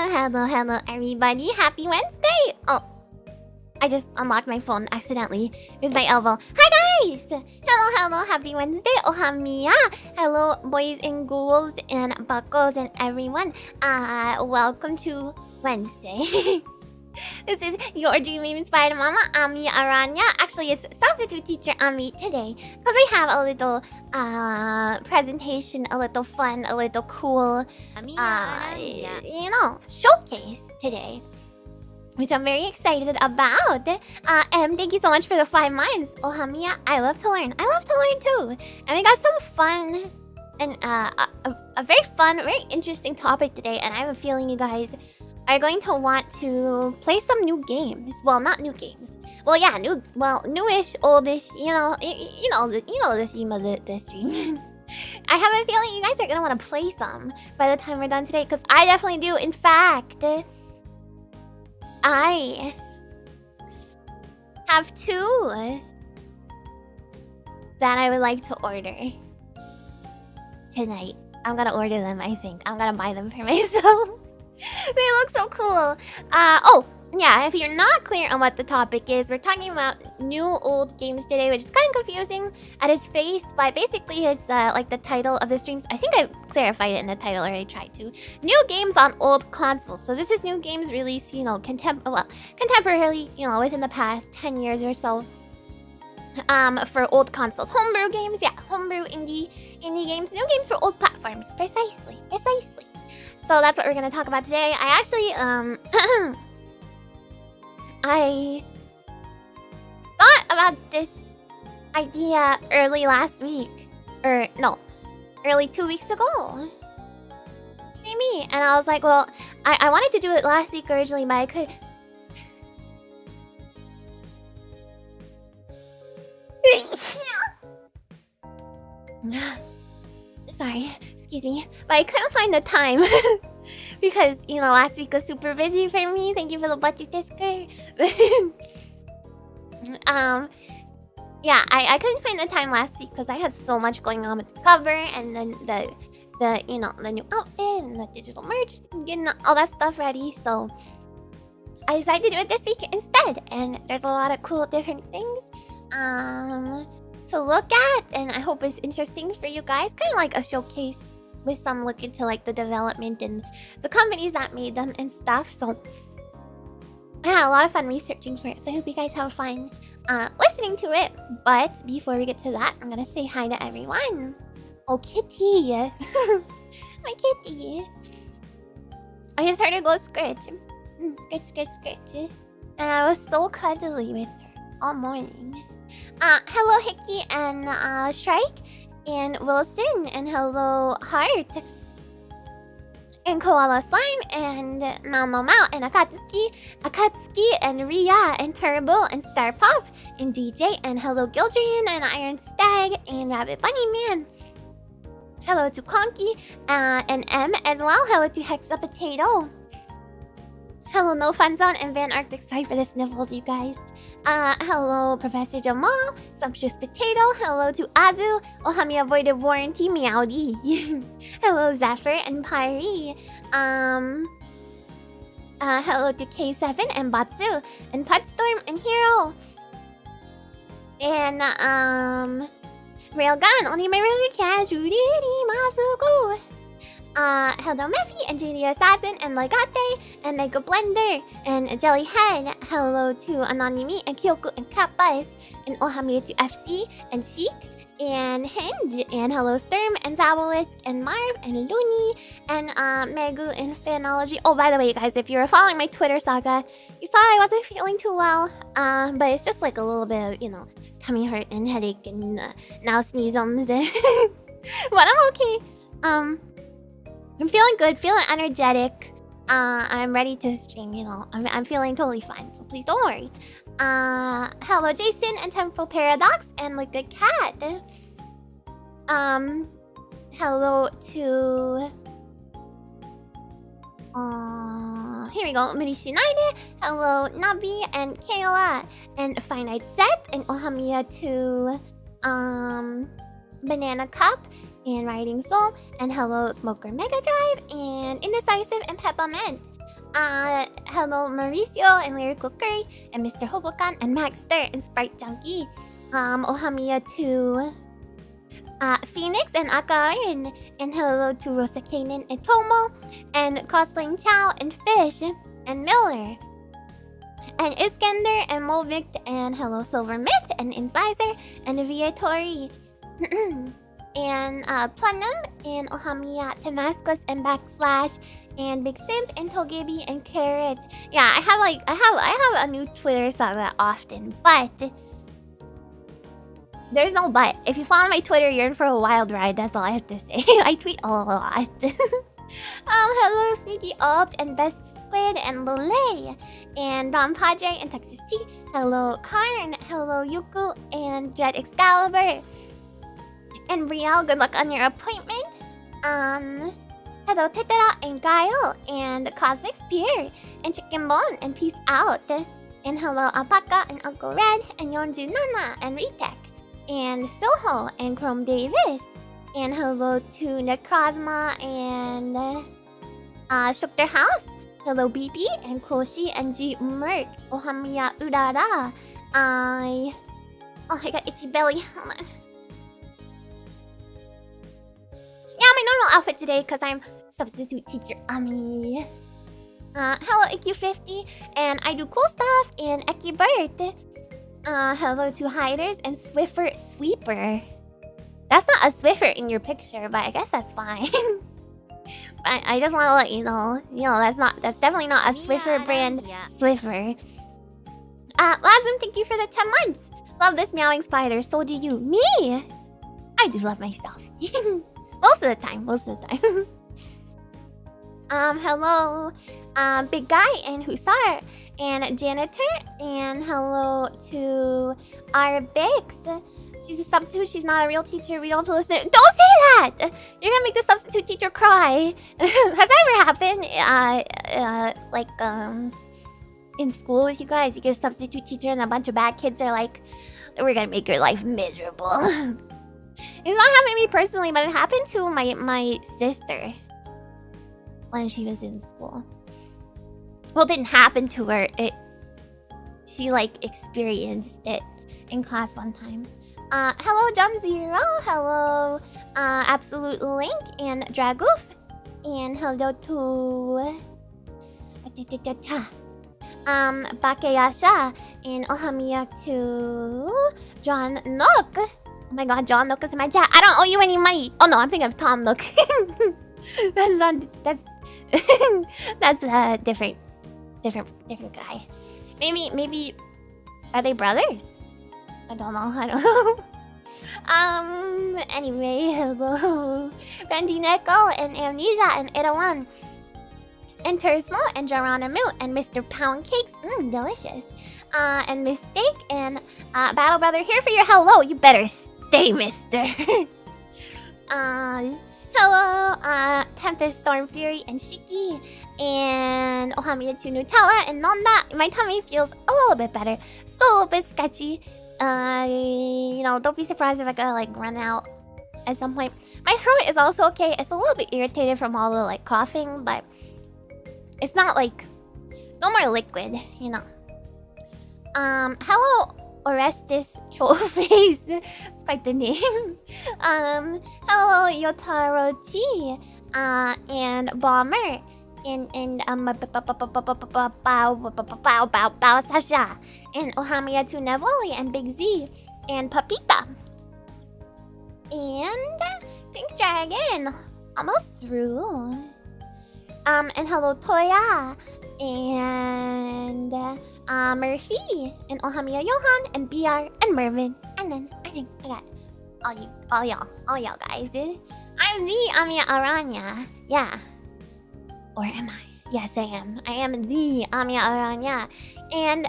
Hello, everybody. Happy Wednesday. Oh, I just unlocked my phone accidentally with my elbow. Hi, guys. Hello. Happy Wednesday. Ohamiya. Hello, boys and ghouls and buckos and everyone. Welcome to Wednesday. This is your dream-inspired mama, Amiya Aranha. Actually, it's substitute teacher Ami today because we have a little presentation, a little fun, a little cool, showcase today, which I'm very excited about. And thank you so much for the 5 months. Ohamiya, I love to learn. I love to learn too. And we got some fun and a very fun, very interesting topic today. And I have a feeling you guys are going to want to play some new games. Well, not new games. Well, yeah, newish, oldish. You know the theme of the stream. I have a feeling you guys are gonna want to play some by the time we're done today, because I definitely do. In fact, I have 2 that I would like to order tonight. I'm gonna order them. I think I'm gonna buy them for myself. They look so cool. Oh, yeah, if you're not clear on what the topic is, we're talking about new old games today, which is kind of confusing at its face, but basically it's like the title of the streams. I think I clarified it in the title, or I tried to. New games on old consoles. So this is new games released, contemporarily, within the past 10 years or so. For old consoles. Homebrew games, yeah, homebrew indie games. New games for old platforms. Precisely. So that's what we're gonna talk about today. I actually, I thought about this idea early last week. Early 2 weeks ago. Maybe. And I was like, well, I wanted to do it last week originally, but I could... Sorry, excuse me, but I couldn't find the time because last week was super busy for me. Thank you for the budget discord. Yeah, I couldn't find the time last week because I had so much going on with the cover and then the new outfit and the digital merch and getting all that stuff ready. So I decided to do it this week instead, and there's a lot of cool different things to look at, and I hope it's interesting for you guys. Kind of like a showcase with some look into like the development and the companies that made them and stuff. So I had a lot of fun researching for it, so I hope you guys have fun listening to it. But before we get to that, I'm gonna say hi to everyone. Oh, Kitty. My Kitty. I just heard her go scratch. Scratch. And I was so cuddly with her all morning. Hello Hickey and Shrike and Wilson, and hello Heart and Koala Slime and Mau and Akatsuki and Ria and Turbo and Star Pop and DJ, and hello Gildrian and Iron Stag and Rabbit Bunny Man. Hello to Conky and M as well. Hello to Hexa Potato. Hello No Fun Zone and Van Arctic. Sorry for the sniffles, you guys. Hello Professor Jamal, Sumptuous Potato. Hello to Azu, Ohami Avoided Warranty, Meowdy. Hello Zephyr and Pyri. Hello to K7 and Batsu and Putstorm and Hero. And Railgun, only my really cash. Masuku. Hello Mephi and JD Assassin and Legate and Mega Blender and Jellyhead. Hello to Anonymity and Kyoku and Kappas and Ohamiya FC and Chic and Hinge, and hello Sturm and Zabolisk and Marv and Looney and Megu and Fanology. Oh, by the way, you guys, if you were following my Twitter saga, you saw I wasn't feeling too well. But it's just like a little bit of, tummy hurt and headache and now sneezums. But I'm okay. I'm feeling good, feeling energetic. I'm ready to stream, I'm feeling totally fine, so please don't worry. Hello Jason and Temporal Paradox and Liquid Cat. Hello to... here we go, Minishi Naide. Hello Nabi and Kayla and Finite Set and Ohamiya to... Banana Cup and Riding Soul, and hello Smoker Mega Drive and Indecisive and Peppermint. Hello Mauricio and Lyrical Curry and Mr. Hobokan and Maxter and Sprite Junkie. Ohamiya to Phoenix and Akarin. And hello to Rosa Kanan and Tomo and Cosplaying Chow and Fish and Miller. And Iskander and Movict and hello Silver Myth and Incisor and Viatori. And Platinum and Ohamiya Damascus and Backslash and Big Simp and Togebi and Carrot. Yeah, I have a new Twitter so that often, but there's no but. If you follow my Twitter, you're in for a wild ride. That's all I have to say. I tweet a lot. Hello Sneaky Alt and Best Squid and Lule and Don Padre and Texas T. Hello Karn. Hello Yuku and Jet Excalibur. And Brielle, good luck on your appointment. Hello Tetera and Guile and Cosmic Spear and Chicken Bone and peace out. And hello Alpaca and Uncle Red and Yonju Nana and Retech and Soho and Chrome Davis. And hello to Necrozma and Shukter House. Hello BB and Koshi and G Merc. Ohamiya Urara. I got itchy belly. Hold on. Yeah, my normal outfit today because I'm substitute teacher Ami. Hello IQ50 and I do cool stuff and Eki Bert. Hello to Hiders and Swiffer Sweeper. That's not a Swiffer in your picture, but I guess that's fine. But I just want to let you know, that's definitely not a Swiffer brand Swiffer. Lazim, thank you for the 10 months. Love this meowing spider, so do you. Me! I do love myself. Most of the time. Hello, Big Guy and Hussar and Janitor, and hello to our Bix. She's a substitute, she's not a real teacher, we don't have to listen. Don't say that! You're gonna make the substitute teacher cry. Has that ever happened? In school with you guys, you get a substitute teacher and a bunch of bad kids are like, we're gonna make your life miserable. It's not happened to me personally, but it happened to my sister when she was in school. Well, it didn't happen to her. She experienced it in class one time. Hello John Zero. Hello Absolute Link and Dragoof. And hello to Bakeyasha and Ohamiya to John Nook. Oh my god, John Nook is in my chat. I don't owe you any money. Oh no, I'm thinking of Tom Nook. That's a different guy. Maybe are they brothers? I don't know. Anyway, hello Bandineko and Amnesia and Itaewon and Tursmo and Geronimo and Mr. Pound Cakes. Delicious. And Mistake and Battle Brother here for your hello. You better stay, mister. Hello, Tempest, Storm Fury, and Shiki, and Ohamiya to Nutella and Nonda. My tummy feels a little bit better. Still a little bit sketchy. Don't be surprised if I gotta run out at some point. My throat is also okay. It's a little bit irritated from all the coughing, but it's not no more liquid, Hello Orestes Trollface. That's quite the name. Hello Yotaro Chi. And Bomber. And Bao Sasha. And Ohamiya to Nevoli and Big Z. And Papita. And Pink Dragon. Almost through. And hello Toya. And Murphy and Ohamiya Johan and BR and Mervin. And then I think I got all y'all guys. I'm the Amiya Aranha. Yeah. Or am I? Yes, I am. I am the Amiya Aranha. And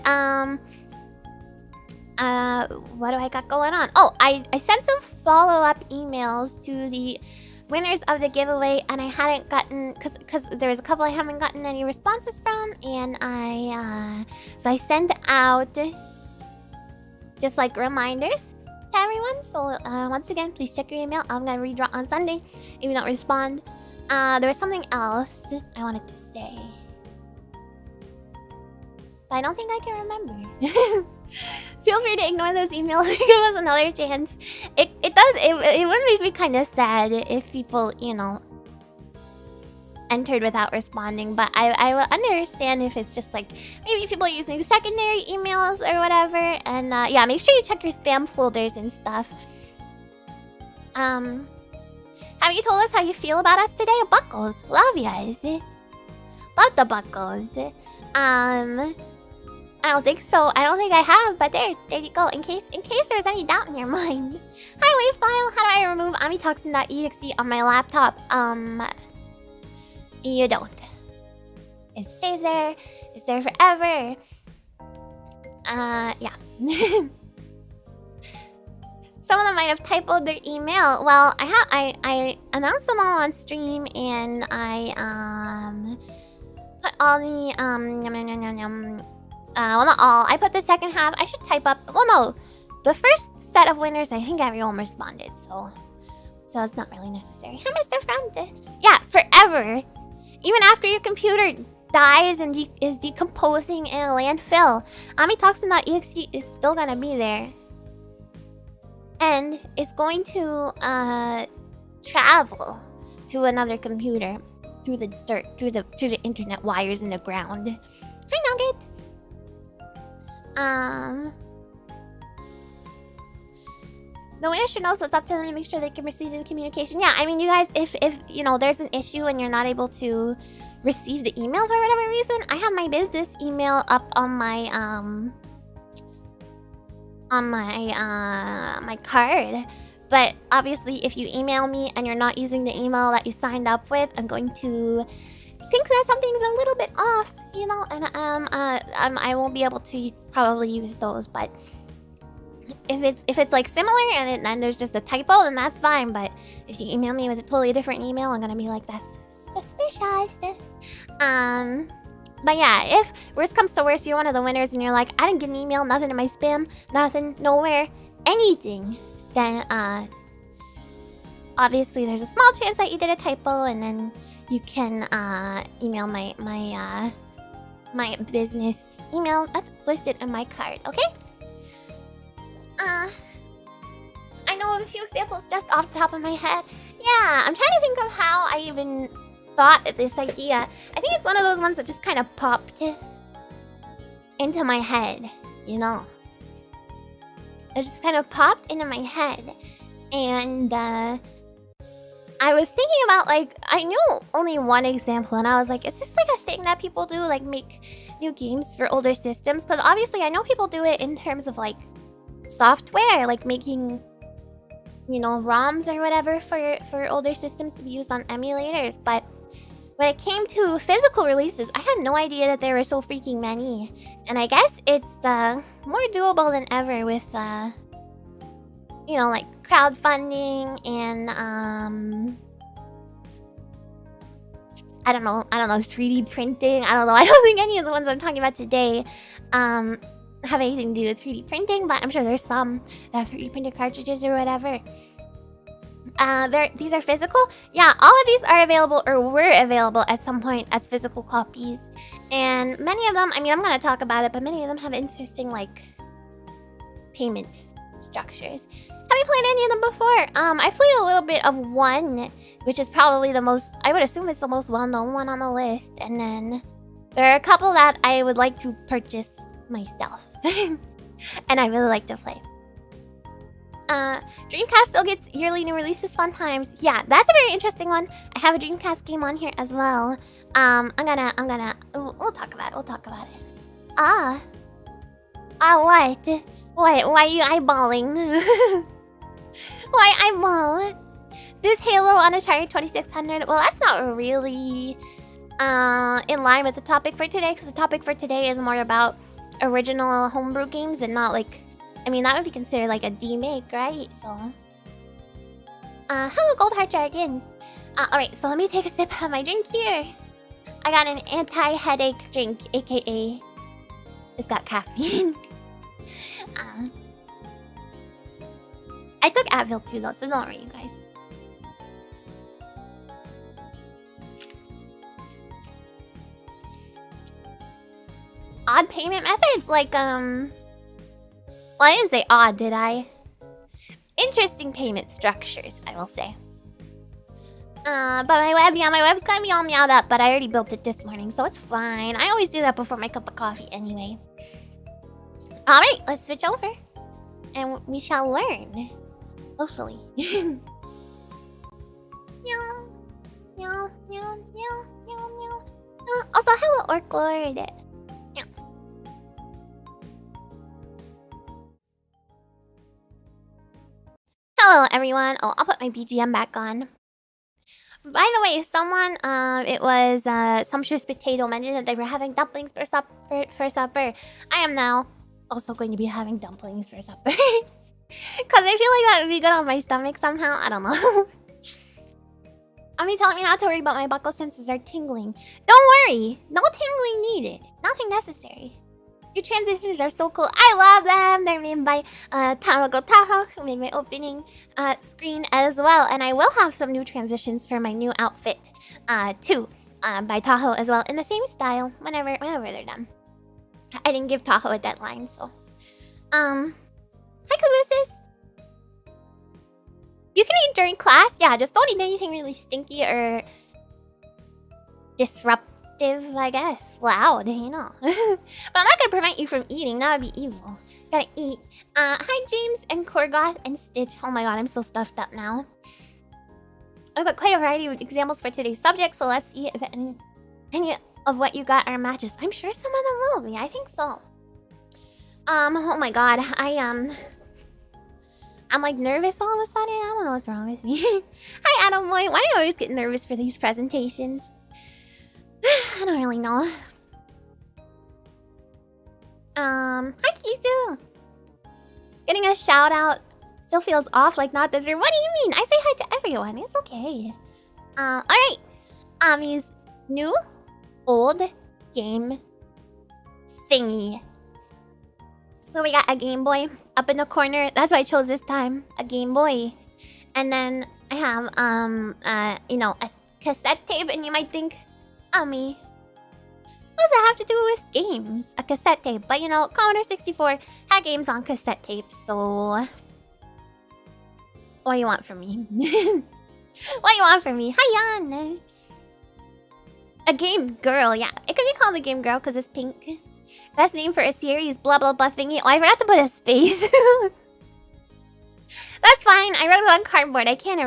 what do I got going on? Oh, I sent some follow-up emails to the winners of the giveaway, and I hadn't gotten because there was a couple I haven't gotten any responses from, and so I sent out just reminders to everyone. So once again, please check your email. I'm gonna redraw on Sunday if you don't respond. There was something else I wanted to say. But I don't think I can remember. Feel free to ignore those emails. Give us another chance. It would make me kind of sad if people, you know, entered without responding. But I will understand if it's just like maybe people are using secondary emails or whatever. And yeah, make sure you check your spam folders and stuff. Have you told us how you feel about us today? Buckles. Love yas. Love the Buckles. I don't think so. I don't think I have, but there you go. In case there's any doubt in your mind. Hi, Wavefile. How do I remove amitoxin.exe on my laptop? You don't. It stays there. It's there forever. Yeah. Some of them might have typoed their email. Well, I announced them all on stream, and I put all the well, not all. I put the second half. I should type up. Well, no, the first set of winners. I think everyone responded, so it's not really necessary. Hi, Mr. Friend. Yeah, forever. Even after your computer dies and is decomposing in a landfill, amitoxin.exe is still gonna be there. And it's going to travel to another computer through the dirt, through the internet wires in the ground. Hi, Nugget. The winner should know, so it's up to them to make sure they can receive the communication. Yeah, I mean, you guys, if you know there's an issue and you're not able to receive the email for whatever reason, I have my business email up on my my card. But obviously, if you email me and you're not using the email that you signed up with, I'm going to think that something's a little bit off, you know, and I won't be able to probably use those. But if it's like similar and then there's just a typo, then that's fine. But if you email me with a totally different email, I'm gonna be like, that's suspicious. But yeah, if worst comes to worst, you're one of the winners and you're like, I didn't get an email, nothing in my spam, nothing, nowhere, anything, then obviously there's a small chance that you did a typo, and then you can email my business email that's listed on my card, okay? I know of a few examples just off the top of my head. Yeah, I'm trying to think of how I even thought of this idea. I think it's one of those ones that just kind of popped into my head, you know? It just kind of popped into my head. And I was thinking about, like, I knew only one example, and I was like, is this like a thing that people do, like make new games for older systems? Because obviously I know people do it in terms of like software, like making, you know, ROMs or whatever for older systems to be used on emulators. But when it came to physical releases, I had no idea that there were so freaking many. And I guess it's more doable than ever with you know, like crowdfunding and I don't know, 3D printing. I don't know. I don't think any of the ones I'm talking about today have anything to do with 3D printing, but I'm sure there's some that have 3D printed cartridges or whatever. These are physical. Yeah, all of these are available or were available at some point as physical copies. And many of them, I mean, I'm going to talk about it, but many of them have interesting, like, payment structures. Have you played any of them before? I've played a little bit of one, which is probably the most, I would assume it's the most well-known one on the list. And then there are a couple that I would like to purchase myself. And I really like to play. Dreamcast still gets yearly new releases, fun times. Yeah, that's a very interesting one. I have a Dreamcast game on here as well. We'll talk about it. What? Why are you eyeballing? Why eyeball? There's Halo on Atari 2600. Well, that's not really in line with the topic for today, because the topic for today is more about original homebrew games and not like, I mean, that would be considered like a demake, right? So, hello, Gold Heart Dragon. Alright, so let me take a sip of my drink here. I got an anti-headache drink, aka it's got caffeine. I took Advil too, though, so don't worry, you guys. Odd payment methods? Like, well, I didn't say odd, did I? Interesting payment structures, I will say. But my web's gonna be all meowed up, but I already built it this morning, so it's fine. I always do that before my cup of coffee anyway. Alright, let's switch over. And we shall learn. Hopefully. Meow. Meow, meow, meow, meow, meow. Also, hello, Orc Lord. Meow. Hello, everyone. Oh, I'll put my BGM back on. By the way, someone, it was, Sumptuous Potato mentioned that they were having dumplings for supper. I am now also going to be having dumplings for supper. Because I feel like that would be good on my stomach somehow. I don't know. Ami telling me not to worry about my buccal senses are tingling. Don't worry. No tingling needed. Nothing necessary. Your transitions are so cool. I love them. They're made by Tamago Tahoe, who made my opening screen as well. And I will have some new transitions for my new outfit too, by Tahoe as well, in the same style whenever they're done. I didn't give Tahoe a deadline, so. Hi, Cabooses. You can eat during class. Yeah, just don't eat anything really stinky or disruptive, I guess. Loud, you know. But I'm not gonna prevent you from eating. That would be evil. Gotta eat. Hi, James and Korgoth and Stitch. Oh my god, I'm so stuffed up now. I've got quite a variety of examples for today's subject, so let's see if any of what you got are matches. I'm sure some of them will be. I think so. Oh my god, I'm like nervous all of a sudden. I don't know what's wrong with me. Hi, Adam Boy. Why do I always get nervous for these presentations? I don't really know. Hi, Kisu. Getting a shout out still feels off, like not deserved. What do you mean? I say hi to everyone. It's okay. Alright. Ami's new old game thingy. So we got a Game Boy up in the corner. That's what I chose this time. A Game Boy. And then I have, you know, a cassette tape. And you might think, Ami, what does that have to do with games? A cassette tape. But you know, Commodore 64 had games on cassette tapes. So, what do you want from me? What do you want from me? Hi, Yan. A game girl. Yeah, it could be called a game girl because it's pink. Best name for a series, blah blah blah thingy. Oh, I forgot to put a space. That's fine. I wrote it on cardboard. I can't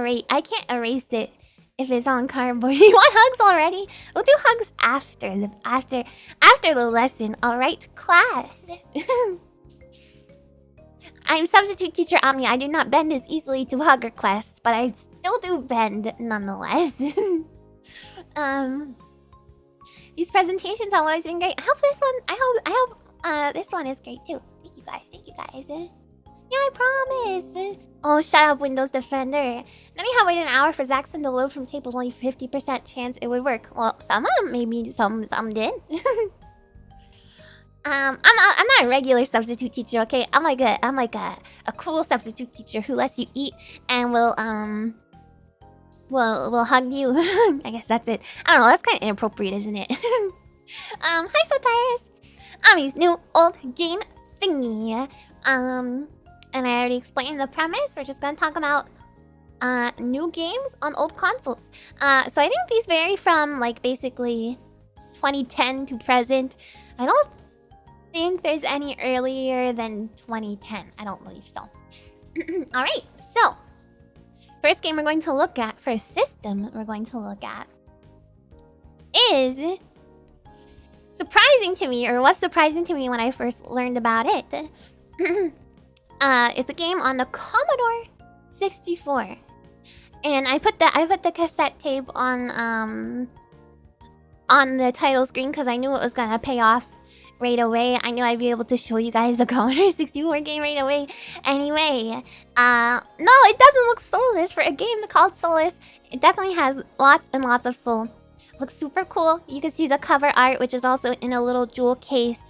erase it if it's on cardboard. You want hugs already? We'll do hugs after the lesson. All right, class. I'm substitute teacher Ami. I do not bend as easily to hug requests, but I still do bend nonetheless. These presentations have always been great. I hope this one. I hope this one is great too. Thank you guys. Thank you guys. Yeah, I promise. Oh, shut up, Windows Defender. Then we have waited an hour for Zaxxon to load from tape with only 50% chance it would work. Well, some of them maybe some did. I'm not a regular substitute teacher, okay? I'm like a cool substitute teacher who lets you eat and will hug you. I guess that's it. I don't know, that's kind of inappropriate, isn't it? Hi, Sotires. Ami's new old game thingy. And I already explained the premise. We're just gonna talk about new games on old consoles. So I think these vary from like basically 2010 to present. I don't think there's any earlier than 2010. I don't believe so. Alright, so first game we're going to look at, first system we're going to look at is surprising to me, or was surprising to me when I first learned about it. It's a game on the Commodore 64. And I put the cassette tape on the title screen because I knew it was gonna pay off right away. I knew I'd be able to show you guys the Commodore 64 game right away. Anyway, no, it doesn't look soulless for a game called Solace. It definitely has lots and lots of soul. Looks super cool. You can see the cover art, which is also in a little jewel case,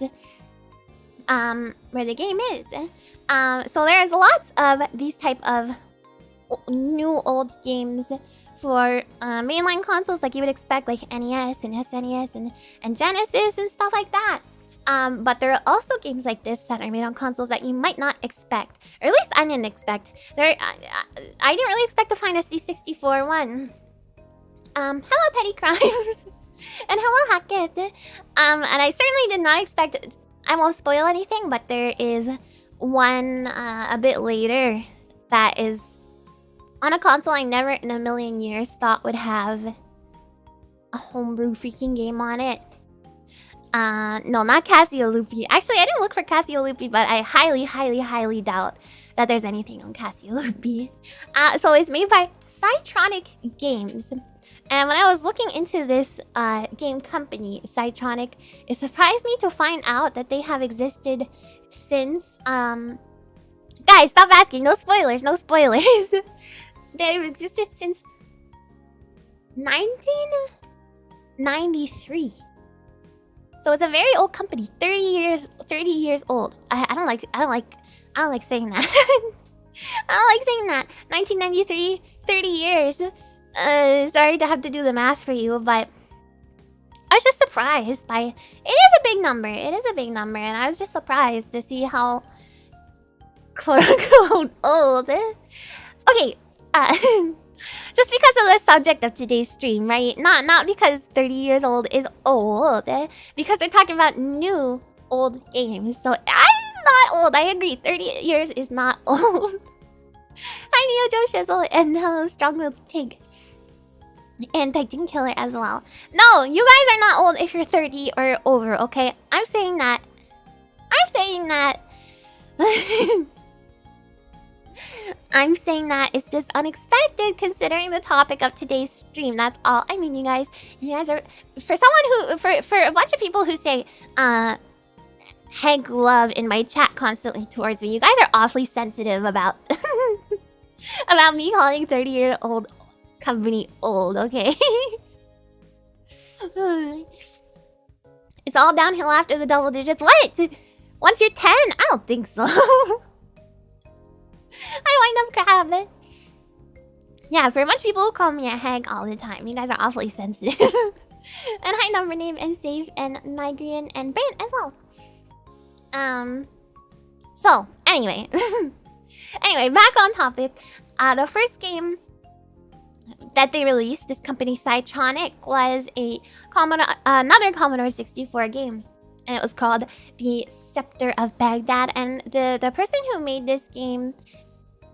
where the game is. So there's lots of these type of new old games for mainline consoles, like you would expect, like NES and SNES and Genesis and stuff like that. But there are also games like this that are made on consoles that you might not expect. Or at least I didn't expect. I didn't really expect to find a C64 one. Hello Petty Crimes. And hello Hackett. And I certainly did not expect... I won't spoil anything, but there is one a bit later that is on a console I never in a million years thought would have a homebrew freaking game on it. No, not Casio-Loopy. Actually, I didn't look for Casio-Loopy, but I highly, highly, highly doubt that there's anything on Casio-Loopy. So it's made by Cytronic Games. And when I was looking into this game company, Cytronic, it surprised me to find out that they have existed since... Guys, stop asking. No spoilers, no spoilers. They've existed since 1993. So it's a very old company, 30 years old. I don't like saying that. I don't like saying that. 1993, 30 years. Sorry to have to do the math for you, but I was just surprised by it is a big number. It is a big number, and I was just surprised to see how quote unquote old. Okay, just because of the subject of today's stream, right? Not because 30 years old is old, because we're talking about new old games. So it's not old. I agree. 30 years is not old. Hi Neo Joe Shizzle and hello Strong-Willed Pig. And Titan Killer as well. No, you guys are not old if you're 30 or over, okay? I'm saying that. I'm saying that it's just unexpected considering the topic of today's stream. That's all. I mean, you guys are... For a bunch of people who say, Hank love in my chat constantly towards me, you guys are awfully sensitive about... about me calling 30-year-old company old, okay? It's all downhill after the double digits. What? Once you're 10? I don't think so. I wind up crab. Yeah, for a bunch of people who call me a hag all the time, you guys are awfully sensitive. And hi, Number Name and Save and Nigerian and Brain as well. So, anyway. Anyway, back on topic. The first game that they released, this company Cytronic, was another Commodore 64 game. And it was called The Scepter of Baghdad. And the person who made this game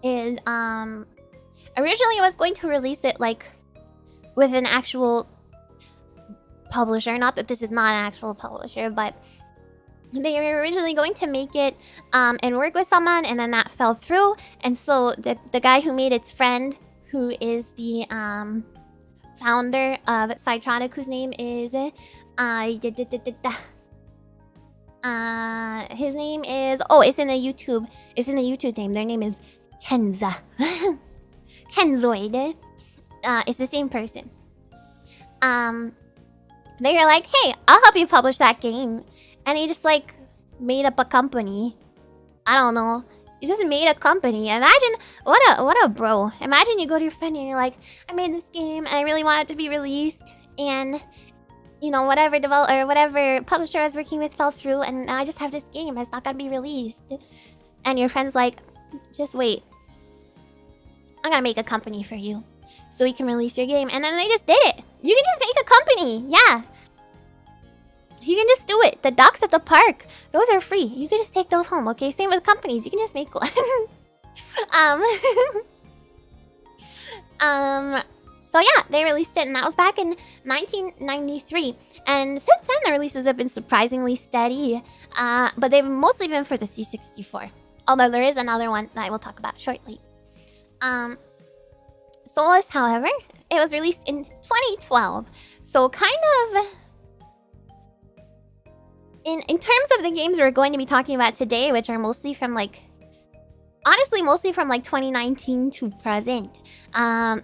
is originally was going to release it like with an actual publisher. Not that this is not an actual publisher, but they were originally going to make it and work with someone, and then that fell through. And so the guy who made its friend, who is the founder of Cytronic, whose name is his name is it's in the YouTube name. Their name is Kenza. Kenzoid. It's the same person. They were like, hey, I'll help you publish that game. And he just like made up a company. I don't know. He just made a company. Imagine what a bro. Imagine you go to your friend and you're like, I made this game and I really want it to be released, and you know, whatever developer or whatever publisher I was working with fell through, and now I just have this game. It's not gonna be released. And your friend's like, just wait. I'm gonna make a company for you so we can release your game. And then they just did it. You can just make a company. Yeah. You can just do it. The ducks at the park, those are free. You can just take those home, okay? Same with companies. You can just make one. So yeah, they released it, and that was back in 1993. And since then, the releases have been surprisingly steady. But they've mostly been for the C64. Although there is another one that I will talk about shortly. Solace, however, it was released in 2012. So kind of... In terms of the games we're going to be talking about today, which are mostly from like... Honestly, mostly from like 2019 to present.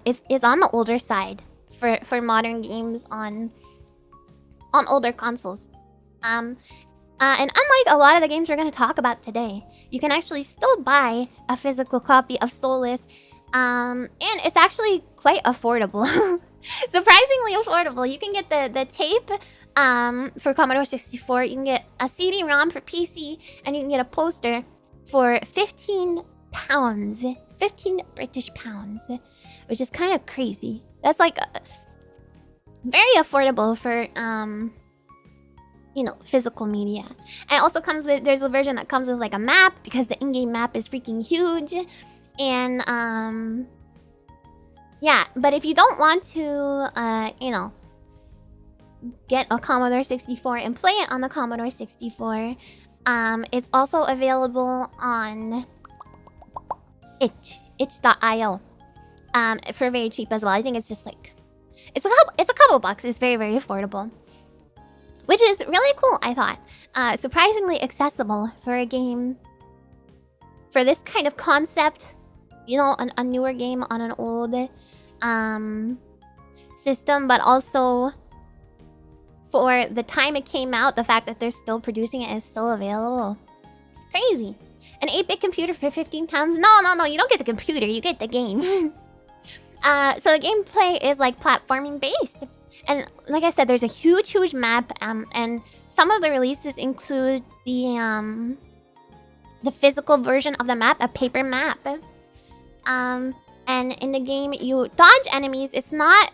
Is on the older side for modern games on older consoles. And unlike a lot of the games we're going to talk about today, you can actually still buy a physical copy of Solace. And it's actually quite affordable. Surprisingly affordable. You can get the tape for Commodore 64. You can get a CD-ROM for PC, and you can get a poster for £15. 15 British pounds, which is kind of crazy. That's like very affordable for you know, physical media. And it also comes with, there's a version that comes with like a map, because the in-game map is freaking huge. And yeah, but if you don't want to you know, get a Commodore 64 and play it on the Commodore 64, it's also available on itch.io for very cheap as well. I think it's just like it's a couple bucks. It's very, very affordable, which is really cool, I thought. Surprisingly accessible for a game for this kind of concept, you know, a newer game on an old system, but also for the time it came out, the fact that they're still producing it is still available. Crazy. An 8-bit computer for £15? No, you don't get the computer, you get the game. So the gameplay is like platforming based. And like I said, there's a huge map, and some of the releases include the physical version of the map, a paper map. And in the game, you dodge enemies. It's not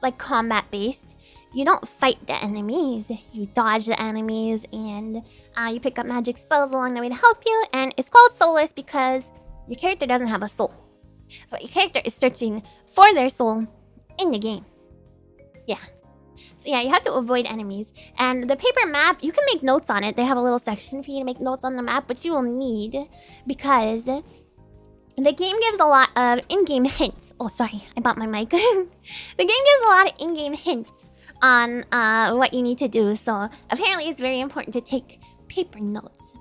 like combat based. You don't fight the enemies. You dodge the enemies, and you pick up magic spells along the way to help you. And it's called Solace because your character doesn't have a soul, but your character is searching for their soul in the game. Yeah. So yeah, you have to avoid enemies. And the paper map, you can make notes on it. They have a little section for you to make notes on the map, which you will need because the game gives a lot of in-game hints. Oh, sorry, I bought my mic. The game gives a lot of in-game hints on what you need to do. So apparently it's very important to take paper notes.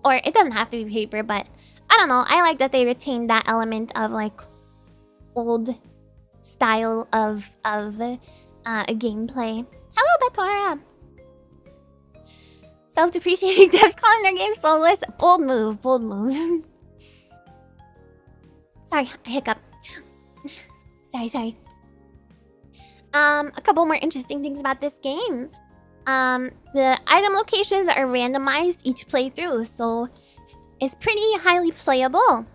Or it doesn't have to be paper, but I don't know. I like that they retained that element of like old style of a gameplay. Hello, Betora! Self-depreciating devs calling their game Solace. Bold move. Sorry, I hiccup. Sorry. A couple more interesting things about this game. The item locations are randomized each playthrough, so it's pretty highly playable.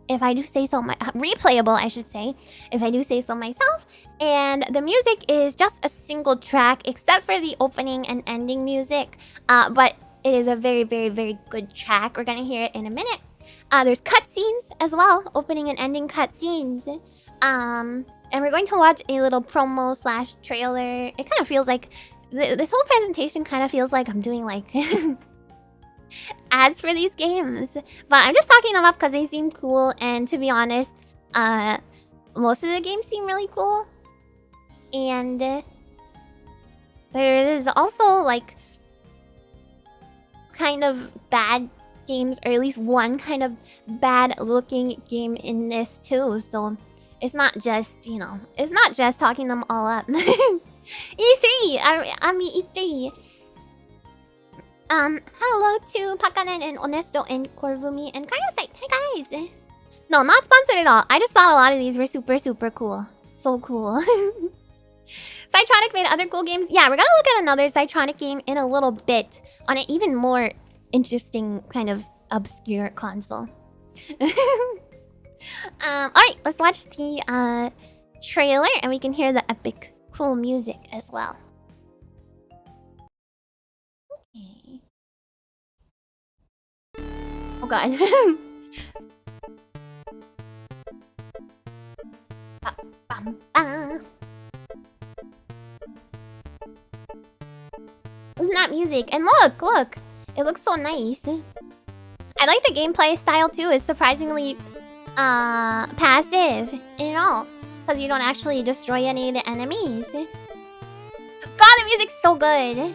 If I do say so, replayable, I should say, if I do say so myself. And the music is just a single track, except for the opening and ending music. But it is a very, very, very good track. We're gonna hear it in a minute. There's cutscenes as well, opening and ending cutscenes. And we're going to watch a little promo / trailer. It kind of feels like this whole presentation kind of feels like I'm doing like ads for these games, but I'm just talking them up because they seem cool. And to be honest, most of the games seem really cool. And there is also like kind of bad games, or at least one kind of bad looking game in this too. So it's not just, you know, it's not just talking them all up. E3! I'm E3. Hello to Pakanen and Onesto and Korvumi and Cryosite. Hi guys! No, not sponsored at all. I just thought a lot of these were super, super cool. So cool. Cytronic made other cool games. Yeah, we're gonna look at another Cytronic game in a little bit on an even more interesting kind of obscure console. Alright, let's watch the trailer and we can hear the epic cool music as well. Okay. Oh god. Listen to that music. And look! It looks so nice. I like the gameplay style too. It's surprisingly passive, you know, because you don't actually destroy any of the enemies. God, the music's so good.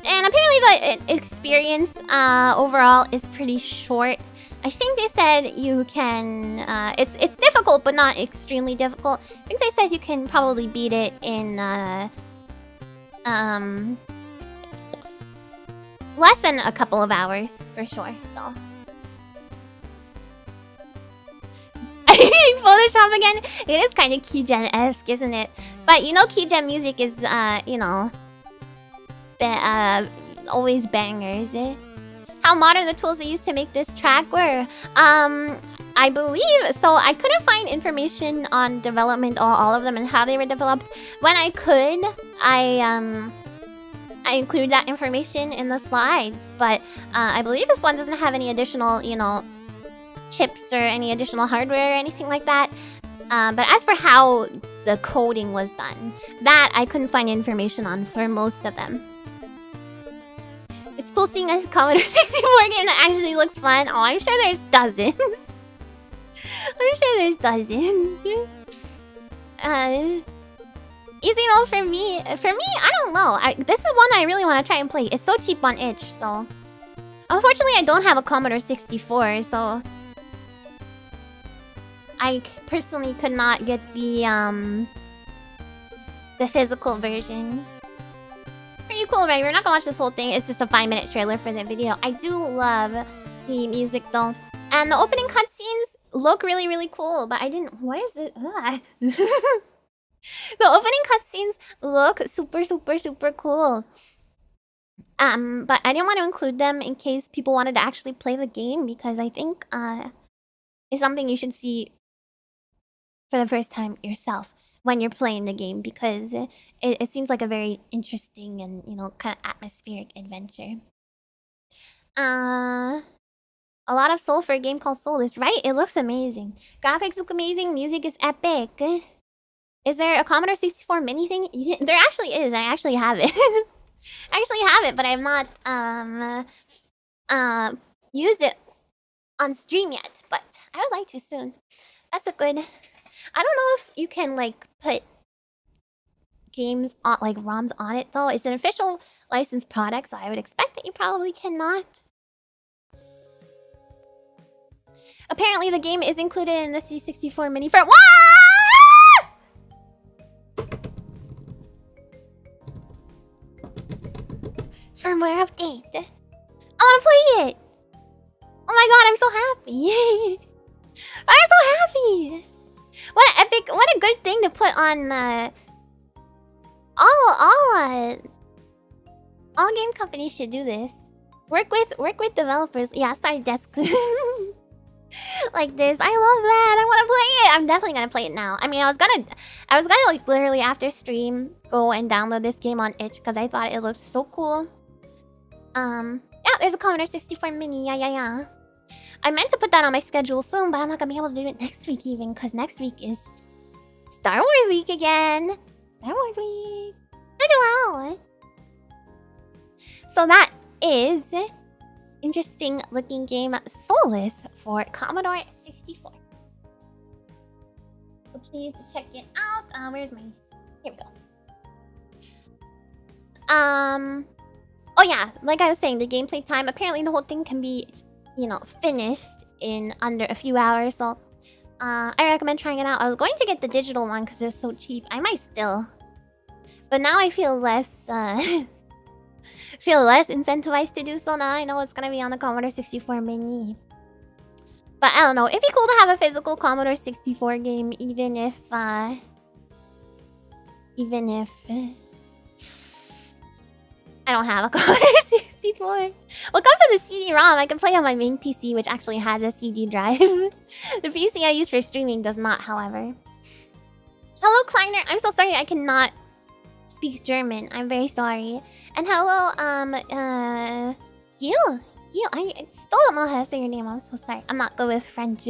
And apparently the experience overall is pretty short. I think they said you can... it's difficult, but not extremely difficult. I think they said you can probably beat it in... less than a couple of hours, for sure, so... Photoshop again. It is kind of keygen-esque, isn't it? But you know, keygen music is, you know, always bangers. How modern the tools they used to make this track were. I believe so. I couldn't find information on development or all of them and how they were developed. When I could, I include that information in the slides. But I believe this one doesn't have any additional, you know, chips or any additional hardware or anything like that. But as for how the coding was done, that I couldn't find information on for most of them. It's cool seeing a Commodore 64 game that actually looks fun. Oh, I'm sure there's dozens. I'm sure there's dozens. Easy mode for me. For me, I don't know. This is one I really want to try and play. It's so cheap on itch, so... Unfortunately, I don't have a Commodore 64, so... I personally could not get the physical version. Pretty cool, right? We're not gonna watch this whole thing. It's just a 5-minute trailer for the video. I do love the music, though. And the opening cutscenes look really, really cool, but I didn't... What is it? The opening cutscenes look super, super, super cool. But I didn't want to include them in case people wanted to actually play the game, because I think it's something you should see for the first time yourself when you're playing the game, because it seems like a very interesting and, you know, kind of atmospheric adventure. A lot of soul for a game called Solace, right? It looks amazing. Graphics look amazing. Music is epic. Is there a Commodore 64 mini thing? There actually is. I actually have it. I actually have it, but I have not used it on stream yet. But I would like to soon. That's a good... I don't know if you can, like, put games on, like, ROMs on it, though. It's an official licensed product, so I would expect that you probably cannot. Apparently, the game is included in the C64 mini for... What? Firmware update. I want to play it. Oh my god, I'm so happy. I'm so happy. What an epic, what a good thing to put on all game companies should do this. Work with developers. Yeah, start desk like this. I love that. I want to play it. I'm definitely gonna play it now. I mean, I was gonna like literally after stream go and download this game on itch because I thought it looked so cool. Yeah, there's a Commodore 64 mini. Yeah. I meant to put that on my schedule soon, but I'm not gonna be able to do it next week even, because next week is Star Wars week again. Star Wars week. Wow. So that is interesting looking game Solace for Commodore 64. So please check it out. Where's my... Here we go. Oh yeah, like I was saying, the gameplay time, apparently the whole thing can be, you know, finished in under a few hours, so I recommend trying it out. I was going to get the digital one because it's so cheap. I might still. But now I feel less incentivized to do so now. I know it's gonna be on the Commodore 64 mini. But I don't know, it'd be cool to have a physical Commodore 64 game, even if I don't have a Commodore 64. Well, it comes with a CD-ROM. I can play on my main PC, which actually has a CD drive. The PC I use for streaming does not, however. Hello, Kleiner. I'm so sorry I cannot speak German. I'm very sorry. And hello, Gil. I still don't know how to say your name. I'm so sorry. I'm not good with French.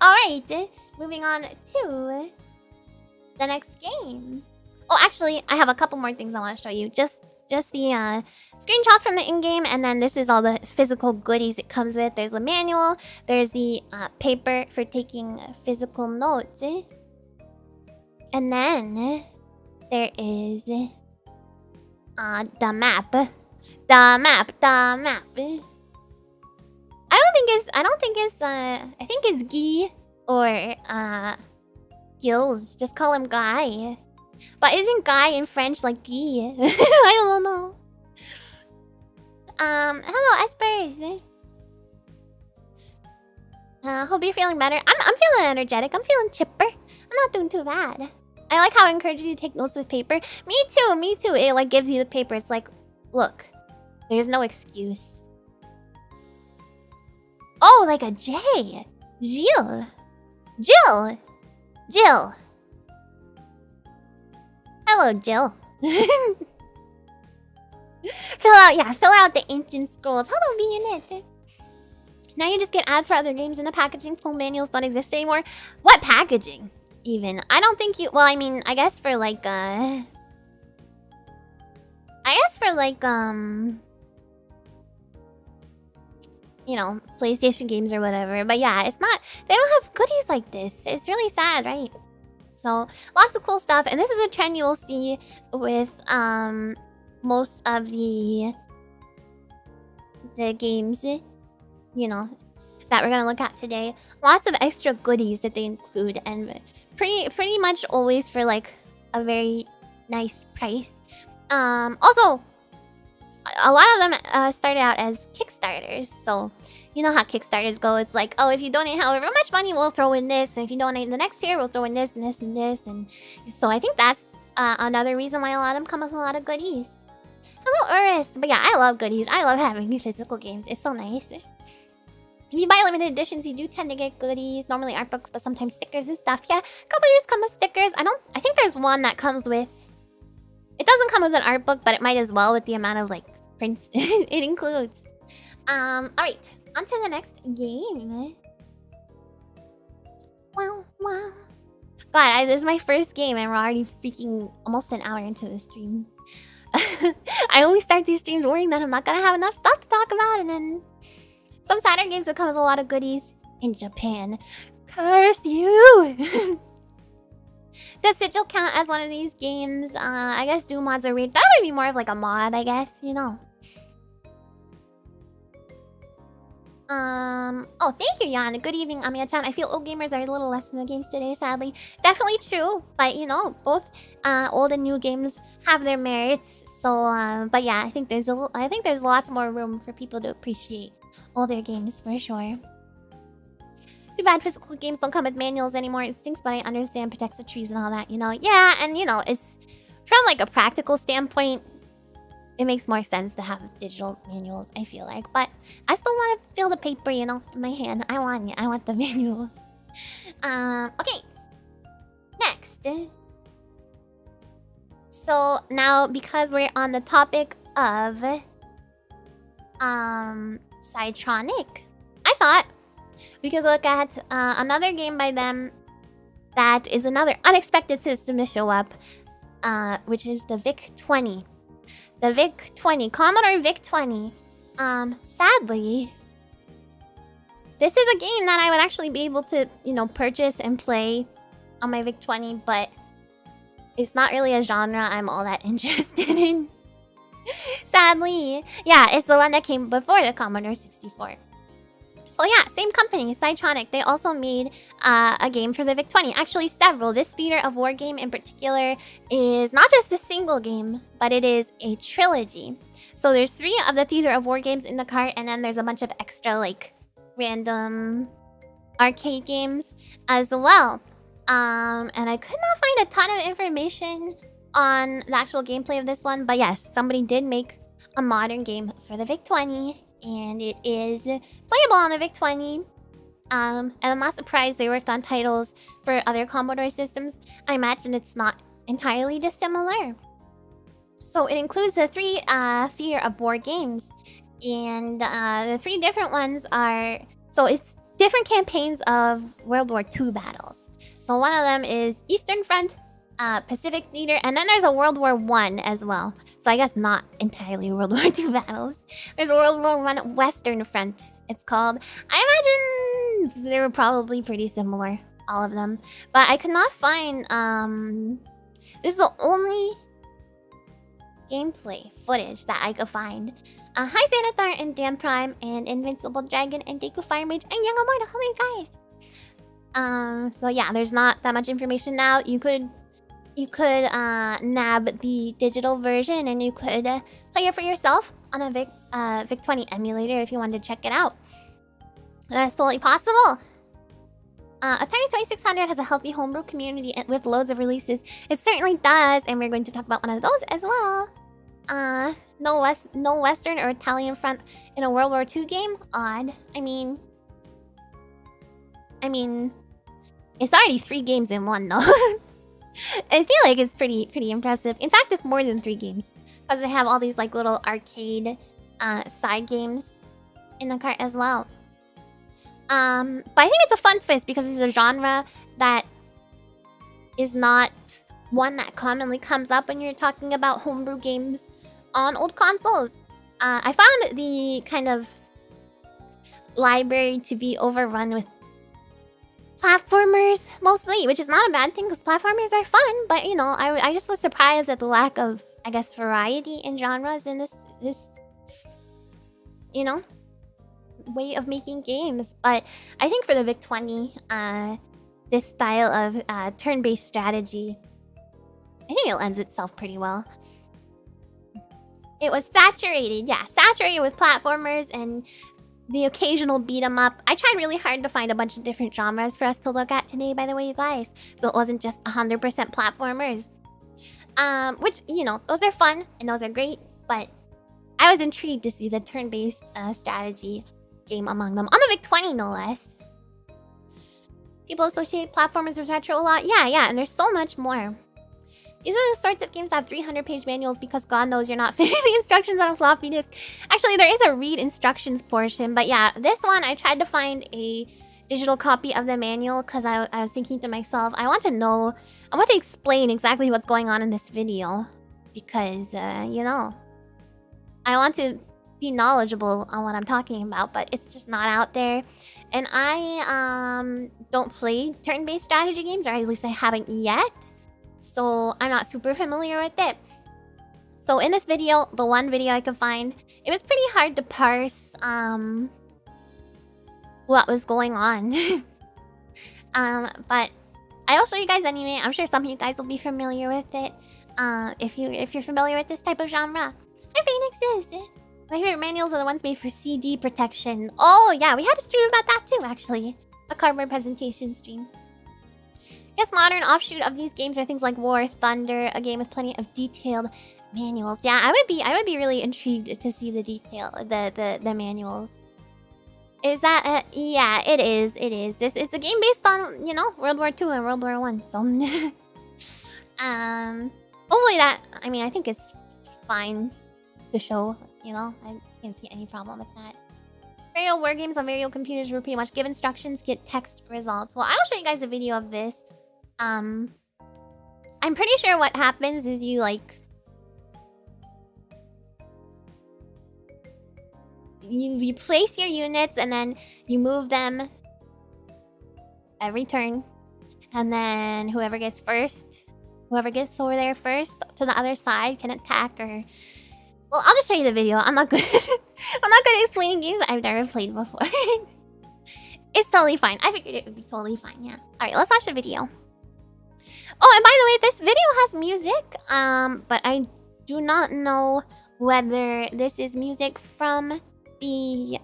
Alright, moving on to the next game. Oh, actually, I have a couple more things I want to show you. Just the screenshot from the in-game, and then this is all the physical goodies it comes with. There's the manual, there's the paper for taking physical notes, and then there is the map. I think it's Guy or Gills. Just call him Guy. But isn't Guy in French like Guy? I don't know. Hello, Espers. Hope you're feeling better. I'm feeling energetic. I'm feeling chipper. I'm not doing too bad. I like how it encourages you to take notes with paper. Me too, me too. It like gives you the paper. It's like, look, there's no excuse. Oh, like a J. Jill. Jill. Jill. Hello, Jill. Fill out the ancient scrolls. Hello, B-Unit. Now you just get ads for other games and the packaging full manuals don't exist anymore. What packaging? Even I don't think you. Well, I mean, I guess for like you know, PlayStation games or whatever. But yeah, it's not. They don't have goodies like this. It's really sad, right? So lots of cool stuff, and this is a trend you will see with most of the games, you know, that we're gonna look at today. Lots of extra goodies that they include, and pretty much always for like a very nice price. Also, a lot of them started out as Kickstarters, so you know how Kickstarters go. It's like, oh, if you donate however much money, we'll throw in this, and if you donate in the next year, we'll throw in this and this and this. And so I think that's another reason why a lot of them come with a lot of goodies. Hello, Urist. But yeah, I love goodies. I love having physical games. It's so nice. If you buy limited editions, you do tend to get goodies. Normally art books, but sometimes stickers and stuff. Yeah, a couple of these come with stickers. I think there's one that comes with... It doesn't come with an art book, but it might as well with the amount of, like, prints it includes. Alright. On to the next game. Wow. God, this is my first game and we're already freaking almost an hour into the stream. I always start these streams worrying that I'm not gonna have enough stuff to talk about, and then some Saturn games that come with a lot of goodies in Japan. Curse you! Does Sigil count as one of these games? I guess Doom mods are weird. That might be more of like a mod, I guess, you know. Oh, thank you, Jan. Good evening, Amiya-chan. I feel old gamers are a little less in the games today, sadly. Definitely true, but you know, both old and new games have their merits. So, but yeah, I think there's lots more room for people to appreciate older games for sure. Too bad physical games don't come with manuals anymore. It stinks, but I understand protects the trees and all that, you know. Yeah, and you know, it's from like a practical standpoint, it makes more sense to have digital manuals, I feel like. But I still want to feel the paper, you know, in my hand. I want the manual. Okay. Next. So now, because we're on the topic of Cytronic, I thought we could look at another game by them that is another unexpected system to show up, which is the VIC-20. The VIC-20, Commodore VIC-20. Sadly, this is a game that I would actually be able to, you know, purchase and play on my VIC-20, but it's not really a genre I'm all that interested in. Sadly. Yeah, it's the one that came before the Commodore 64. So yeah, same company, Cytronic. They also made a game for the VIC-20. Actually, several. This Theater of War game in particular is not just a single game, but it is a trilogy. So there's 3 of the Theater of War games in the cart, and then there's a bunch of extra, like, random arcade games as well. And I could not find a ton of information on the actual gameplay of this one, but yes, somebody did make a modern game for the VIC-20. And it is playable on the VIC-20. And I'm not surprised they worked on titles for other Commodore systems. I imagine it's not entirely dissimilar. So it includes the 3 Theater of War games. And the 3 different ones are... So it's different campaigns of World War II battles. So one of them is Eastern Front, Pacific Theater, and then there's a World War I as well. So I guess not entirely World War II battles. There's a World War I Western Front, it's called. I imagine they were probably pretty similar, all of them. But I could not find... This is the only gameplay footage that I could find. Hi Xanathar and Dan Prime and Invincible Dragon and Deku Fire Mage and Young Amorta. Hello guys! So yeah, there's not that much information now. You could nab the digital version and you could play it for yourself on a VIC-20 emulator if you wanted to check it out. That's totally possible. Atari 2600 has a healthy homebrew community with loads of releases. It certainly does, and we're going to talk about one of those as well. No Western or Italian front in a World War II game? Odd. I mean, it's already 3 games in one, though. I feel like it's pretty impressive. In fact, it's more than 3 games, because they have all these like little arcade side games in the cart as well. But I think it's a fun twist because it's a genre that is not one that commonly comes up when you're talking about homebrew games on old consoles. I found the kind of library to be overrun with platformers mostly, which is not a bad thing because platformers are fun. But you know, I just was surprised at the lack of, I guess, variety in genres in this you know, way of making games. But I think for the VIC-20, this style of turn-based strategy, I think it lends itself pretty well. It was saturated with platformers and the occasional beat 'em up. I tried really hard to find a bunch of different genres for us to look at today, by the way, you guys. So it wasn't just 100% platformers. Which, you know, those are fun and those are great, but I was intrigued to see the turn-based strategy game among them. On the VIC-20, no less. People associate platformers with retro a lot. Yeah, and there's so much more. These are the sorts of games that have 300-page manuals because God knows you're not fitting the instructions on a floppy disk. Actually, there is a read instructions portion, but yeah, this one I tried to find a digital copy of the manual because I was thinking to myself, I want to explain exactly what's going on in this video because, you know, I want to be knowledgeable on what I'm talking about, but it's just not out there. And I don't play turn-based strategy games, or at least I haven't yet. So I'm not super familiar with it. So in this video, the one video I could find, it was pretty hard to parse what was going on. But I'll show you guys anyway. I'm sure some of you guys will be familiar with it. If you're familiar with this type of genre. Hi Phoenix. My favorite manuals are the ones made for CD protection. Oh yeah, we had a stream about that too, actually. A cardboard presentation stream. Yes, modern offshoot of these games are things like War Thunder, a game with plenty of detailed manuals. Yeah, I would be really intrigued to see the detail, the manuals. Is that yeah, it is. This is a game based on, you know, World War II and World War I. So hopefully that, I mean, I think it's fine to show, you know. I can't see any problem with that. Varial war games on varial computers were pretty much give instructions, get text results. Well, I'll show you guys a video of this. I'm pretty sure what happens is you like you place your units and then you move them every turn, and then whoever gets over there first to the other side can attack. Or well, I'll just show you the video. I'm not good at explaining games I've never played before. It's totally fine. I figured it would be totally fine. Yeah. All right, let's watch the video. Oh, and by the way, this video has music, but I do not know whether this is music from the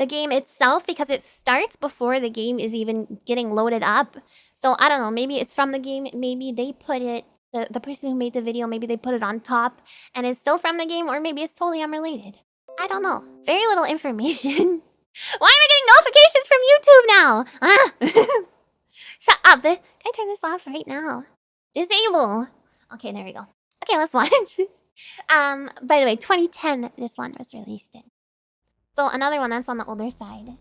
game itself, because it starts before the game is even getting loaded up. So I don't know, maybe it's from the game, maybe they put it, the person who made the video, maybe they put it on top and it's still from the game, or maybe it's totally unrelated. I don't know. Very little information. Why am I getting notifications from YouTube now? Ah! Shut up. Can I turn this off right now? Disable. Okay, there we go. Okay, let's watch. By the way, 2010, this one was released in. So another one that's on the older side.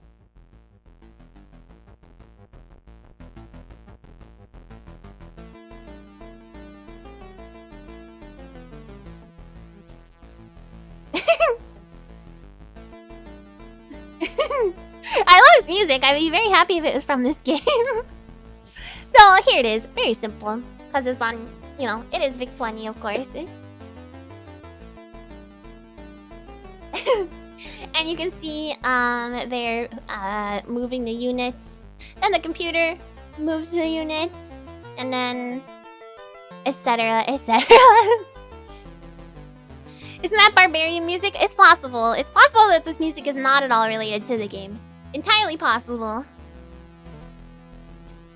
I love his music. I'd be very happy if it was from this game. So here it is. Very simple. Because it's on, you know, it is VIC-20, of course. And you can see they're moving the units. Then the computer moves the units. And then etc, etc. Isn't that barbarian music? It's possible. It's possible that this music is not at all related to the game. Entirely possible.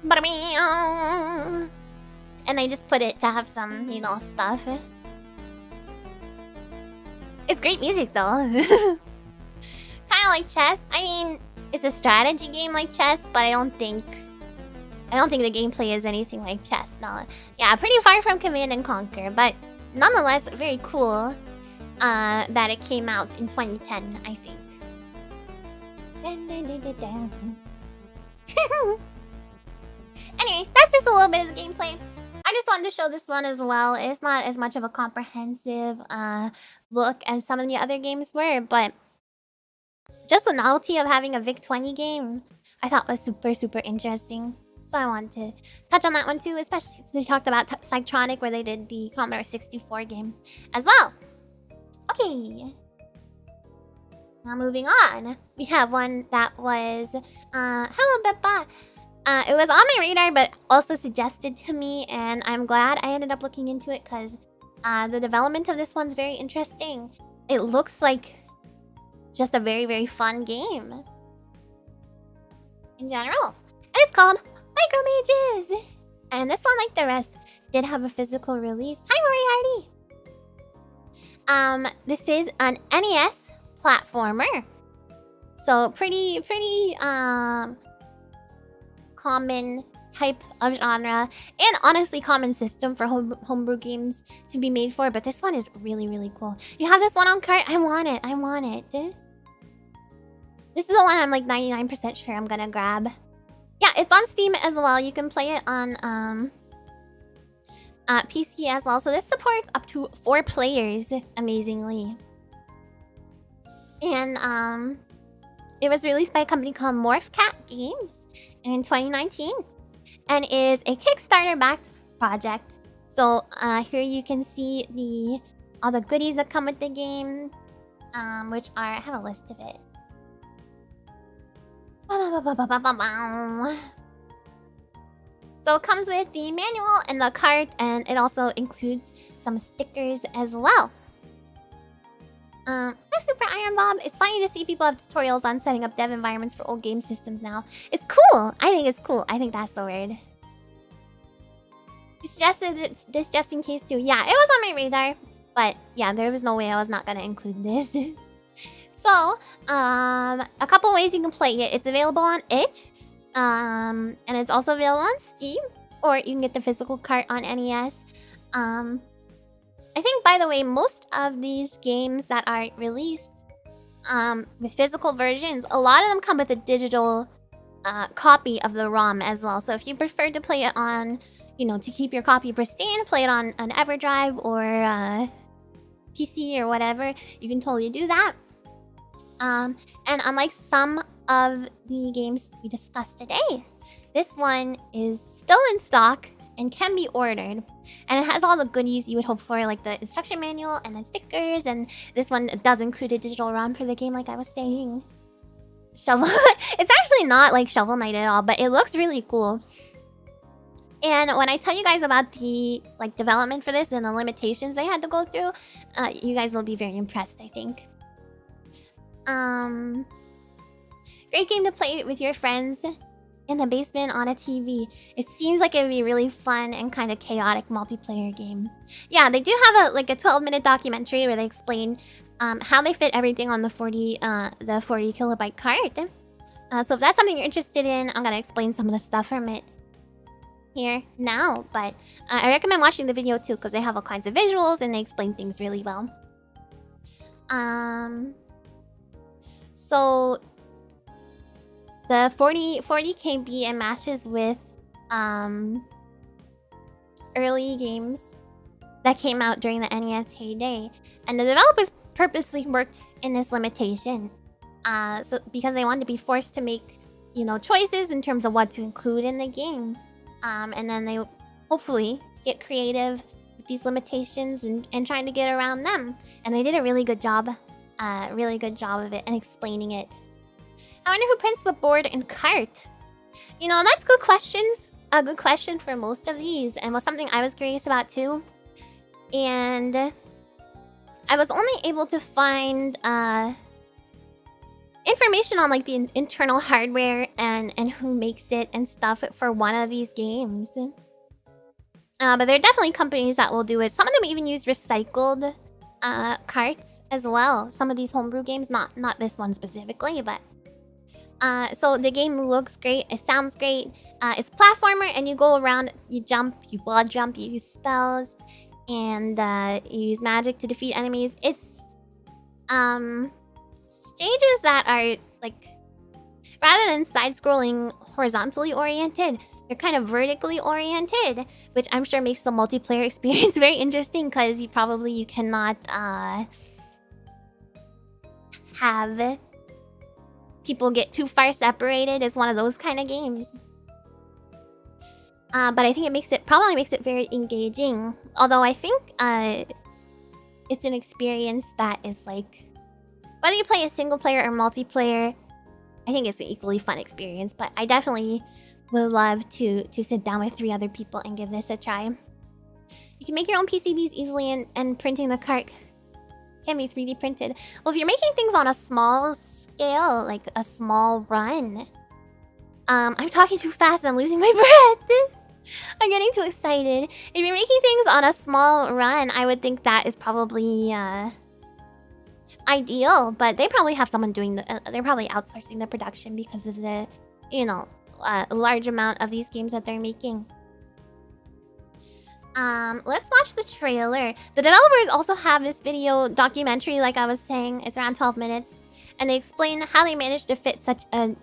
And I just put it to have some, you know, stuff. It's great music though. Kinda like chess. I mean, it's a strategy game like chess, but I don't think the gameplay is anything like chess. No. Yeah, pretty far from Command and Conquer, but nonetheless very cool that it came out in 2010, I think. Anyway, that's just a little bit of the gameplay. I just wanted to show this one as well. It's not as much of a comprehensive look as some of the other games were, but just the novelty of having a VIC-20 game I thought was super, super interesting. So I wanted to touch on that one too, especially since we talked about Psytronic where they did the Commodore 64 game as well. Okay. Now moving on, we have one that was, hello Beppa. It was on my radar, but also suggested to me, and I'm glad I ended up looking into it because the development of this one's very interesting. It looks like just a very, very fun game in general. And it's called Micro Mages. And this one, like the rest, did have a physical release. Hi, Moriarty. This is an NES platformer. So pretty common type of genre, and honestly common system for homebrew games to be made for, but this one is really, really cool. You have this one on cart? I want it. This is the one I'm like 99% sure I'm gonna grab. Yeah, it's on Steam as well. You can play it on PC as well. So this supports up to 4 players, amazingly. And it was released by a company called MorphCat Games in 2019 and is a Kickstarter-backed project. So here you can see all the goodies that come with the game, which are, I have a list of it. So it comes with the manual and the cart, and it also includes some stickers as well. Hi Super Iron Bob. It's funny to see people have tutorials on setting up dev environments for old game systems now. It's cool. I think it's cool. I think that's the word. You suggested this just in case too. Yeah, it was on my radar, but yeah, there was no way I was not gonna include this. So, a couple ways you can play it. It's available on itch, and it's also available on Steam, or you can get the physical cart on NES. I think, by the way, most of these games that are released with physical versions, a lot of them come with a digital copy of the ROM as well. So if you prefer to play it on, you know, to keep your copy pristine, play it on an EverDrive or PC or whatever, you can totally do that. And unlike some of the games we discussed today, this one is still in stock and can be ordered. And it has all the goodies you would hope for, like the instruction manual and then stickers. And this one does include a digital ROM for the game, like I was saying. Shovel... It's actually not like Shovel Knight at all, but it looks really cool. And when I tell you guys about the development for this and the limitations they had to go through, you guys will be very impressed, I think. Great game to play with your friends in the basement on a TV. It seems like it would be a really fun and kind of chaotic multiplayer game. Yeah, they do have a 12-minute documentary where they explain how they fit everything on the 40 kilobyte cart. So if that's something you're interested in, I'm gonna explain some of the stuff from it here now. But I recommend watching the video too, because they have all kinds of visuals and they explain things really well. So the 40 KB and matches with early games that came out during the NES heyday, and the developers purposely worked in this limitation, so because they wanted to be forced to make, you know, choices in terms of what to include in the game, and then they hopefully get creative with these limitations and trying to get around them, and they did a really good job of it and explaining it. I wonder who prints the board and cart. You know, that's good questions. A good question for most of these, and was something I was curious about too. And I was only able to find information on like the internal hardware and who makes it and stuff for one of these games. But there are definitely companies that will do it. Some of them even use recycled carts as well. Some of these homebrew games, not this one specifically, but so the game looks great. It sounds great. It's a platformer, and you go around. You jump. You wall jump. You use spells, and you use magic to defeat enemies. It's stages that are like, rather than side-scrolling horizontally oriented, they're kind of vertically oriented, which I'm sure makes the multiplayer experience very interesting, because you cannot have people get too far separated. It's one of those kind of games. But I think it probably makes it very engaging. Although I think it's an experience that is like, whether you play a single player or multiplayer, I think it's an equally fun experience. But I definitely would love to sit down with 3 other people and give this a try. You can make your own PCBs easily, and printing the cart can be 3D printed. Well, if you're making things on a small scale, like a small run... I'm talking too fast, I'm losing my breath! I'm getting too excited. If you're making things on a small run, I would think that is probably ideal, but they probably have someone doing they're probably outsourcing the production because of the, large amount of these games that they're making. Let's watch the trailer. The developers also have this video documentary, like I was saying. It's around 12 minutes. And they explain how they managed to fit such a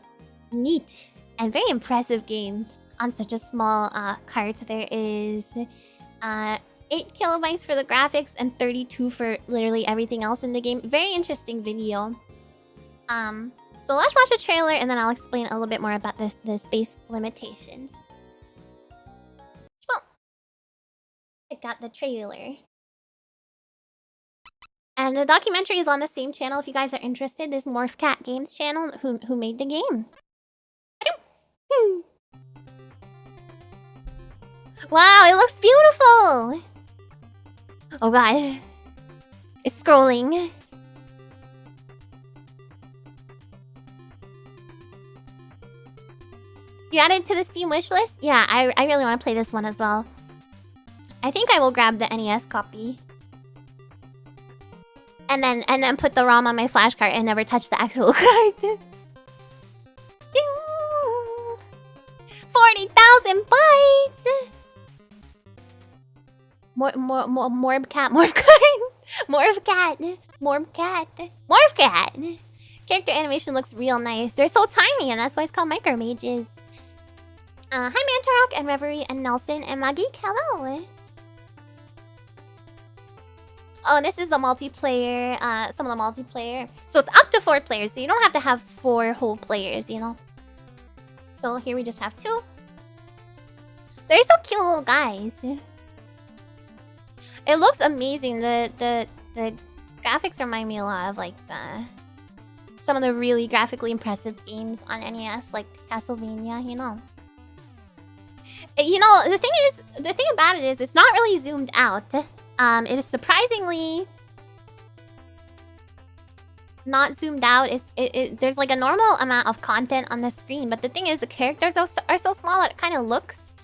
neat and very impressive game on such a small cart. There is 8 kilobytes for the graphics and 32 for literally everything else in the game. Very interesting video. So let's watch the trailer, and then I'll explain a little bit more about the space limitations. Well, I got the trailer. And the documentary is on the same channel if you guys are interested. This MorphCat Games channel who made the game. Wow, it looks beautiful! Oh god. It's scrolling. You added to the Steam wishlist? Yeah, I really want to play this one as well. I think I will grab the NES copy. And then put the ROM on my flash card and never touch the actual card. 40,000 bytes! Morphcat. Character animation looks real nice. They're so tiny, and that's why it's called Micro Mages. Hi Mantarok and Reverie and Nelson and Maggie. Hello. Oh, this is the multiplayer. Some of the multiplayer. So it's up to 4 players, so you don't have to have 4 whole players, So here we just have 2. They're so cute little guys. It looks amazing. The graphics remind me a lot of like some of the really graphically impressive games on NES, like Castlevania, the thing about it is it's not really zoomed out. It is surprisingly not zoomed out. There's like a normal amount of content on the screen, but the thing is the characters are so small that it kind of looks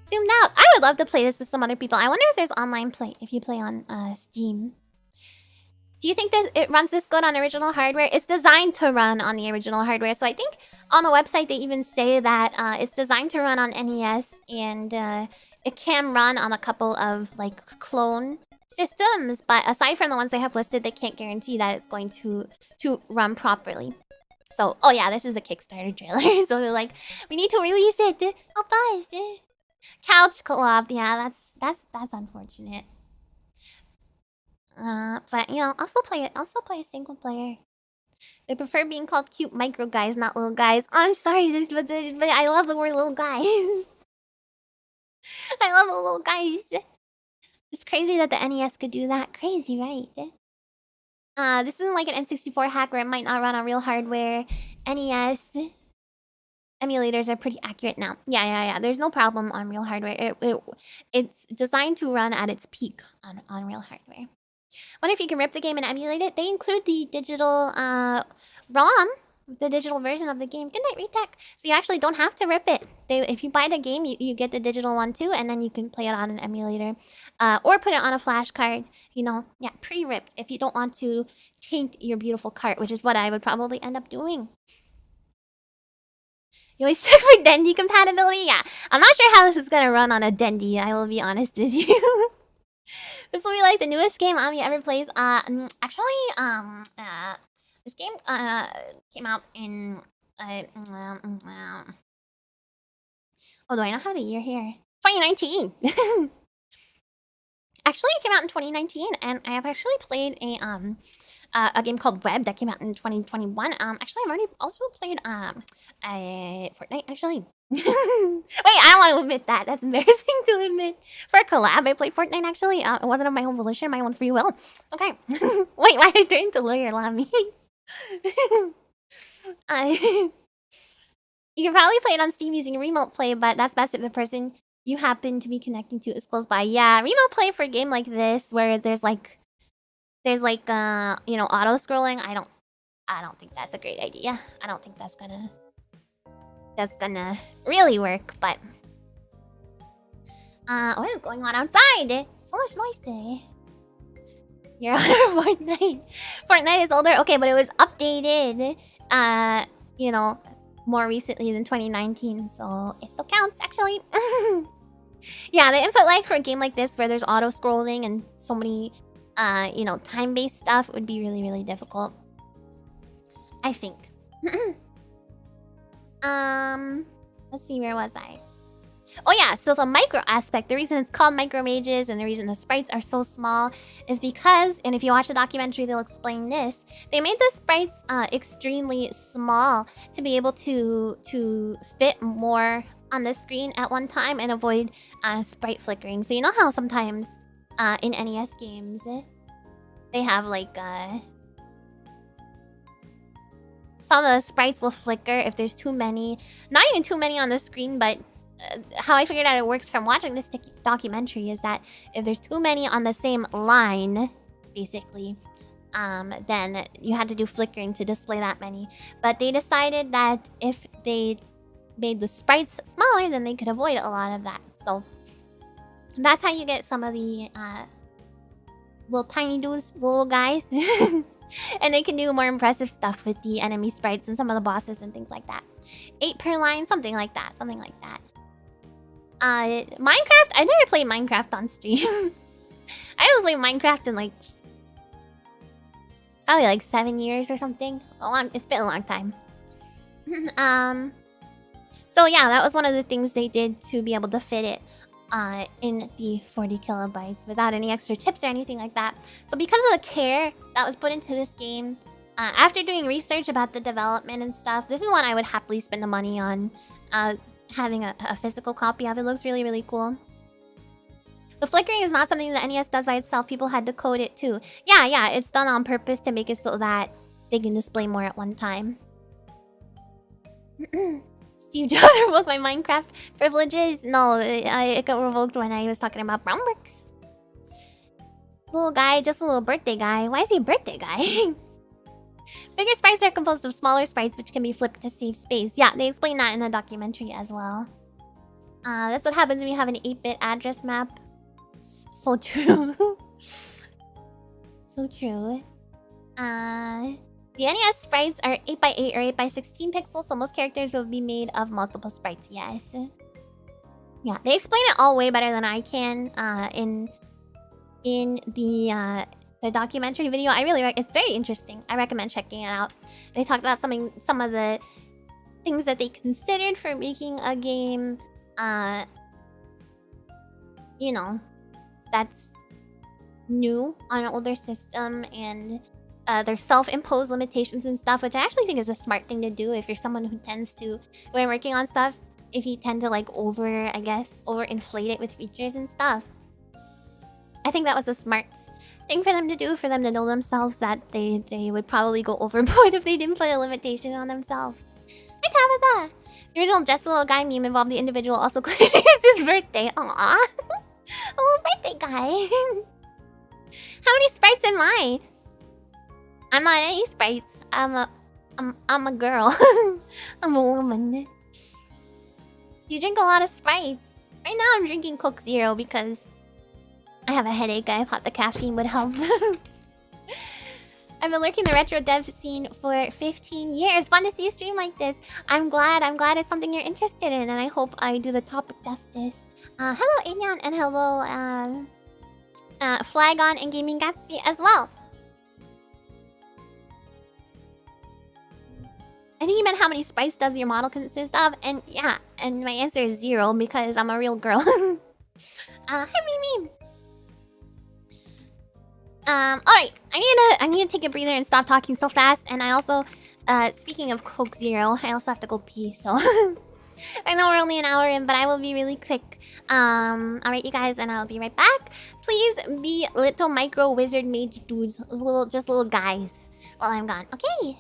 zoomed out. I would love to play this with some other people. I wonder if there's online play if you play on Steam. Do you think that it runs this good on original hardware? It's designed to run on the original hardware. So I think on the website they even say that it's designed to run on NES, and it can run on a couple of like clone systems. But aside from the ones they have listed, they can't guarantee that it's going to run properly. So, oh yeah, this is the Kickstarter trailer. So they're like, we need to release it. Help us. Couch co-op. Yeah, that's unfortunate. But also play a single player. They prefer being called cute micro guys, not little guys. I'm sorry, but I love the word little guys. I love the little guys. It's crazy that the NES could do that. Crazy, right? This isn't like an N64 hack where it might not run on real hardware. NES emulators are pretty accurate now. Yeah. There's no problem on real hardware. It's designed to run at its peak on real hardware. Wonder if you can rip the game and emulate it. They include the digital ROM the digital version of the game. Good night, Retech. So you actually don't have to rip it. If you buy the game, you get the digital one too, and then you can play it on an emulator, or put it on a flash card. You know, yeah, pre-ripped if you don't want to taint your beautiful cart, which is what I would probably end up doing. You always check for Dendy compatibility? Yeah, I'm not sure how this is gonna run on a Dendy. I will be honest with you. This will be like the newest game Amiya ever plays. This game came out in oh, do I not have the year here? 2019. Actually, it came out in 2019, and I have actually played a game called Web that came out in 2021. Actually, I've already also played Fortnite. Actually, wait, I don't want to admit that. That's embarrassing to admit. For a collab, I played Fortnite. Actually, it wasn't of my own volition, my own free will. Okay. Wait, why are you turning to lawyer, Lamy? You can probably play it on Steam using remote play, but that's best if the person you happen to be connecting to is close by. Yeah, remote play for a game like this where there's like you know, auto scrolling. I don't think that's a great idea. I don't think that's gonna really work. But what is going on outside? So much noise today. Your Honor, Fortnite. Fortnite is older, okay, but it was updated. You know, more recently than 2019, so it still counts actually. Yeah, the input lag for a game like this where there's auto scrolling and so many you know, time-based stuff would be really, really difficult, I think. Let's see, where was I? Oh yeah, so the micro aspect, the reason it's called Micro Mages and the reason the sprites are so small is because, and if you watch the documentary, they'll explain this, they made the sprites extremely small to be able to fit more on the screen at one time and avoid sprite flickering. So you know how sometimes in NES games they have like some of the sprites will flicker if there's too many, not even too many on the screen, but how I figured out it works from watching this documentary is that if there's too many on the same line, basically, then you had to do flickering to display that many. But they decided that if they made the sprites smaller, then they could avoid a lot of that. So that's how you get some of the little tiny dudes, little guys. And they can do more impressive stuff with the enemy sprites and some of the bosses and things like that. 8 per line, something like that. Something like that. Minecraft? I've never played Minecraft on stream. I haven't played Minecraft in like probably like 7 years or something. It's been a long time. So yeah, that was one of the things they did to be able to fit it in the 40 kilobytes without any extra chips or anything like that. So because of the care that was put into this game, after doing research about the development and stuff, this is one I would happily spend the money on. Having a physical copy of it looks really, really cool. The flickering is not something that NES does by itself. People had to code it too. Yeah, it's done on purpose to make it so that they can display more at one time. Steve Jobs revoked my Minecraft privileges? No, it got revoked when I was talking about brown bricks. Little guy, just a little birthday guy. Why is he a birthday guy? Bigger sprites are composed of smaller sprites which can be flipped to save space. Yeah, they explain that in the documentary as well. That's what happens when you have an 8-bit address map. So true. So true. The NES sprites are 8x8 or 8x16 pixels, so most characters will be made of multiple sprites, yes. Yeah, they explain it all way better than I can in the documentary video. It's very interesting. I recommend checking it out. They talked about some of the things that they considered for making a game, you know, that's new on an older system, and their self-imposed limitations and stuff, which I actually think is a smart thing to do if you're someone who tends to, when working on stuff, if you tend to like overinflate it with features and stuff. I think that was a smart thing for them to do, for them to know themselves that they would probably go overboard if they didn't put a limitation on themselves. Hi Tabitha! The original Just a Little Guy meme involved the individual also claiming it's his birthday. Aww. A little birthday guy. How many sprites am I? I'm not any sprites. I'm a girl. I'm a woman. You drink a lot of Sprites. Right now I'm drinking Coke Zero because I have a headache. I thought the caffeine would help. I've been lurking the retro dev scene for 15 years. Fun to see a stream like this. I'm glad it's something you're interested in, and I hope I do the topic justice. Hello, Inyan, and hello, Flagon and Gaming Gatsby as well. I think you meant how many Sprites does your model consist of, and yeah, and my answer is 0 because I'm a real girl. Hi, Mimi. Alright, I need to take a breather and stop talking so fast, and I also, speaking of Coke Zero, I also have to go pee, so... I know we're only an hour in, but I will be really quick. Alright, you guys, and I'll be right back. Please be little micro wizard mage dudes, just little guys, while I'm gone, okay?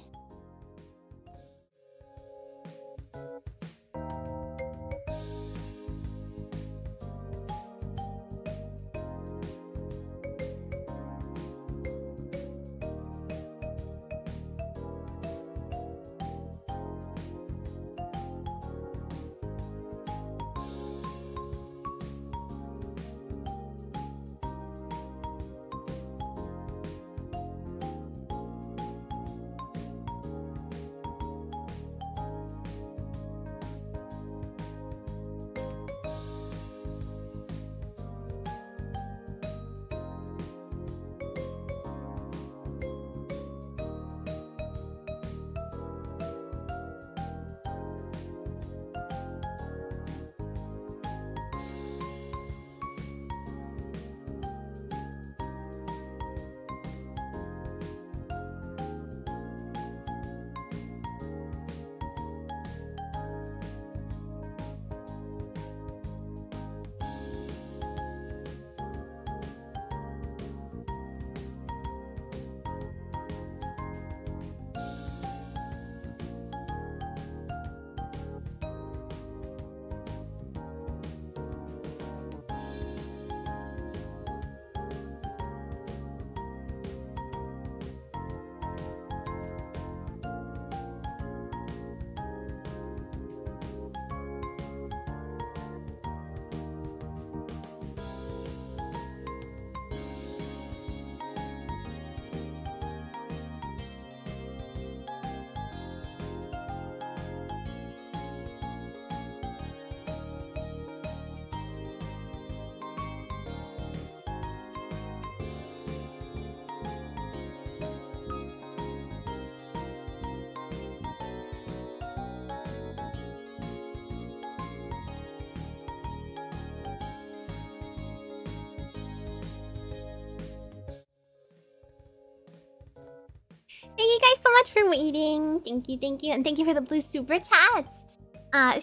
Thank you guys so much for waiting. Thank you. And thank you for the blue super chats.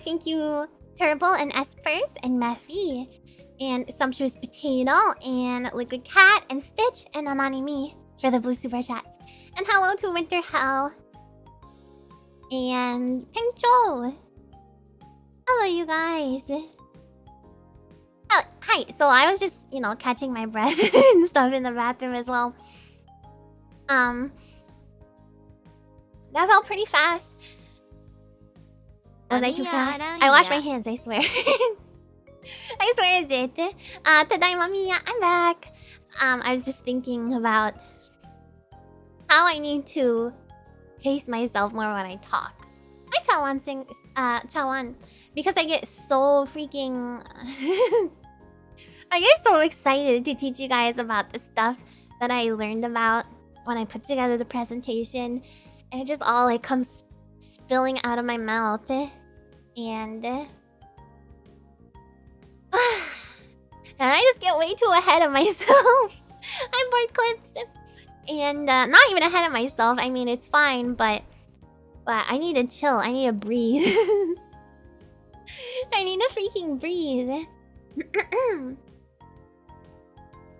Thank you, Turbo and Espers and Mephi and Sumptuous Potato and Liquid Cat and Stitch and Anonymous for the blue super chats. And hello to Winter Hell and Pengcho. Hello, you guys. Oh, hi. So I was just, catching my breath and stuff in the bathroom as well. That felt pretty fast. Was I too fast? I washed my hands, I swear. I swear is it. Tadaima Mia, I'm back. I was just thinking about how I need to pace myself more when I talk. Hi, Chawan. Because I get so freaking... I get so excited to teach you guys about the stuff that I learned about when I put together the presentation. And it just all comes spilling out of my mouth. And I just get way too ahead of myself. I'm bored clips. And not even ahead of myself. I mean, it's fine, but I need to chill. I need to breathe. I need to freaking breathe.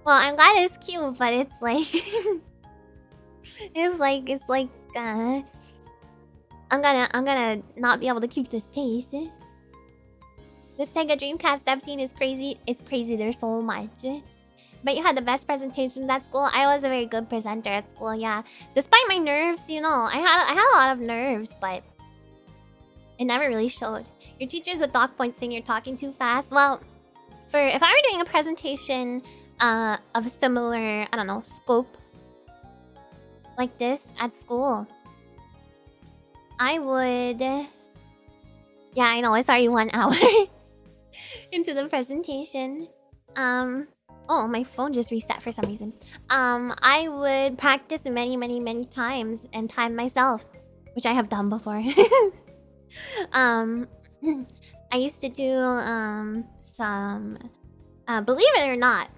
Well, I'm glad it's cute, but it's like... it's like I'm gonna not be able to keep this pace. This Sega Dreamcast dev scene is crazy. It's crazy. There's so much. But you had the best presentations at school. I was a very good presenter at school, yeah. Despite my nerves, you know, I had a lot of nerves, but it never really showed. Your teachers would dock points saying you're talking too fast. Well, if I were doing a presentation of a similar, I don't know, scope like this at school, I would... Yeah, I know, it's already 1 hour into the presentation. Oh, my phone just reset for some reason. I would practice many times and time myself, which I have done before. I used to do some believe it or not,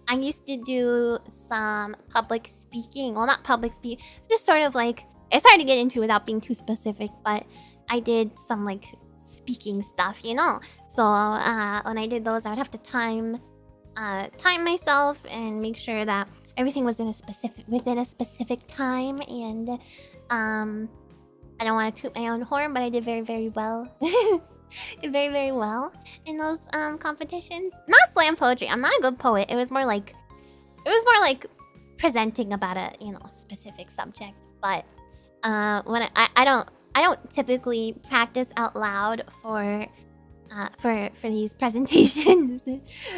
I used to do some public speaking. Well, not public speak, just sort of like, it's hard to get into without being too specific, but I did some like speaking stuff, you know. So when I did those, I would have to time myself and make sure that everything was within a specific time. And I don't want to toot my own horn, but I did very well. Did very well in those competitions. Not slam poetry. I'm not a good poet. It was more like presenting about a, you know, specific subject. But when I don't typically practice out loud for these presentations.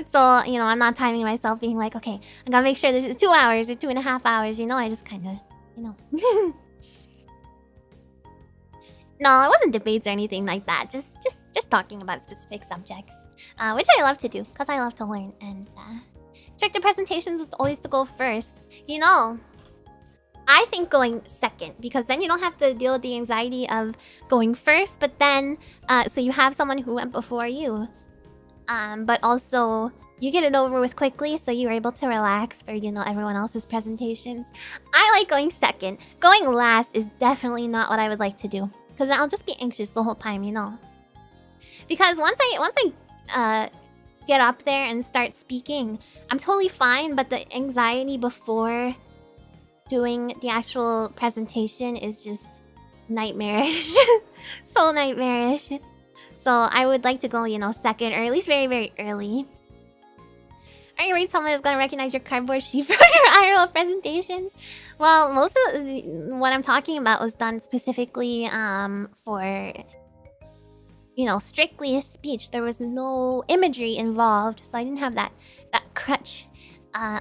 So, you know, I'm not timing myself being like, okay, I gotta make sure this is 2 hours or 2.5 hours, you know. I just kind of, you know. No, it wasn't debates or anything like that. Just talking about specific subjects, which I love to do because I love to learn. And stricter presentations was always to go first. You know, I think going second, because then you don't have to deal with the anxiety of going first. But then, so you have someone who went before you, but also you get it over with quickly, so you're able to relax for, you know, everyone else's presentations. I like going second. Going last is definitely not what I would like to do, because I'll just be anxious the whole time, you know. Because once I get up there and start speaking, I'm totally fine, but the anxiety before doing the actual presentation is just nightmarish. So nightmarish. So I would like to go, you know, second, or at least very early. Are you worried someone is going to recognize your cardboard sheet for your IRL presentations? Well, most of what I'm talking about was done specifically for, you know, strictly a speech. There was no imagery involved, so I didn't have that crutch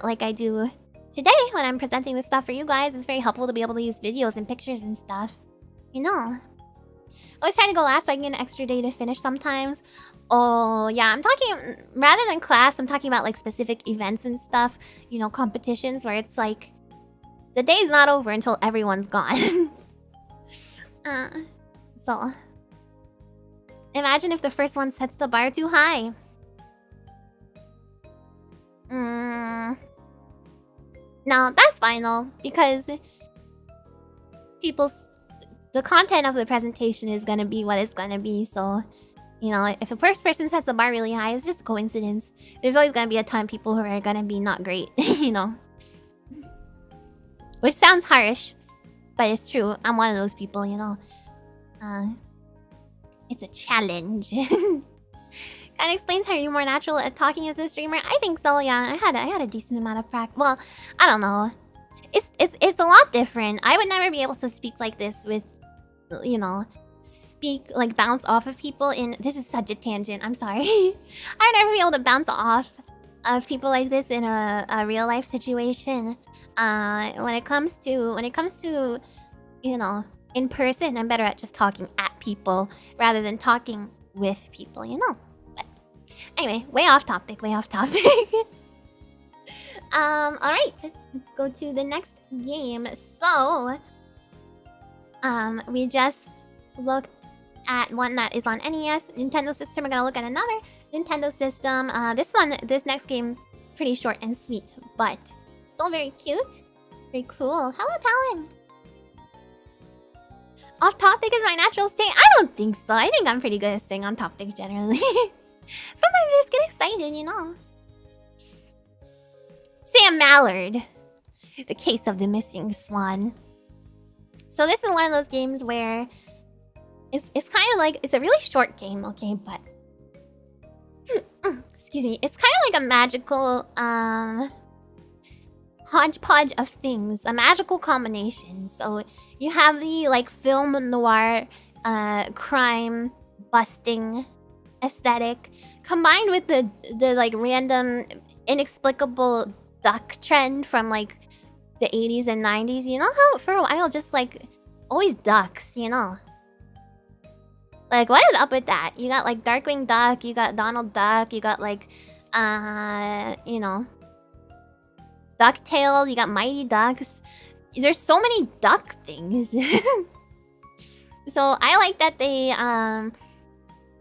like I do today when I'm presenting this stuff for you guys. It's very helpful to be able to use videos and pictures and stuff, you know. I always try to go last so I can get an extra day to finish sometimes. Oh, yeah, I'm talking... Rather than class, I'm talking about, like, specific events and stuff. You know, competitions where it's, like... The day's not over until everyone's gone. So... Imagine if the first one sets the bar too high. No, that's fine, though. Because... The content of the presentation is gonna be what it's gonna be, so... You know, if a first person sets the bar really high, it's just a coincidence. There's always gonna be a ton of people who are gonna be not great, you know. Which sounds harsh, but it's true. I'm one of those people, you know. It's a challenge. Kinda explains how you're more natural at talking as a streamer. I think so, yeah. I had a decent amount of practice. Well, I don't know. It's a lot different. I would never be able to speak like this with, you know, like bounce off of people in... This is such a tangent, I'm sorry. I would never be able to bounce off of people like this in a real life situation. When it comes to, you know, in person, I'm better at just talking at people rather than talking with people, you know. But anyway, way off topic. Alright, let's go to the next game. So, we just looked at one that is on NES, Nintendo system. We're gonna look at another Nintendo system. This next game is pretty short and sweet, but still very cute. Very cool. Hello, Talon. Off topic is my natural state? I don't think so. I think I'm pretty good at staying on topic generally. Sometimes I just get excited, you know. Sam Mallard. The Case of the Missing Swan. So this is one of those games where it's kind of like... It's a really short game, okay, but... excuse me, it's kind of like a magical hodgepodge of things, a magical combination. So you have the like film noir crime busting aesthetic combined with the like random inexplicable duck trend from like the 80s and 90s. You know how for a while just like always ducks, you know? Like, what is up with that? You got like Darkwing Duck, you got Donald Duck, you got like you know, DuckTales, you got Mighty Ducks. There's so many duck things. So I like that they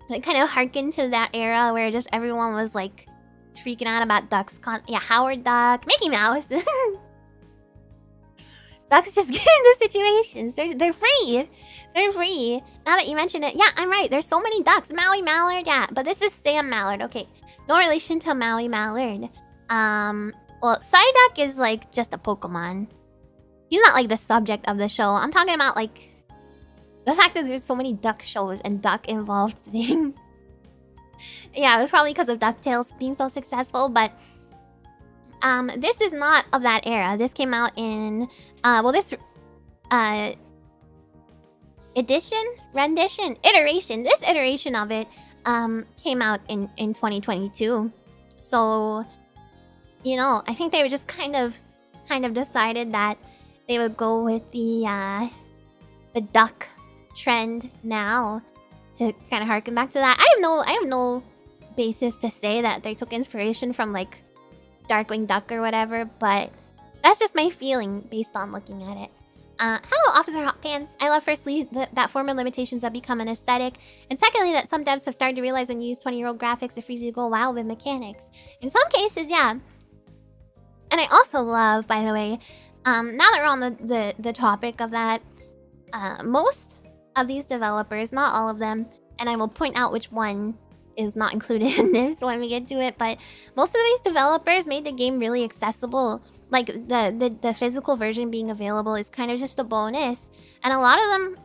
like kind of harken to that era where just everyone was like freaking out about ducks. Yeah, Howard Duck, Mickey Mouse. Ducks just get into situations. They're free. They're free. Now that you mention it, yeah, I'm right. There's so many ducks. Maui Mallard, yeah, but this is Sam Mallard. Okay, no relation to Maui Mallard. Well, Psyduck is like just a Pokemon. He's not like the subject of the show. I'm talking about like the fact that there's so many duck shows and duck involved things. Yeah, it was probably because of DuckTales being so successful, but this is not of that era. This came out in well, this iteration. This iteration of it came out in 2022. So, you know, I think they were just kind of decided that they would go with the duck trend now to kind of harken back to that. I have no basis to say that they took inspiration from like Darkwing Duck or whatever, but that's just my feeling based on looking at it. Hello, Officer Hot Pants. I love firstly that former limitations have become an aesthetic, and secondly that some devs have started to realize when you use 20-year-old graphics, it frees you to go wild with mechanics. In some cases, yeah. And I also love, by the way, now that we're on the topic of that, most of these developers, not all of them, and I will point out which one is not included in this when we get to it, but most of these developers made the game really accessible. Like the physical version being available is kind of just a bonus, and a lot of them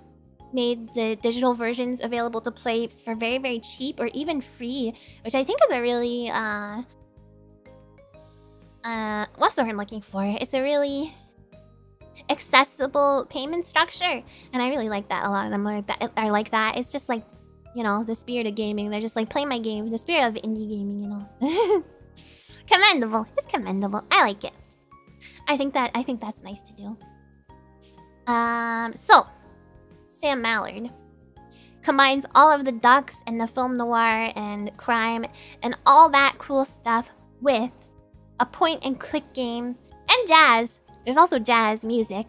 made the digital versions available to play for very, very cheap or even free, which I think is a really what's the word I'm looking for? It's a really accessible payment structure, and I really like that. A lot of them are like that. It's just like, you know, the spirit of gaming. They're just like, play my game, the spirit of indie gaming, you know. Commendable. It's commendable. I like it. I think that's nice to do. So Sam Mallard combines all of the ducks and the film noir and crime and all that cool stuff with a point-and-click game and jazz. There's also jazz music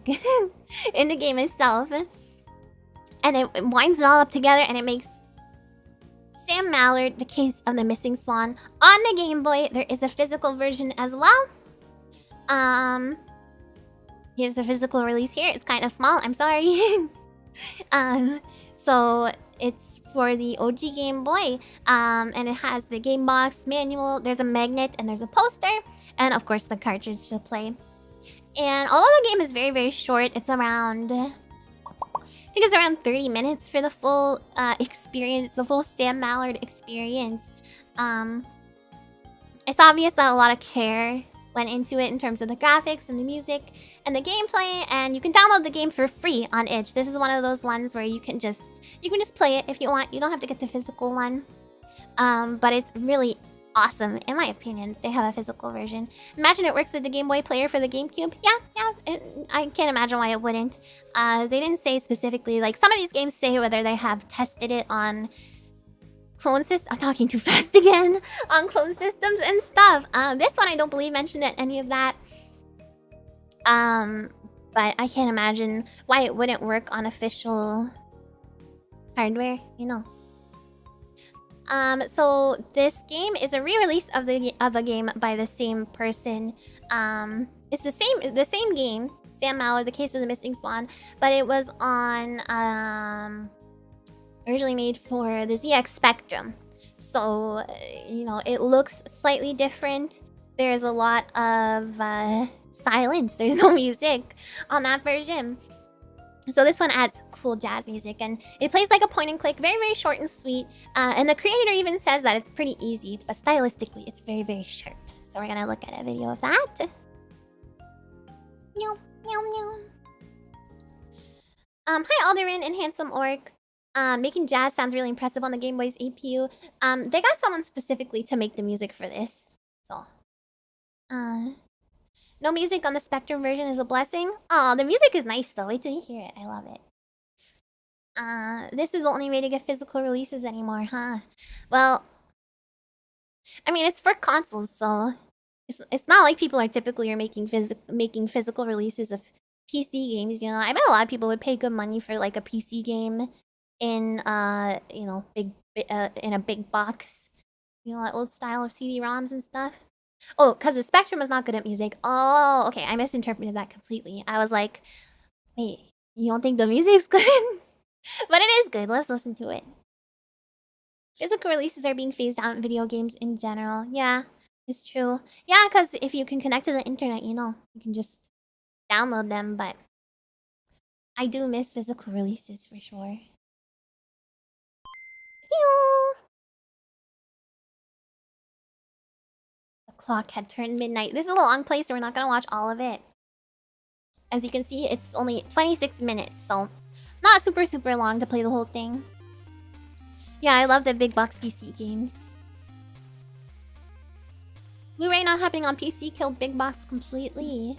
in the game itself. And it winds it all up together, and it makes Sam Mallard, The Case of the Missing Swan, on the Game Boy. There is a physical version as well. Here's a physical release here. It's kind of small. I'm sorry. So it's for the OG Game Boy. And it has the game box, manual. There's a magnet, and there's a poster, and of course the cartridge to play. And although the game is very, very short, it's around, I think it's around 30 minutes for the full experience, the full Sam Mallard experience. It's obvious that a lot of care went into it in terms of the graphics and the music and the gameplay, and you can download the game for free on itch. This is one of those ones where you can just play it if you want. You don't have to get the physical one. But it's really awesome, in my opinion. They have a physical version. Imagine it works with the Game Boy player for the GameCube. Yeah, I can't imagine why it wouldn't. They didn't say specifically, like some of these games say whether they have tested it on clone systems. I'm talking too fast again. On clone systems and stuff. This one I don't believe mentioned any of that. But I can't imagine why it wouldn't work on official hardware, you know. So this game is a re-release of a game by the same person. It's the same game, Sam Mallard, The Case of the Missing Swan, but it was on originally made for the ZX Spectrum. So you know, it looks slightly different. There's a lot of silence. There's no music on that version. So this one adds cool jazz music, and it plays like a point and click, very, very short and sweet. And the creator even says that it's pretty easy, but stylistically, it's very, very sharp. So we're gonna look at a video of that. Meow, meow, meow. Hi Alderin and Handsome Orc. Making jazz sounds really impressive on the Game Boy's APU. They got someone specifically to make the music for this. So, no music on the Spectrum version is a blessing. Oh, the music is nice though. Wait till you hear it. I love it. This is the only way to get physical releases anymore, huh? Well, I mean, it's for consoles, so it's not like people are typically making physical releases of PC games. You know, I bet a lot of people would pay good money for like a PC game in you know, in a big box. You know, that old style of CD-ROMs and stuff. Oh, because the Spectrum is not good at music. Oh, okay, I misinterpreted that completely. I was like, wait, you don't think the music's good? But it is good. Let's listen to it. Physical releases are being phased out in video games in general. Yeah, it's true. Yeah, because if you can connect to the internet, you know, you can just download them, but I do miss physical releases for sure. The clock had turned midnight. This is a long play, so we're not gonna watch all of it. As you can see, it's only 26 minutes, so not super, super long to play the whole thing. Yeah, I love the big box PC games. Blu-ray not happening on PC killed big box completely.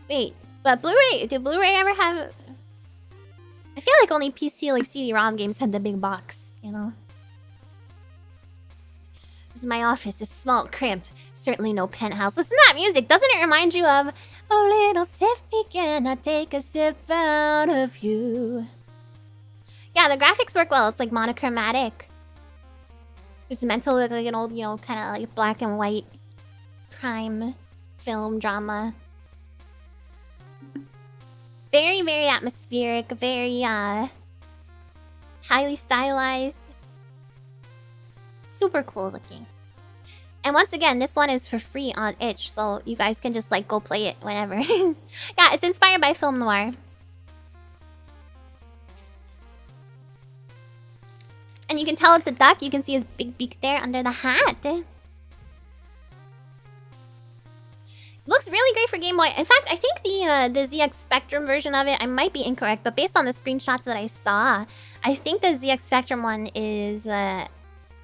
Wait, but Blu-ray, did Blu-ray ever have... I feel like only PC, like CD-ROM games had the big box, you know? This is my office. It's small, cramped. Certainly no penthouse. Listen to that music. Doesn't it remind you of a little sip begin? I take a sip out of you. Yeah, the graphics work well. It's like monochromatic. It's meant to look like an old, you know, kind of like black and white crime film drama. Very, very atmospheric. Very, highly stylized. Super cool looking. And once again, this one is for free on itch, so you guys can just like go play it whenever. Yeah, it's inspired by film noir. And you can tell it's a duck. You can see his big beak there under the hat. Looks really great for Game Boy. In fact, I think the ZX Spectrum version of it, I might be incorrect, but based on the screenshots that I saw, I think the ZX Spectrum one is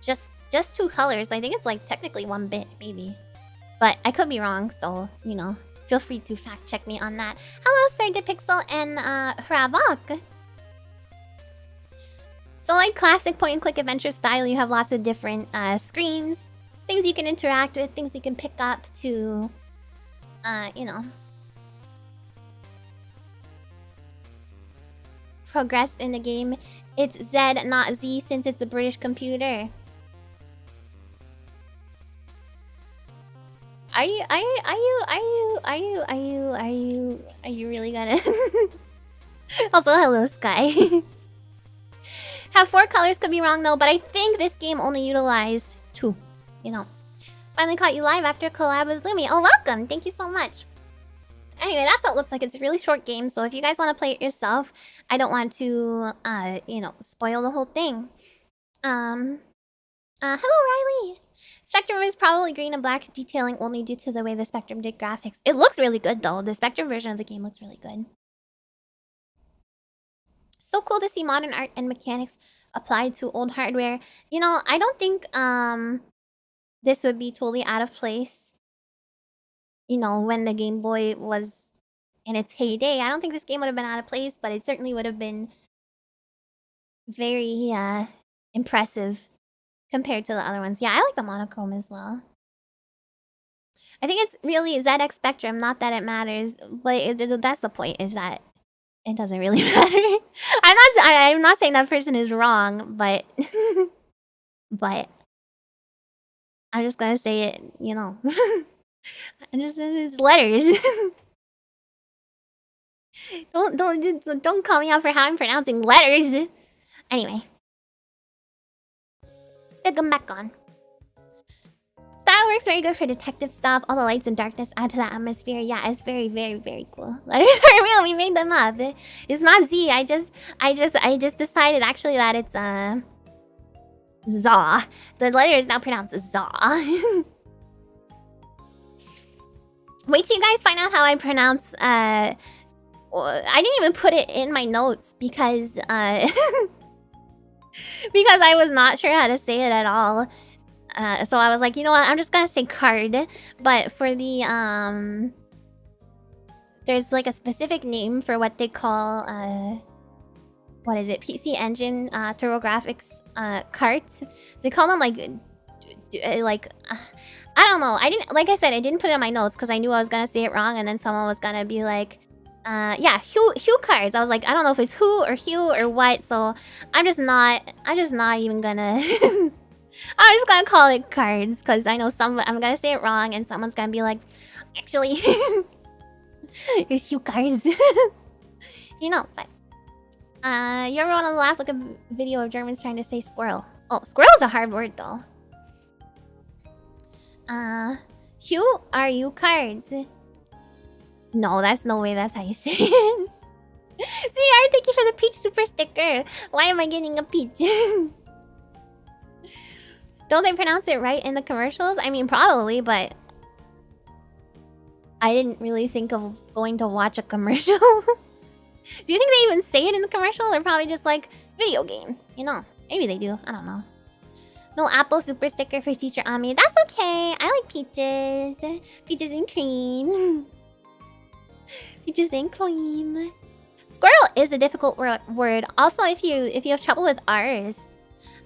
just 2 colors. I think it's like technically 1 bit, maybe. But I could be wrong, so, you know, feel free to fact check me on that. Hello, SirDepixel and Hravok. So like classic point and click adventure style, you have lots of different screens, things you can interact with, things you can pick up to, you know, progress in the game. It's Z, not Z, since it's a British computer. Are you really gonna? Also, hello, Sky. Have 4 colors, could be wrong though, but I think this game only utilized 2. You know. Finally caught you live after a collab with Lumi. Oh, welcome! Thank you so much. Anyway, that's what it looks like. It's a really short game, so if you guys want to play it yourself, I don't want to, you know, spoil the whole thing. Hello, Riley! Spectrum is probably green and black detailing only due to the way the Spectrum did graphics. It looks really good though. The Spectrum version of the game looks really good. So cool to see modern art and mechanics applied to old hardware. You know, I don't think this would be totally out of place. You know, when the Game Boy was in its heyday, I don't think this game would have been out of place, but it certainly would have been very impressive compared to the other ones. Yeah, I like the monochrome as well. I think it's really ZX Spectrum, not that it matters, but that's the point, is that it doesn't really matter. I'm not saying that person is wrong, but but I'm just gonna say it, you know. It's letters. Don't call me out for how I'm pronouncing letters. Anyway. Come back on. Style works very good for detective stuff. All the lights and darkness add to the atmosphere. Yeah, it's very, very, very cool. Letters are real. We made them up. It's not Z. I just decided actually that it's Zaw. The letter is now pronounced Zaw. Wait till you guys find out how I pronounce. I didn't even put it in my notes because because I was not sure how to say it at all. So I was like, you know what? I'm just gonna say card. But for the there's like a specific name for what they call what is it? PC Engine TurboGrafx carts. They call them like I don't know. I didn't, like I said, I didn't put it in my notes because I knew I was gonna say it wrong, and then someone was gonna be like, yeah, Hue cards. I was like, I don't know if it's who or Hue or what, so I'm just not even gonna. I'm just gonna call it cards because I know I'm gonna say it wrong, and someone's gonna be like, actually, it's Hue cards. You know, but you ever want to laugh like a video of Germans trying to say squirrel? Oh, squirrel is a hard word though. Hue, are you cards? No, that's no way that's how you say it. CR, thank you for the peach super sticker. Why am I getting a peach? Don't they pronounce it right in the commercials? I mean, probably, but I didn't really think of going to watch a commercial. Do you think they even say it in the commercial? They're probably just like, video game. You know, maybe they do. I don't know. No apple super sticker for teacher Ami. That's okay. I like peaches. Peaches and cream. Peaches and cream. Squirrel is a difficult word. Also, if you have trouble with R's.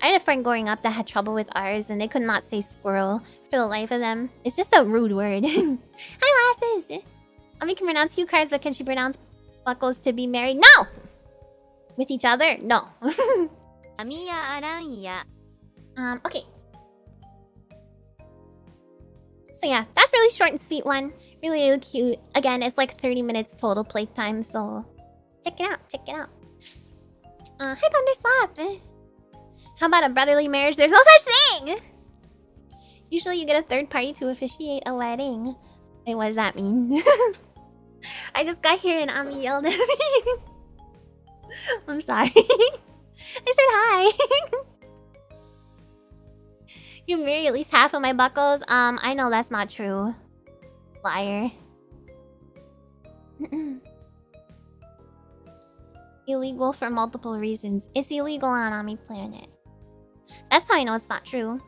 I had a friend growing up that had trouble with R's and they could not say squirrel for the life of them. It's just a rude word. Hi, lasses. Ami can pronounce Hue cards, but can she pronounce buckles to be married? No! With each other? No. Amiya Aranha. Okay. So yeah, that's really short and sweet one. Really, really cute. Again, it's like 30 minutes total playtime, so check it out, check it out. Hi Thunderslap. How about a brotherly marriage? There's no such thing! Usually you get a third party to officiate a wedding. Wait, what does that mean? I just got here and Ami yelled at me. I'm sorry. I said hi. You marry at least half of my buckles? I know that's not true. Liar. Illegal for multiple reasons. It's illegal on Ami Planet. That's how I know it's not true.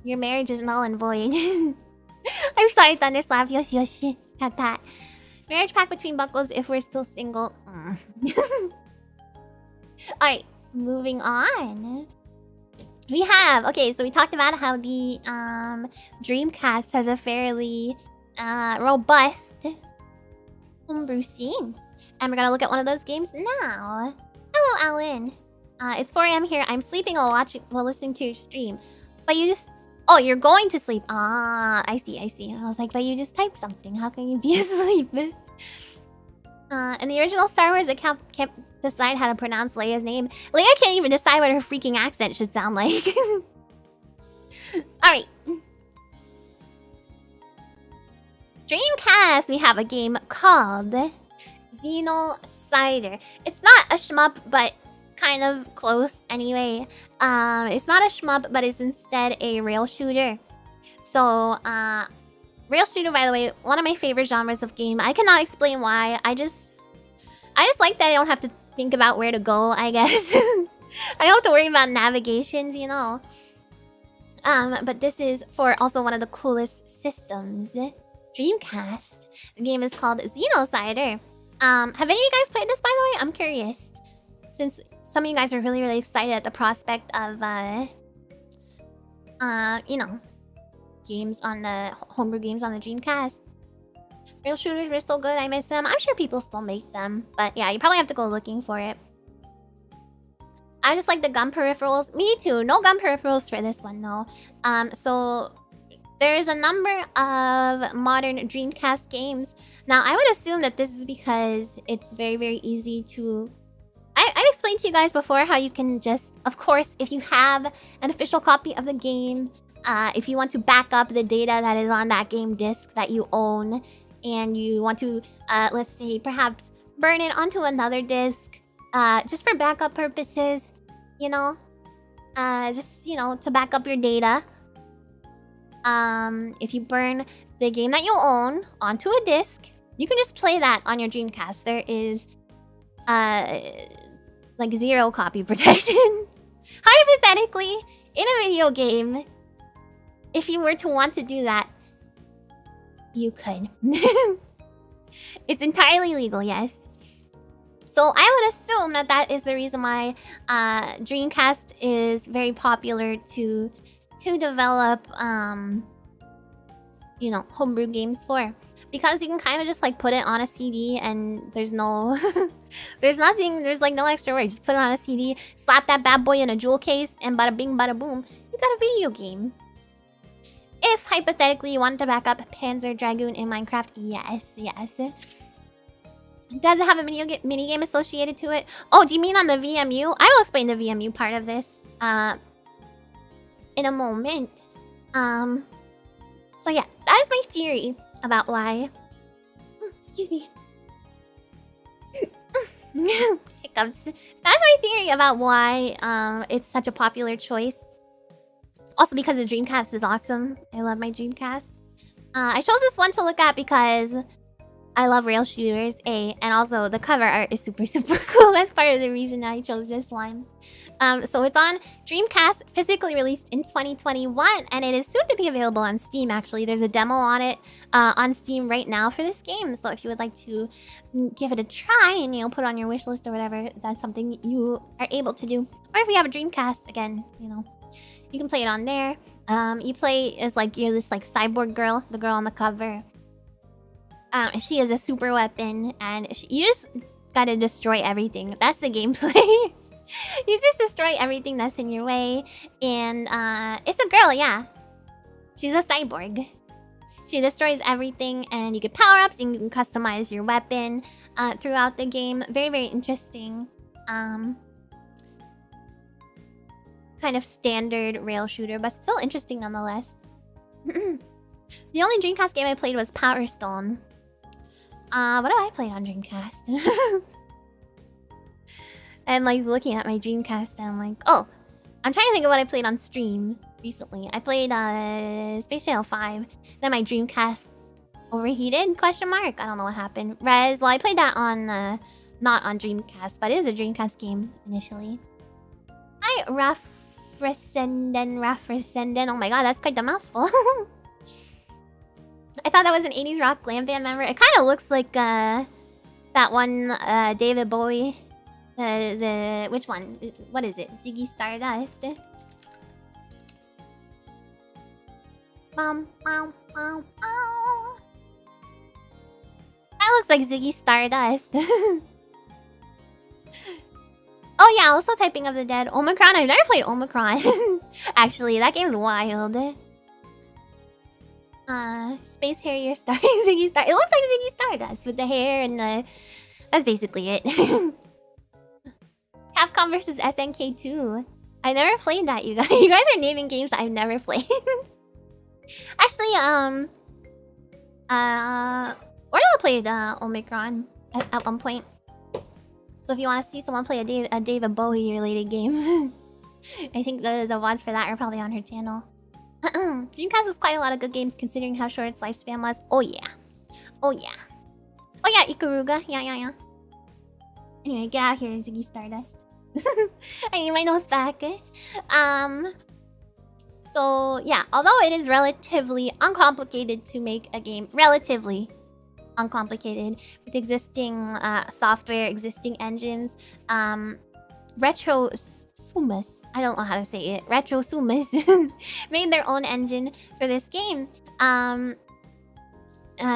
Your marriage is null and void. I'm sorry, Thunderslap. Yosh yosh. Pat pat. Marriage pact between buckles if we're still single. Alright, moving on. We have, okay, so we talked about how the Dreamcast has a fairly robust homebrew scene. And we're gonna look at one of those games now. Hello, Alan. It's 4 AM here. I'm sleeping while listening to your stream. But you just... Oh, you're going to sleep. Ah, I see, I see. I was like, but you just typed something. How can you be asleep? In the original Star Wars, it can't decide how to pronounce Leia's name. Leia can't even decide what her freaking accent should sound like. Alright. Dreamcast, we have a game called Xeno Cider. It's not a shmup, but kind of close anyway. It's not a shmup, but it's instead a rail shooter. So, rail shooter, by the way, one of my favorite genres of game. I cannot explain why. I just like that I don't have to think about where to go, I guess. I don't have to worry about navigations, you know. But this is for also one of the coolest systems, Dreamcast. The game is called Xeno Cider. Have any of you guys played this, by the way? I'm curious. Since some of you guys are really, really excited at the prospect of, you know, games on the homebrew games on the Dreamcast. Rail shooters were so good, I miss them. I'm sure people still make them, but yeah, you probably have to go looking for it. I just like the gun peripherals. Me too. No gun peripherals for this one though. So there's a number of modern Dreamcast games. Now I would assume that this is because it's very, very easy to... I've explained to you guys before how you can just, of course, if you have an official copy of the game, if you want to back up the data that is on that game disc that you own, and you want to, let's say, perhaps burn it onto another disc, just for backup purposes, you know, just, you know, to back up your data. If you burn the game that you own onto a disc, you can just play that on your Dreamcast. There is, like 0 copy protection. Hypothetically, in a video game, if you were to want to do that, you could. It's entirely legal, yes. So I would assume that that is the reason why Dreamcast is very popular to develop, you know, homebrew games for. Because you can kind of just like put it on a CD and there's no... there's like no extra work. Just put it on a CD, slap that bad boy in a jewel case, and bada bing bada boom, you got a video game. If, hypothetically, you wanted to back up Panzer Dragoon in Minecraft, yes. Does it have a minigame associated to it? Oh, do you mean on the VMU? I will explain the VMU part of this in a moment. So yeah, that is my theory about why... excuse me. Hiccups. That's my theory about why it's such a popular choice. Also because the Dreamcast is awesome. I love my Dreamcast. I chose this one to look at because I love rail shooters, and also the cover art is super cool. That's part of the reason I chose this one. So it's on Dreamcast, physically released in 2021, and it is soon to be available on Steam, actually. There's a demo on it on Steam right now for this game. So if you would like to give it a try and, you know, put it on your wish list or whatever, that's something you are able to do. Or if you have a Dreamcast, again, you know, you can play it on there. You play as like, you're this like cyborg girl, the girl on the cover. She has a super weapon, and you just gotta destroy everything. That's the gameplay. You just destroy everything that's in your way. And it's a girl, yeah. She's a cyborg. She destroys everything, and you get power-ups, and you can customize your weapon throughout the game. Very interesting. Kind of standard rail shooter, but still interesting nonetheless. The only Dreamcast game I played was Power Stone. What have I played on Dreamcast? I'm like looking at my Dreamcast and I'm like, oh, I'm trying to think of what I played on stream recently. I played Space Channel 5. Then my Dreamcast overheated? Question mark. I don't know what happened. Well, I played that on not on Dreamcast, but it is a Dreamcast game initially. Hi, Rafresenden. Oh my god, that's quite a mouthful. I thought that was an 80s rock glam band member. It kind of looks like that one David Bowie. The which one? What is it? Ziggy Stardust. That looks like Ziggy Stardust. Oh yeah, also Typing of the Dead. Omicron. I've never played Omicron. Actually, that game's wild. Space Harrier Star Ziggy Star. It looks like Ziggy Stardust with the hair and the... That's basically it. Capcom vs SNK2. I never played that, you guys. You guys are naming games I've never played. Actually, Orla played Omicron at one point. So if you want to see someone play a David Bowie related game, I think the VODs for that are probably on her channel. Dreamcast has quite a lot of good games considering how short its lifespan was. Oh yeah. Ikaruga. Yeah. Anyway, get out of here, Ziggy Stardust. I need my nose back. So yeah, although it is relatively uncomplicated to make a game, relatively uncomplicated with existing software, existing engines, Retro Sumus, I don't know how to say it. Retro Sumus made their own engine for this game.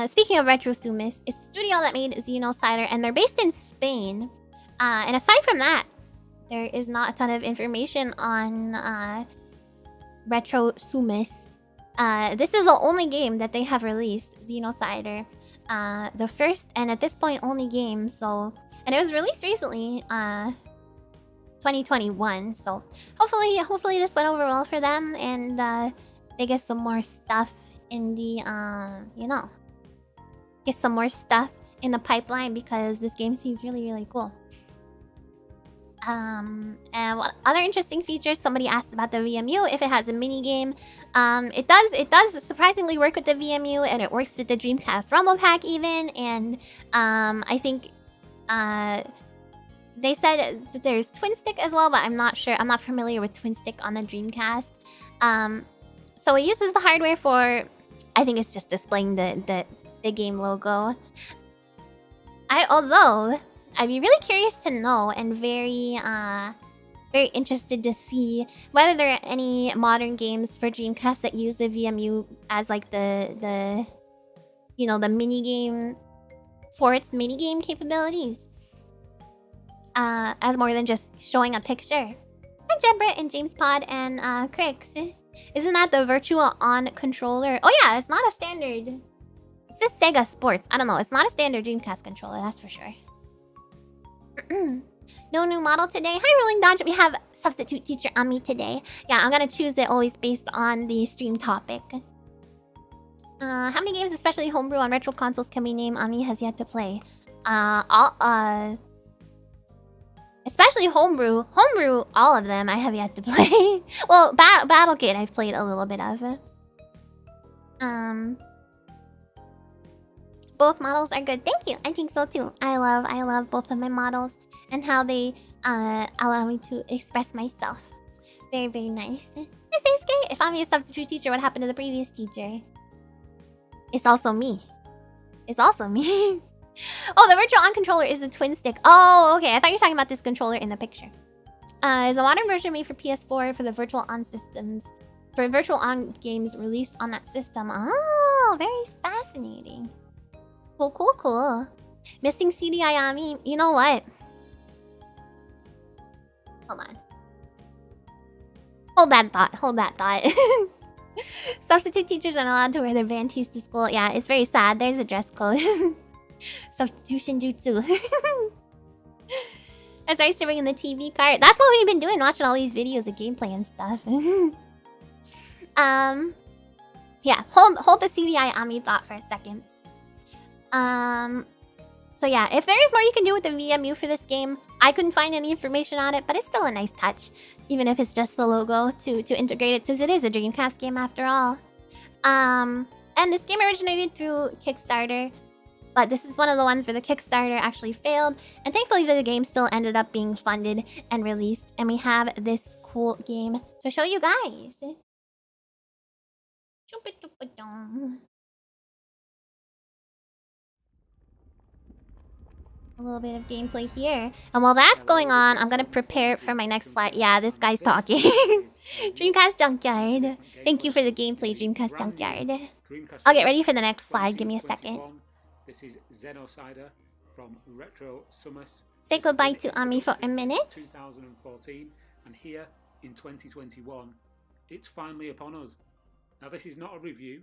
Speaking of Retro Sumus, it's a studio that made Xenocider, and they're based in Spain. And aside from that, there is not a ton of information on Retro Sumus. This is the only game that they have released, Xenocider. The first and at this point only game, so... And it was released recently, 2021, so hopefully this went over well for them, and they get some more stuff in the you know, get some more stuff in the pipeline because this game seems really, really cool. And what other interesting features? Somebody asked about the VMU, if it has a mini game. It does surprisingly work with the VMU, and it works with the Dreamcast Rumble Pack even. And I think they said that there's twin stick as well, but I'm not sure. I'm not familiar with twin stick on the Dreamcast. So it uses the hardware for, I think it's just displaying the game logo. Although I'd be really curious to know and very interested to see whether there are any modern games for Dreamcast that use the VMU as like the you know, the mini game for its mini game capabilities. As more than just showing a picture. Hi Jebra and James Pod and Crix. Isn't that the Virtual On controller? Oh yeah, it's not a standard. It says Sega Sports. I don't know. It's not a standard Dreamcast controller, that's for sure. No new model today. Hi Rolling Dodge. We have substitute teacher Ami today. Yeah, I'm gonna choose it always based on the stream topic. How many games, especially homebrew on retro consoles, can we name Ami has yet to play? Especially homebrew. Homebrew, all of them I have yet to play. Well, Battlegate I've played a little bit of. Both models are good. Thank you. I think so too. I love both of my models and how they allow me to express myself. Very, very nice. Hi Seisuke. If I'm a substitute teacher, what happened to the previous teacher? It's also me. It's also me. Oh, the Virtual On controller is a twin stick. Oh, okay. I thought you were talking about this controller in the picture. There's a modern version made for PS4 for the Virtual On systems. For Virtual On games released on that system. Oh, very fascinating. Cool, cool, cool. Missing CD Ayami. You know what? Hold on. Hold that thought. Hold that thought. Substitute teachers aren't allowed to wear their vanties to school. Yeah, it's very sad. There's a dress code. Substitution jutsu. That's nice to bring in the TV cart. That's what we've been doing, watching all these videos of gameplay and stuff. Yeah, hold the CDI Ami thought for a second. So yeah, if there is more you can do with the VMU for this game, I couldn't find any information on it, but it's still a nice touch, even if it's just the logo to integrate it, since it is a Dreamcast game after all. And this game originated through Kickstarter, but this is one of the ones where the Kickstarter actually failed, and thankfully the game still ended up being funded and released, and we have this cool game to show you guys. A little bit of gameplay here. And while that's going on, I'm gonna prepare for my next slide. Yeah, this guy's talking. Dreamcast Junkyard. Thank you for the gameplay, Dreamcast Junkyard. I'll get ready for the next slide. Give me a second. This is Xenocider from Retro Summers. Say goodbye to Ami for a minute. 2014, and here in 2021, it's finally upon us. Now, this is not a review.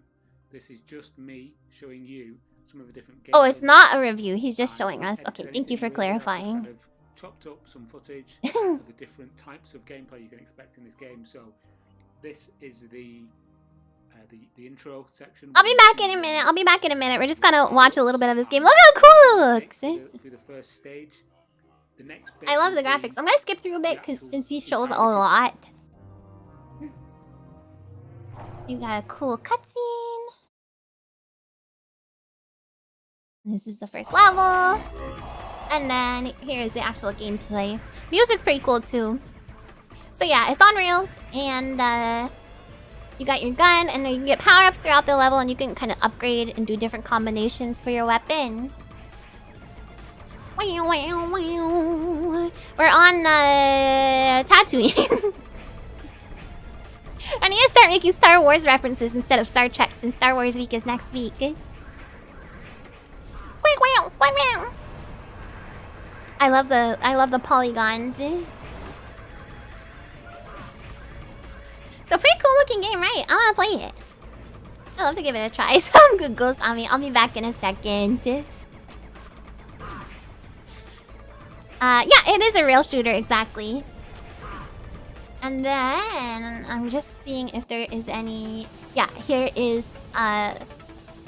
This is just me showing you some of the different games. Oh, it's not a review. He's just showing us. Okay, thank you for clarifying. I've chopped up some footage of the different types of gameplay you can expect in this game. So, this is the intro section. I'll be back in a minute. We're just gonna watch a little bit of this game. Look how cool it looks. Through the first stage. The next bit I love the graphics. I'm gonna skip through a bit since he shows a lot. You got a cool cutscene. This is the first level. And then here's the actual gameplay. Music's pretty cool too. So yeah, it's on rails, and you got your gun, and then you can get power-ups throughout the level, and you can kind of upgrade and do different combinations for your weapon. We're on Tatooine. I need to start making Star Wars references instead of Star Trek, since Star Wars week is next week. I love the polygons. It's a pretty cool looking game, right? I wanna play it. I'd love to give it a try. Sounds good, Ghost Ami. I'll be back in a second. Yeah, it is a rail shooter, exactly. And then I'm just seeing if there is any yeah, here is an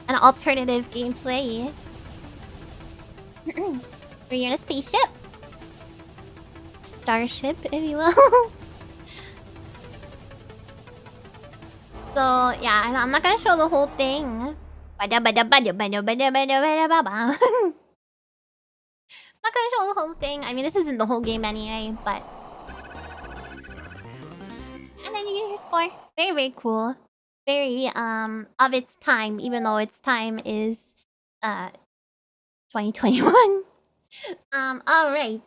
alternative gameplay. Where you're in a spaceship. Starship, if you will. So, yeah, I'm not gonna show the whole thing. Not gonna show the whole thing. I mean, this isn't the whole game anyway, but... And then you get your score. Very, very cool. Very, of its time, even though its time is, 2021. Alright.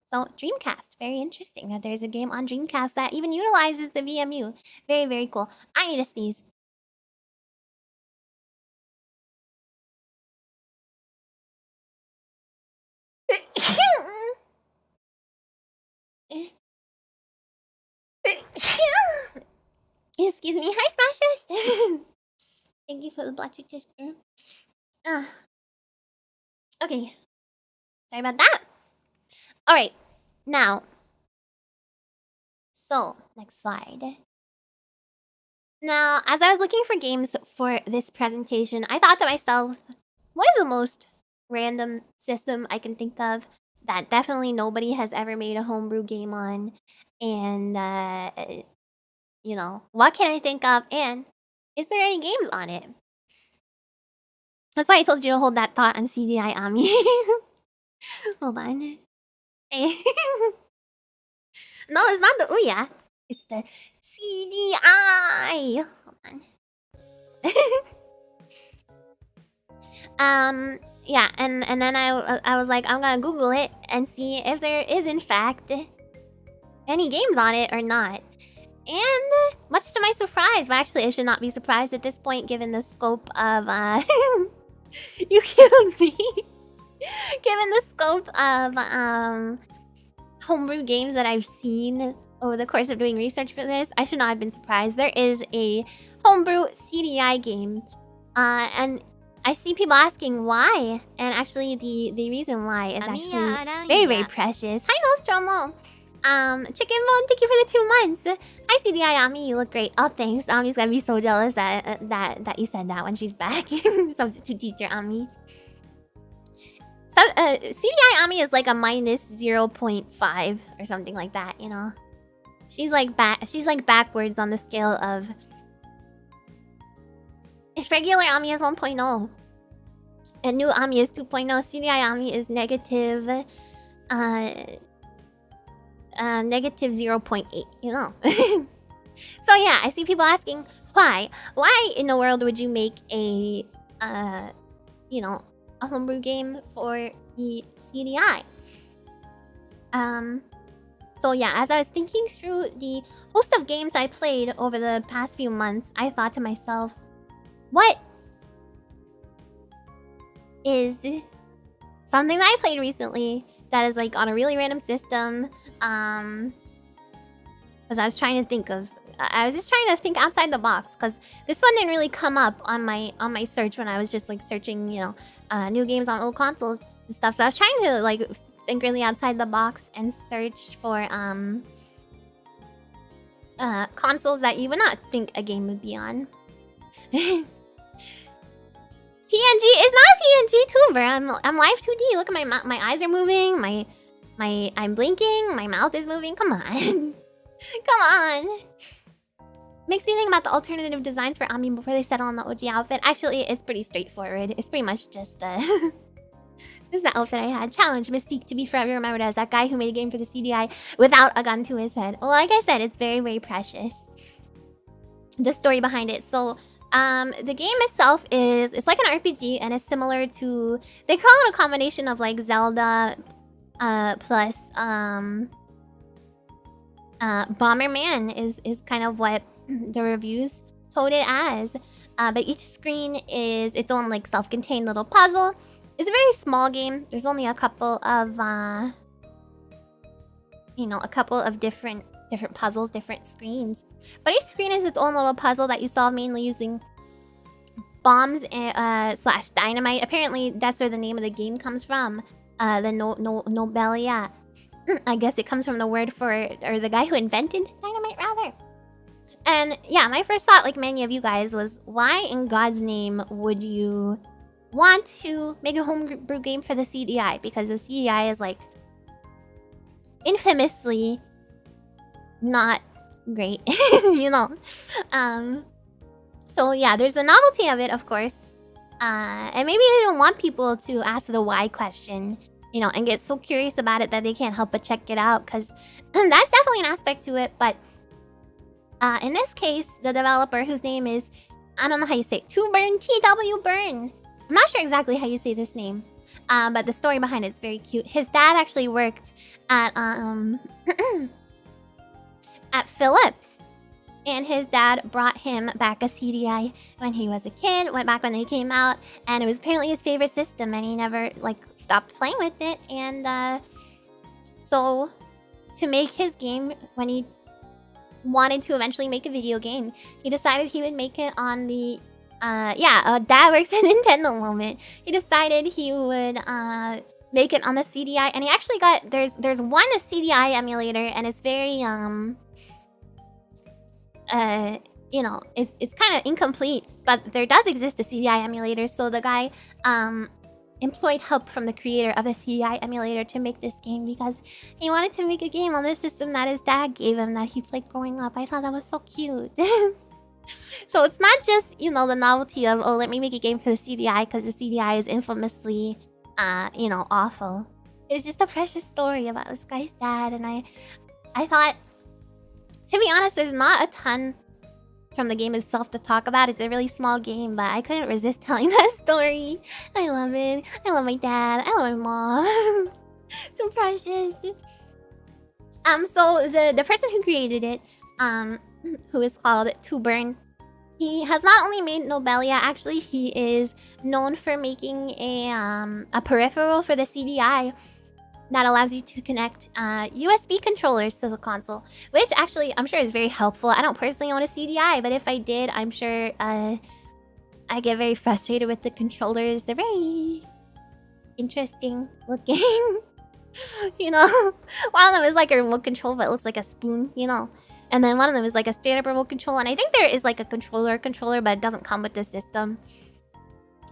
So, Dreamcast. Very interesting that there's a game on Dreamcast that even utilizes the VMU. Very, very cool. I need to sneeze. Excuse me. Hi, Smashes. Thank you for the black gesture. Okay. Sorry about that. Alright. Now. So, next slide. Now, as I was looking for games for this presentation, I thought to myself, what is the most random system I can think of that definitely nobody has ever made a homebrew game on? And, you know, what can I think of? And is there any games on it? That's why I told you to hold that thought on CDI Ami. Hold on. Hey. No, it's not the Ouya. It's the CDI. Hold on. Yeah, and then I was like, I'm gonna Google it and see if there is in fact any games on it or not. And much to my surprise, well, actually I should not be surprised at this point given the scope of you killed me. Given the scope of homebrew games that I've seen over the course of doing research for this, I should not have been surprised. There is a homebrew CDI game, and I see people asking why, and actually the reason why is Amiya actually Aranha. very, very precious. Hi, Nostromo. Chicken Bone, thank you for the 2 months. Hi, CDI Ami, you look great. Oh, thanks. Ami's gonna be so jealous that you said that when she's back. Substitute teacher Ami. So, CDI Ami is like a minus 0.5 or something like that, you know? She's like backwards on the scale of... If regular Ami is 1.0 and new Ami is 2.0, CDI Ami is negative... negative 0.8, you know? So yeah, I see people asking, why? Why in the world would you make a, you know, a homebrew game for the CDI? So yeah, as I was thinking through the host of games I played over the past few months, I thought to myself, what is something that I played recently that is like on a really random system? Because I was trying to think of, I was just trying to think outside the box, because this one didn't really come up on my search when I was just like searching, you know, new games on old consoles and stuff. So I was trying to like think really outside the box and search for consoles that you would not think a game would be on. PNG is not PNG tuber. I'm live 2D. Look at my eyes are moving. I'm blinking. My mouth is moving. Come on. Come on. Makes me think about the alternative designs for Ami before they settle on the OG outfit. Actually, it's pretty straightforward. It's pretty much just the... This is the outfit I had. Challenge Mystique to be forever remembered as that guy who made a game for the CDI without a gun to his head. Well, like I said, it's very, very precious. The story behind it. So, the game itself is... It's like an RPG and it's similar to... They call it a combination of like Zelda plus... Bomberman is kind of what the reviews told it as. But each screen is its own like self-contained little puzzle. It's a very small game. There's only a couple of you know, a couple of different puzzles, different screens. But each screen is its own little puzzle that you solve mainly using bombs slash dynamite. Apparently that's where the name of the game comes from. The Nobelia. I guess it comes from the word for, or the guy who invented dynamite, rather. And yeah, my first thought, like many of you guys, was why in God's name would you want to make a homebrew game for the CDI? Because the CDI is like infamously not great, you know. So yeah, there's the novelty of it, of course. And maybe they don't want people to ask the why question, you know, and get so curious about it that they can't help but check it out, because that's definitely an aspect to it. But in this case, the developer, whose name is, I don't know how you say it, Burn, TW Burn. I'm not sure exactly how you say this name, but the story behind it's very cute. His dad actually worked at at Philips, and his dad brought him back a CDI when he was a kid, went back when they came out, and it was apparently his favorite system, and he never like stopped playing with it. And so to make his game, when he wanted to eventually make a video game, he decided he would make it on the dad works at Nintendo moment. He decided he would make it on the CDI, and he actually got there's one CDI emulator, and it's very you know, it's kind of incomplete, but there does exist a CDI emulator. So the guy employed help from the creator of a CDI emulator to make this game, because he wanted to make a game on this system that his dad gave him that he played growing up. I thought that was so cute. So it's not just, you know, the novelty of, oh, let me make a game for the CDI because the CDI is infamously you know, awful. It's just a precious story about this guy's dad. And I thought, to be honest, there's not a ton from the game itself to talk about. It's a really small game, but I couldn't resist telling that story. I love it. I love my dad. I love my mom. So precious. So the person who created it, who is called Burn, he has not only made Nobelia, actually he is known for making a peripheral for the CDI that allows you to connect USB controllers to the console, which actually I'm sure is very helpful. I don't personally own a CDI, but if I did, I'm sure I get very frustrated with the controllers. They're very interesting looking. You know, one of them is like a remote control that looks like a spoon, you know. And then one of them is like a straight up remote control, and I think there is like a controller, but it doesn't come with the system.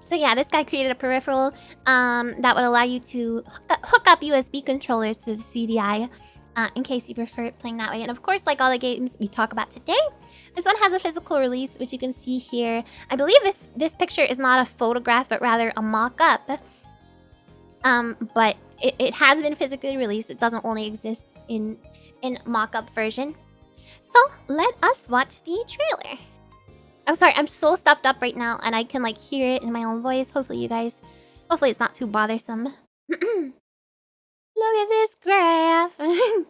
So yeah, this guy created a peripheral that would allow you to hook up USB controllers to the CDI in case you prefer playing that way. And of course, like all the games we talk about today, this one has a physical release, which you can see here. I believe this picture is not a photograph, but rather a mock-up. But it has been physically released. It doesn't only exist in mock-up version. So let us watch the trailer. I'm sorry, I'm so stuffed up right now, and I can like hear it in my own voice. Hopefully it's not too bothersome. Look at this graph. I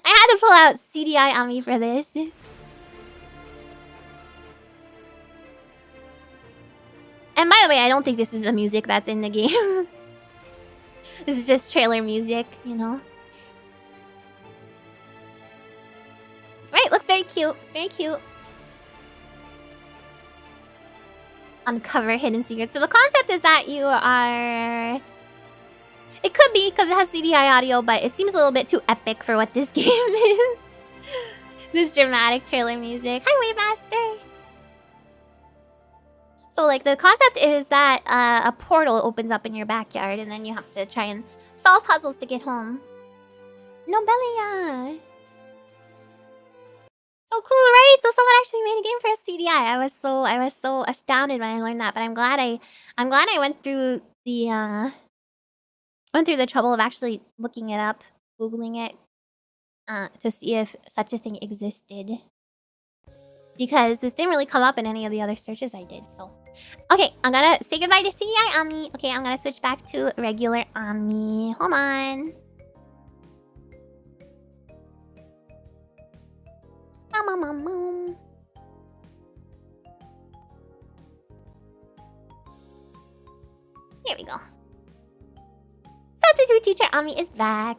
had to pull out CDI on me for this. And by the way, I don't think this is the music that's in the game. This is just trailer music, you know. Right, looks very cute. Very cute. Uncover hidden secrets. So the concept is that you are... It could be because it has CDI audio, but it seems a little bit too epic for what this game is. This dramatic trailer music. Hi, Waymaster! So like the concept is that a portal opens up in your backyard, and then you have to try and solve puzzles to get home. Nobelia! So cool, right? So someone actually made a game for a CDI. I was so astounded when I learned that. But I'm glad I went through the trouble of actually looking it up, googling it, to see if such a thing existed. Because this didn't really come up in any of the other searches I did. So, okay, I'm gonna say goodbye to CDI Ami. Okay, I'm gonna switch back to regular Ami. Hold on. Here we go. Substitute teacher Ami is back.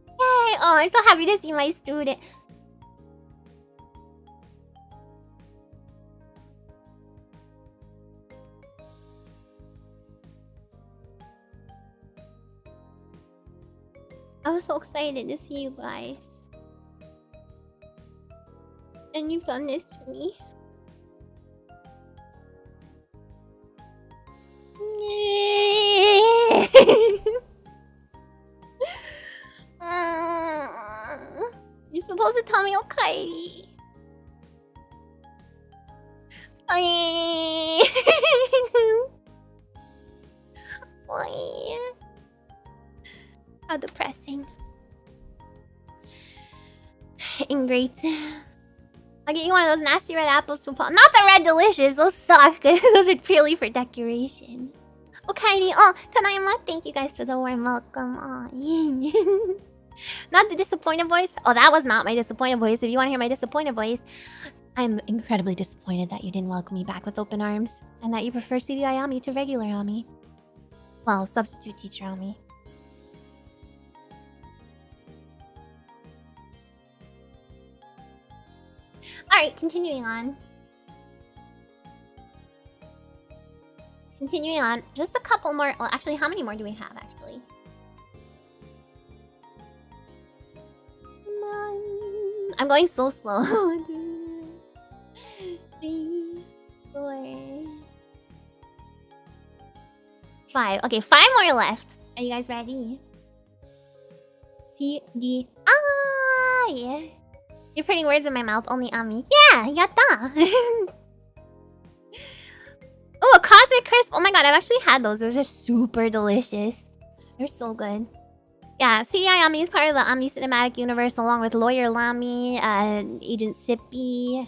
Yay! Oh, I'm so happy to see my student. I was so excited to see you guys. And you've done this to me. You're supposed to tell me okay. How depressing. Ingrate. I'll get you one of those nasty red apples from Paul. Not the red delicious, those suck. Those are purely for decoration. Okay, oh, Tanaima, thank you guys for the warm welcome. Oh, not the disappointed voice. Oh, that was not my disappointed voice. If you want to hear my disappointed voice, I'm incredibly disappointed that you didn't welcome me back with open arms and that you prefer CDI Ami to regular Ami. Well, substitute teacher Ami. Alright, continuing on. Continuing on. Just a couple more. Well, actually, how many more do we have, actually? I'm going so slow. 2, 3, 4, 5. Okay, 5 more left. Are you guys ready? C, D, I. You're putting words in my mouth, only Ami. Yeah, yatta! Oh, a Cosmic Crisp! Oh my god, I've actually had those. Those are super delicious. They're so good. Yeah, CDI Ami is part of the Ami cinematic universe along with Lawyer Lami, Agent Sippy,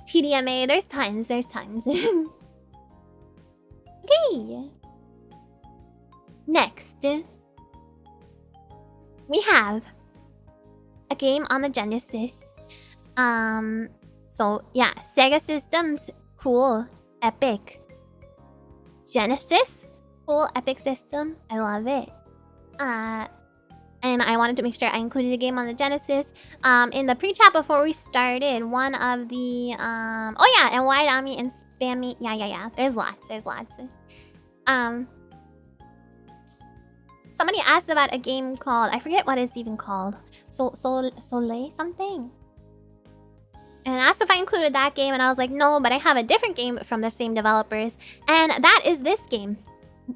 TDMA. There's tons, there's tons. Okay. Next, we have a game on the Genesis. So yeah, Sega Systems, cool, epic. Genesis, cool, epic system. I love it. And I wanted to make sure I included a game on the Genesis. In the pre-chat before we started, one of the oh yeah, and Wide Ami and Spammy. Yeah. There's lots. Somebody asked about a game called, I forget what it's even called. Solace something. And asked if I included that game, and I was like, no, but I have a different game from the same developers. And that is this game.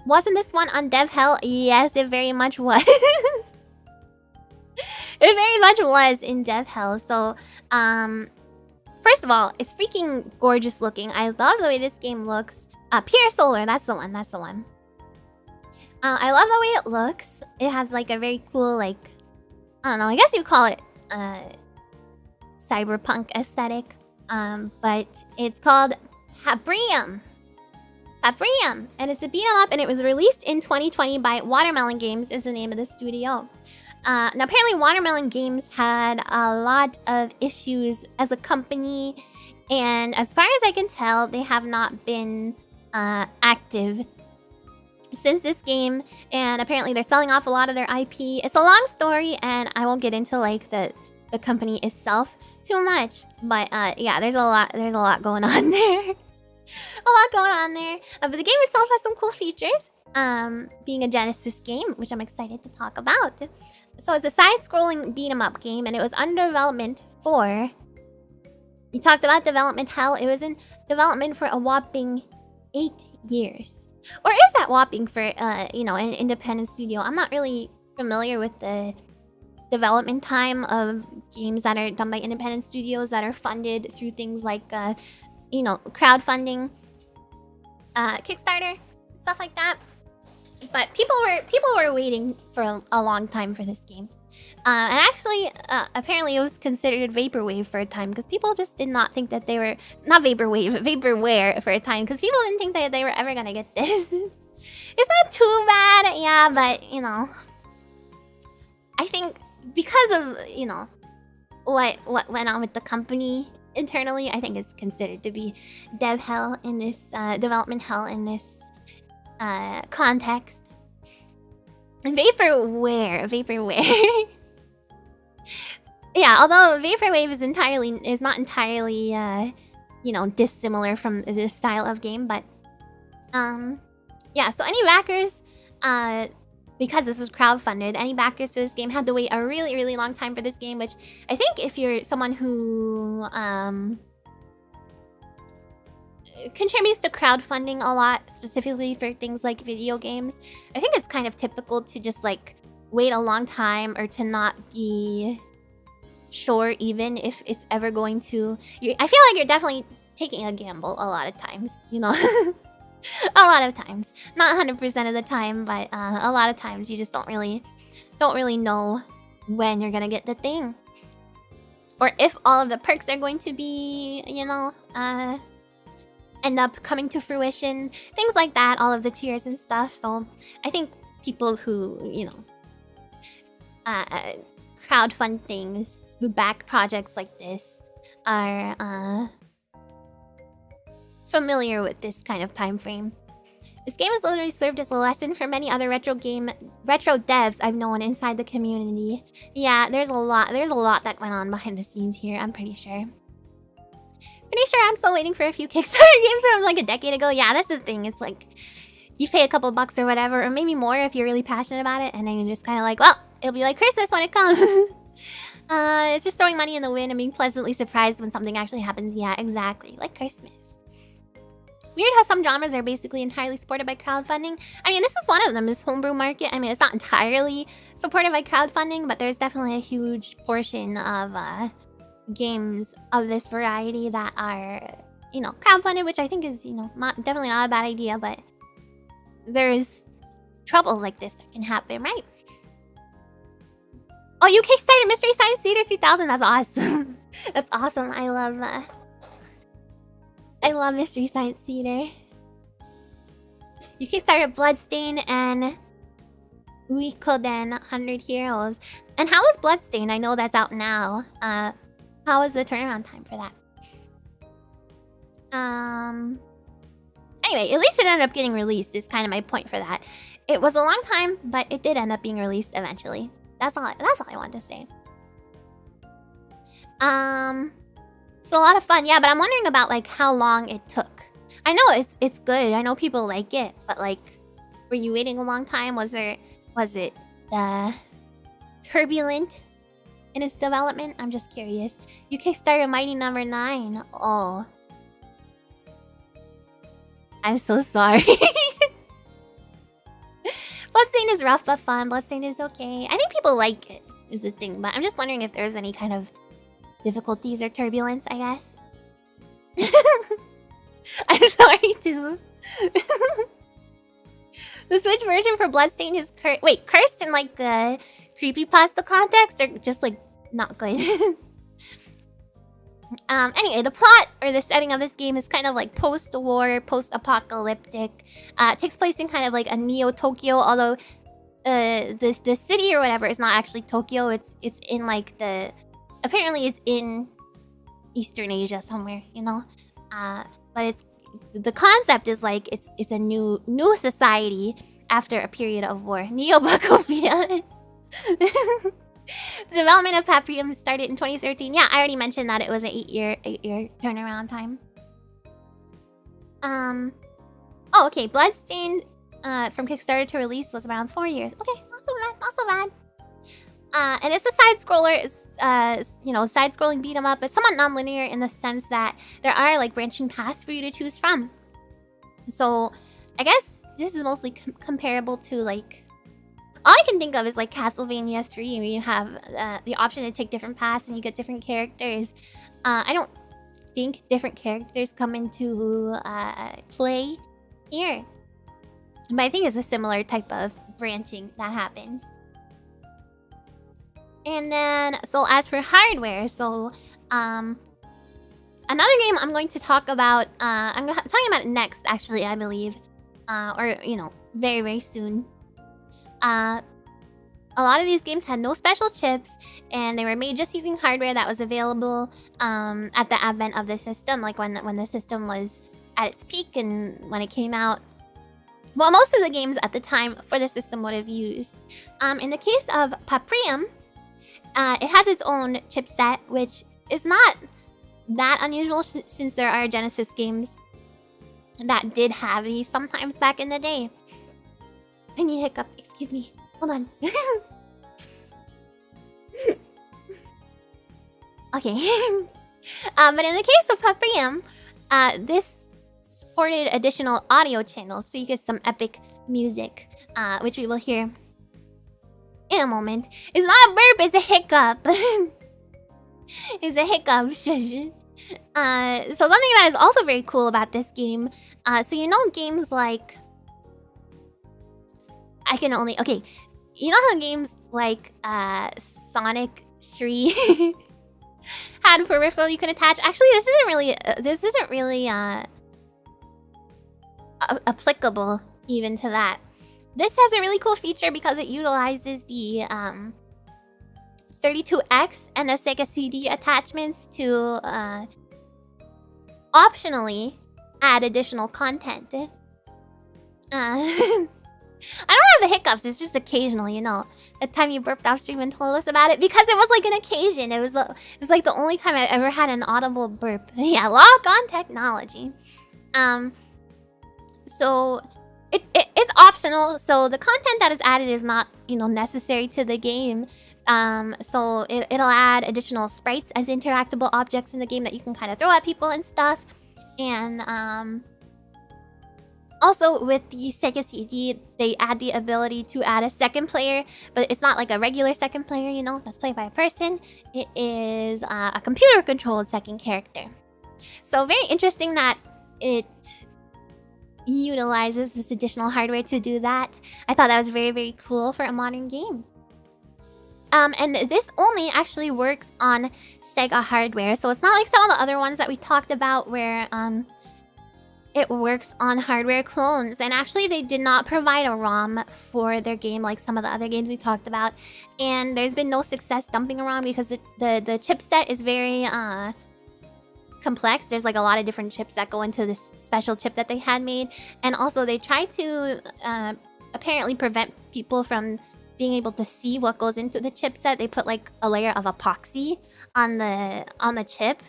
Wasn't this one on Dev Hell? Yes, it very much was. It very much was in Dev Hell. So, first of all, it's freaking gorgeous looking. I love the way this game looks. Pure Solar, that's the one. I love the way it looks. It has like a very cool, like, I don't know, I guess you call it cyberpunk aesthetic. But it's called Paprium. And it's a beat 'em up, and it was released in 2020 by Watermelon Games is the name of the studio. Now apparently Watermelon Games had a lot of issues as a company, and as far as I can tell, they have not been active since this game, and apparently they're selling off a lot of their IP. It's a long story, and I won't get into like the company itself too much, but yeah, there's a lot going on there. But the game itself has some cool features, being a Genesis game, which I'm excited to talk about. So it's a side-scrolling beat-em-up game, and it was under development for... You talked about development hell. It was in development for a whopping 8 years. Or is that whopping for, you know, an independent studio? I'm not really familiar with the development time of games that are done by independent studios that are funded through things like, you know, crowdfunding, Kickstarter, stuff like that. But people were waiting for a long time for this game. And actually, apparently it was considered vaporwave for a time because people just did not think that they were... Not vaporwave, vaporware for a time because people didn't think that they were ever gonna get this. It's not too bad, yeah, but, you know... I think because of, you know, what went on with the company internally, I think it's considered to be dev hell in this, development hell in this context. Vaporware. Yeah, although vaporwave is not entirely you know, dissimilar from this style of game, but yeah, so any backers because this was crowdfunded, any backers for this game had to wait a really, really long time for this game, which I think if you're someone who contributes to crowdfunding a lot, specifically for things like video games, I think it's kind of typical to just like wait a long time or to not be sure even if it's ever going to... I feel like you're definitely taking a gamble a lot of times, you know? A lot of times. Not 100% of the time, but a lot of times you just don't really know when you're gonna get the thing. Or if all of the perks are going to be, you know, end up coming to fruition. Things like that, all of the tiers and stuff. So I think people who, you know, crowdfund things, who back projects like this, are familiar with this kind of time frame. This game has literally served as a lesson for many other retro devs I've known inside the community. Yeah, there's a lot that went on behind the scenes here, I'm pretty sure. Pretty sure I'm still waiting for a few Kickstarter games from like a decade ago. Yeah, that's the thing. It's like you pay a couple bucks or whatever, or maybe more if you're really passionate about it, and then you're just kind of like, well, it'll be like Christmas when it comes. It's just throwing money in the wind and being pleasantly surprised when something actually happens. Yeah, exactly. Like Christmas. Weird how some genres are basically entirely supported by crowdfunding. I mean, this is one of them, this homebrew market. I mean, it's not entirely supported by crowdfunding, but there's definitely a huge portion of games of this variety that are, you know, crowdfunded, which I think is, you know, definitely not a bad idea, but there's troubles like this that can happen, right? Oh, you kickstarted Mystery Science Theater 2000. That's awesome. That's awesome. I love Mystery Science Theater. You kickstarted Bloodstain and Uikoden 100 Heroes. And how is Bloodstain? I know that's out now. How is the turnaround time for that? Anyway, at least it ended up getting released is kind of my point for that. It was a long time, but it did end up being released eventually. That's all I wanted to say. It's a lot of fun, yeah, but I'm wondering about like how long it took. I know it's good. I know people like it, but like, were you waiting a long time? Was it turbulent in its development? I'm just curious. You kickstarted Mighty Number 9. Oh, I'm so sorry. Bloodstain is rough but fun. Bloodstain is okay. I think people like it is the thing, but I'm just wondering if there's any kind of difficulties or turbulence, I guess. I'm sorry too. The Switch version for Bloodstain is cursed in like the creepypasta context, or just like not good. Anyway, the plot or the setting of this game is kind of like post-war, post-apocalyptic. It takes place in kind of like a Neo-Tokyo, although the city or whatever is not actually Tokyo. It's in like apparently it's in Eastern Asia somewhere, you know. But the concept is like it's a new society after a period of war. Neo-Bakovia. The development of Paprium started in 2013. Yeah, I already mentioned that it was an 8-year turnaround time. Oh, okay. Bloodstain from Kickstarter to release was around 4 years. Okay, not so bad. And it's a side-scroller. You know, side-scrolling beat 'em up. It's somewhat non-linear in the sense that there are like branching paths for you to choose from. So, I guess this is mostly comparable to like. All I can think of is like Castlevania 3, where you have the option to take different paths and you get different characters. I don't think different characters come into play here, but I think it's a similar type of branching that happens. And then, so as for hardware, so another game I'm going to talk about, I'm talking about it next, actually, I believe, or you know, very, very soon. A lot of these games had no special chips, and they were made just using hardware that was available at the advent of the system, like when the system was at its peak and when it came out. Well, most of the games at the time for the system would have used. In the case of Paprium, it has its own chipset, which is not that unusual since there are Genesis games that did have these sometimes back in the day. I need a hiccup, excuse me. Hold on. Okay. But in the case of Paprium, this supported additional audio channels, so you get some epic music, which we will hear in a moment. It's not a burp, it's a hiccup. It's a hiccup. So something that is also very cool about this game, so you know games like... Okay, you know how games like Sonic 3 had peripheral you can attach? Actually, this isn't really applicable even to that. This has a really cool feature because it utilizes the 32X and the Sega CD attachments to optionally add additional content. I don't have the hiccups, it's just occasionally, you know. The time you burped off stream and told us about it, because it was like an occasion. It was like the only time I ever had an audible burp. Yeah, lock on technology. So it's optional. So the content that is added is not, you know, necessary to the game. So it'll add additional sprites as interactable objects in the game that you can kind of throw at people and stuff. And also, with the Sega CD, they add the ability to add a second player, but it's not like a regular second player, you know, that's played by a person. It is a computer-controlled second character. So very interesting that it utilizes this additional hardware to do that. I thought that was very, very cool for a modern game. And this only actually works on Sega hardware, so it's not like some of the other ones that we talked about where it works on hardware clones. And actually they did not provide a ROM for their game like some of the other games we talked about. And there's been no success dumping a ROM because the chipset is very complex. There's like a lot of different chips that go into this special chip that they had made. And also they try to apparently prevent people from being able to see what goes into the chipset. They put like a layer of epoxy on the chip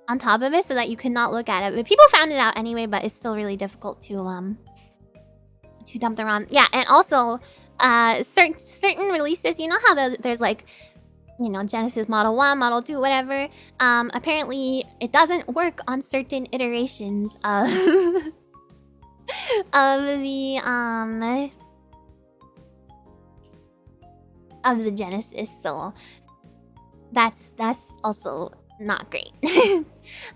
on top of it so that you cannot look at it. But people found it out anyway, but it's still really difficult to dump the ROM. Yeah, and also certain releases, you know how there's like, you know, Genesis Model 1, Model 2, whatever. Apparently it doesn't work on certain iterations of of the Genesis, so that's also not great.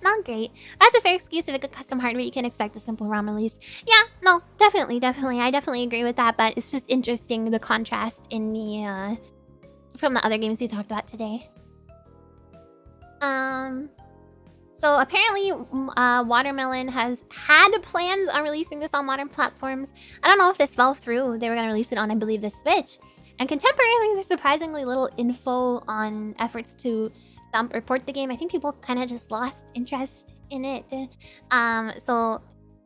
Not great. That's a fair excuse. If it's a custom hardware, you can expect a simple ROM release. Yeah, no, definitely. I definitely agree with that, but it's just interesting the contrast in the from the other games we talked about today. So apparently Watermelon has had plans on releasing this on modern platforms. I don't know if this fell through. They were going to release it on, I believe, the Switch. And contemporarily, there's surprisingly little info on efforts to dump or port the game. I think people kind of just lost interest in it. So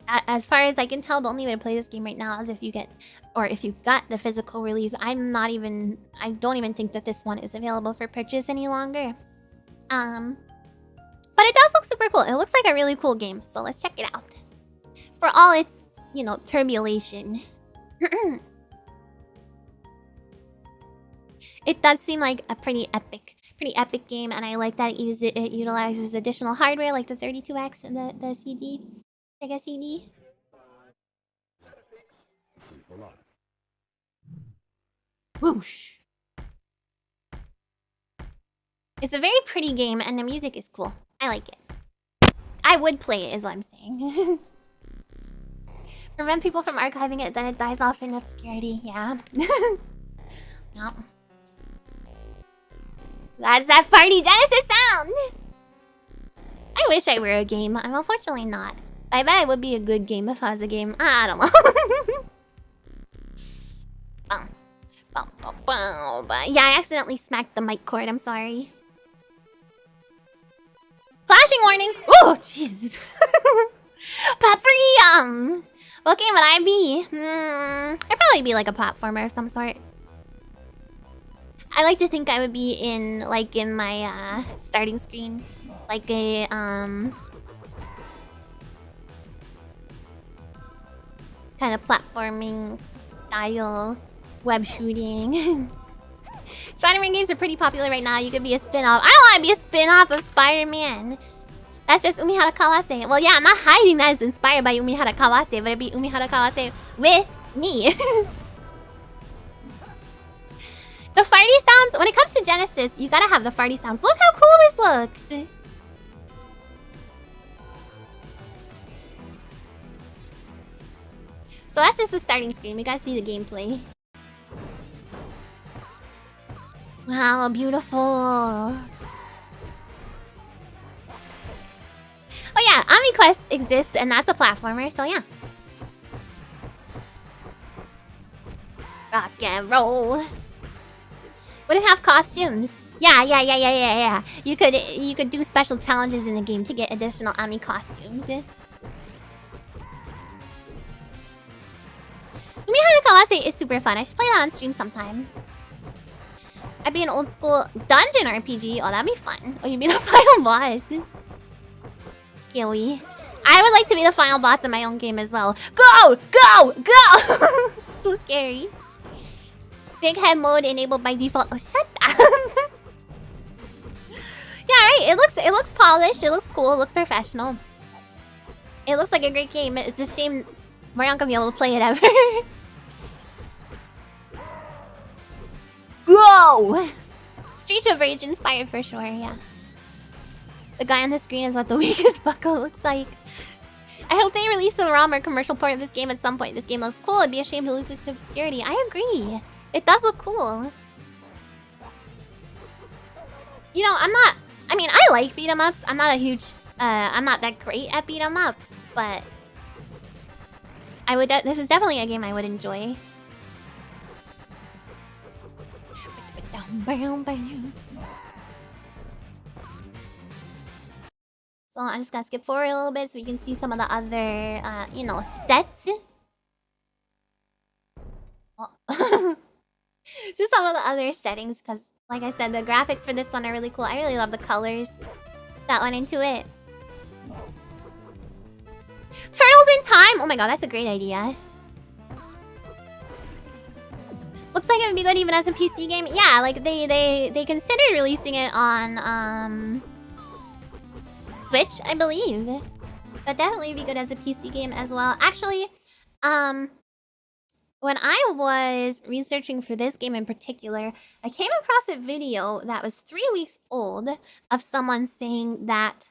as far as I can tell, the only way to play this game right now is if you got the physical release. I don't even think that this one is available for purchase any longer. But it does look super cool. It looks like a really cool game, so let's check it out. For all its, you know, turbulation. It does seem like a pretty epic game, and I like that it utilizes additional hardware like the 32X and the CD, Sega CD. Whoosh! It's a very pretty game, and the music is cool. I like it. I would play it, is what I'm saying. Prevent people from archiving it, then it dies off in obscurity. Yeah. No. That's that party Genesis sound! I wish I were a game. I'm unfortunately not. I bet it would be a good game if I was a game. I don't know. Yeah, I accidentally smacked the mic cord. I'm sorry. Flashing warning! Oh, Jesus. Paprium! What game would I be? I'd probably be like a platformer of some sort. I like to think I would be in my starting screen, like a kind of platforming style web shooting. Spider-Man games are pretty popular right now. You could be a spin-off. I don't want to be a spin-off of Spider-Man. That's just Umihara Kawase. Well, yeah, I'm not hiding that it's inspired by Umihara Kawase, but it'd be Umihara Kawase with me. The farty sounds, when it comes to Genesis, you gotta have the farty sounds. Look how cool this looks. So that's just the starting screen. We gotta see the gameplay. Wow, beautiful. Oh yeah, AmiQuest exists and that's a platformer, so yeah. Rock and roll. Would it have costumes? Yeah. You could do special challenges in the game to get additional Ami costumes. Umihara Kawase is super fun. I should play that on stream sometime. I'd be an old school dungeon RPG. Oh, that'd be fun. Oh, you'd be the final boss. Skilly. I would like to be the final boss in my own game as well. Go! So scary. Big head mode enabled by default. Oh, shut up. Yeah, right. It looks polished. It looks cool. It looks professional. It looks like a great game. It's a shame we're not gonna be able to play it ever. Go! Streets of Rage inspired for sure, yeah. The guy on the screen is what the weakest buckle looks like. I hope they release a ROM or commercial port of this game at some point. This game looks cool. It'd be a shame to lose it to obscurity. I agree. It does look cool. You know, I like beat 'em ups. I'm not that great at beat 'em ups, but this is definitely a game I would enjoy. So I just gotta skip forward a little bit so we can see some of the other, sets. Oh. Just some of the other settings, because, like I said, the graphics for this one are really cool. I really love the colors that went into it. Turtles in Time! Oh my god, that's a great idea. Looks like it would be good even as a PC game. Yeah, like they considered releasing it on Switch, I believe. But definitely be good as a PC game as well. Actually, when I was researching for this game in particular, I came across a video that was 3 weeks old of someone saying that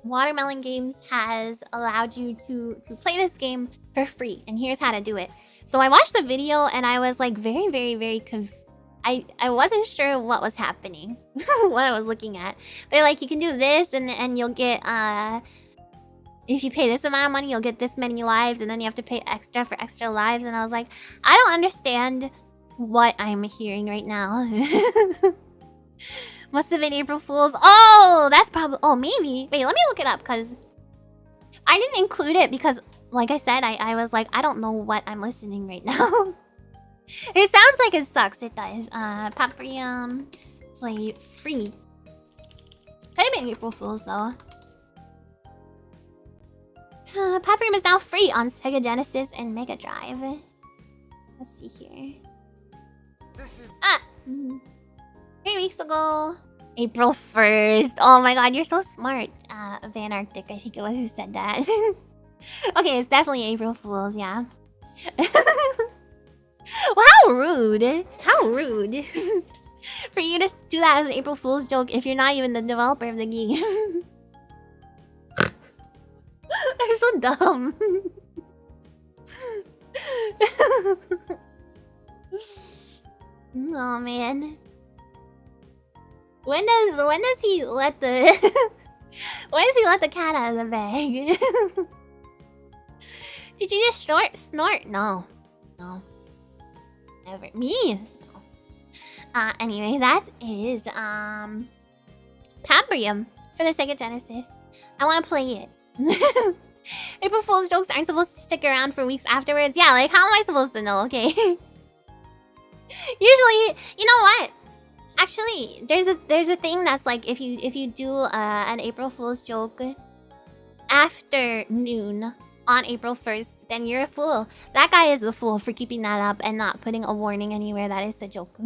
Watermelon Games has allowed you to play this game for free, and here's how to do it. So I watched the video and I was like very confused. I wasn't sure what was happening, what I was looking at. They're like, you can do this and you'll get, if you pay this amount of money, you'll get this many lives, and then you have to pay extra for extra lives. And I was like, I don't understand what I'm hearing right now. Must have been April Fool's. Oh, that's probably... Oh, maybe. Wait, let me look it up, because I didn't include it because, like I said, I was like, I don't know what I'm listening right now. It sounds like it sucks. It does. Paprium play free. Could have been April Fool's, though. Paprium is now free on Sega Genesis and Mega Drive. Let's see here. This is 3 weeks ago. April 1st. Oh my god, you're so smart. Van Arctic, I think it was who said that. Okay, it's definitely April Fool's, yeah. Well, how rude. How rude. For you to do that as an April Fool's joke if you're not even the developer of the game. I'm so dumb. Oh man. When does he let the when does he let the cat out of the bag? Did you just snort? No. No. Never. Me? No. Anyway, that is Paprium for the Sega Genesis. I wanna play it. April Fool's jokes aren't supposed to stick around for weeks afterwards. Yeah, like how am I supposed to know, okay? Usually, you know what? Actually, there's a thing that's like if you do an April Fool's joke after noon on April 1st, then you're a fool. That guy is the fool for keeping that up and not putting a warning anywhere that is a joke.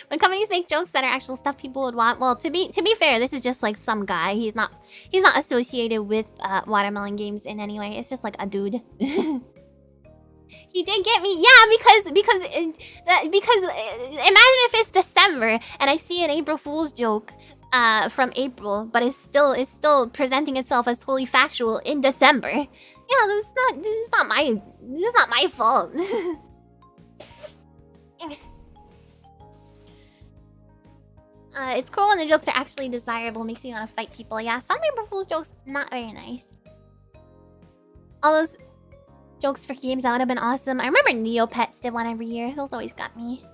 When companies make jokes that are actual stuff people would want, well, to be fair, this is just like some guy. He's not associated with watermelon games in any way. It's just like a dude. He did get me, yeah, because imagine if it's December and I see an April Fool's joke from April, but it's still presenting itself as totally factual in December. Yeah, this is not my fault. It's cool when the jokes are actually desirable, makes me want to fight people. Yeah, some April Fool's jokes, not very nice. All those jokes for games that would have been awesome. I remember Neopets did one every year. Those always got me.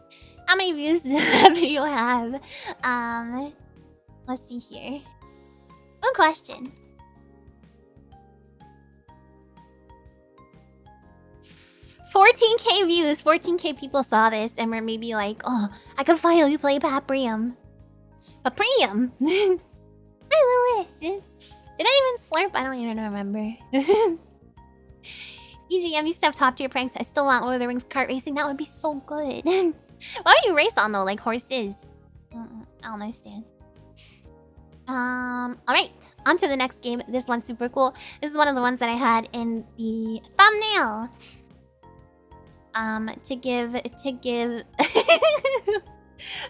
How many views does that video have? Let's see here. Good question. $14K views. 14K people saw this and were maybe like, oh, I can finally play Paprium. Paprium? Hi, Lewis. Did I even slurp? I don't even remember. EGM used to have top tier pranks. I still want Lord of the Rings kart racing. That would be so good. What would you race on though? Like horses? I don't understand. Alright. On to the next game. This one's super cool. This is one of the ones that I had in the thumbnail. To give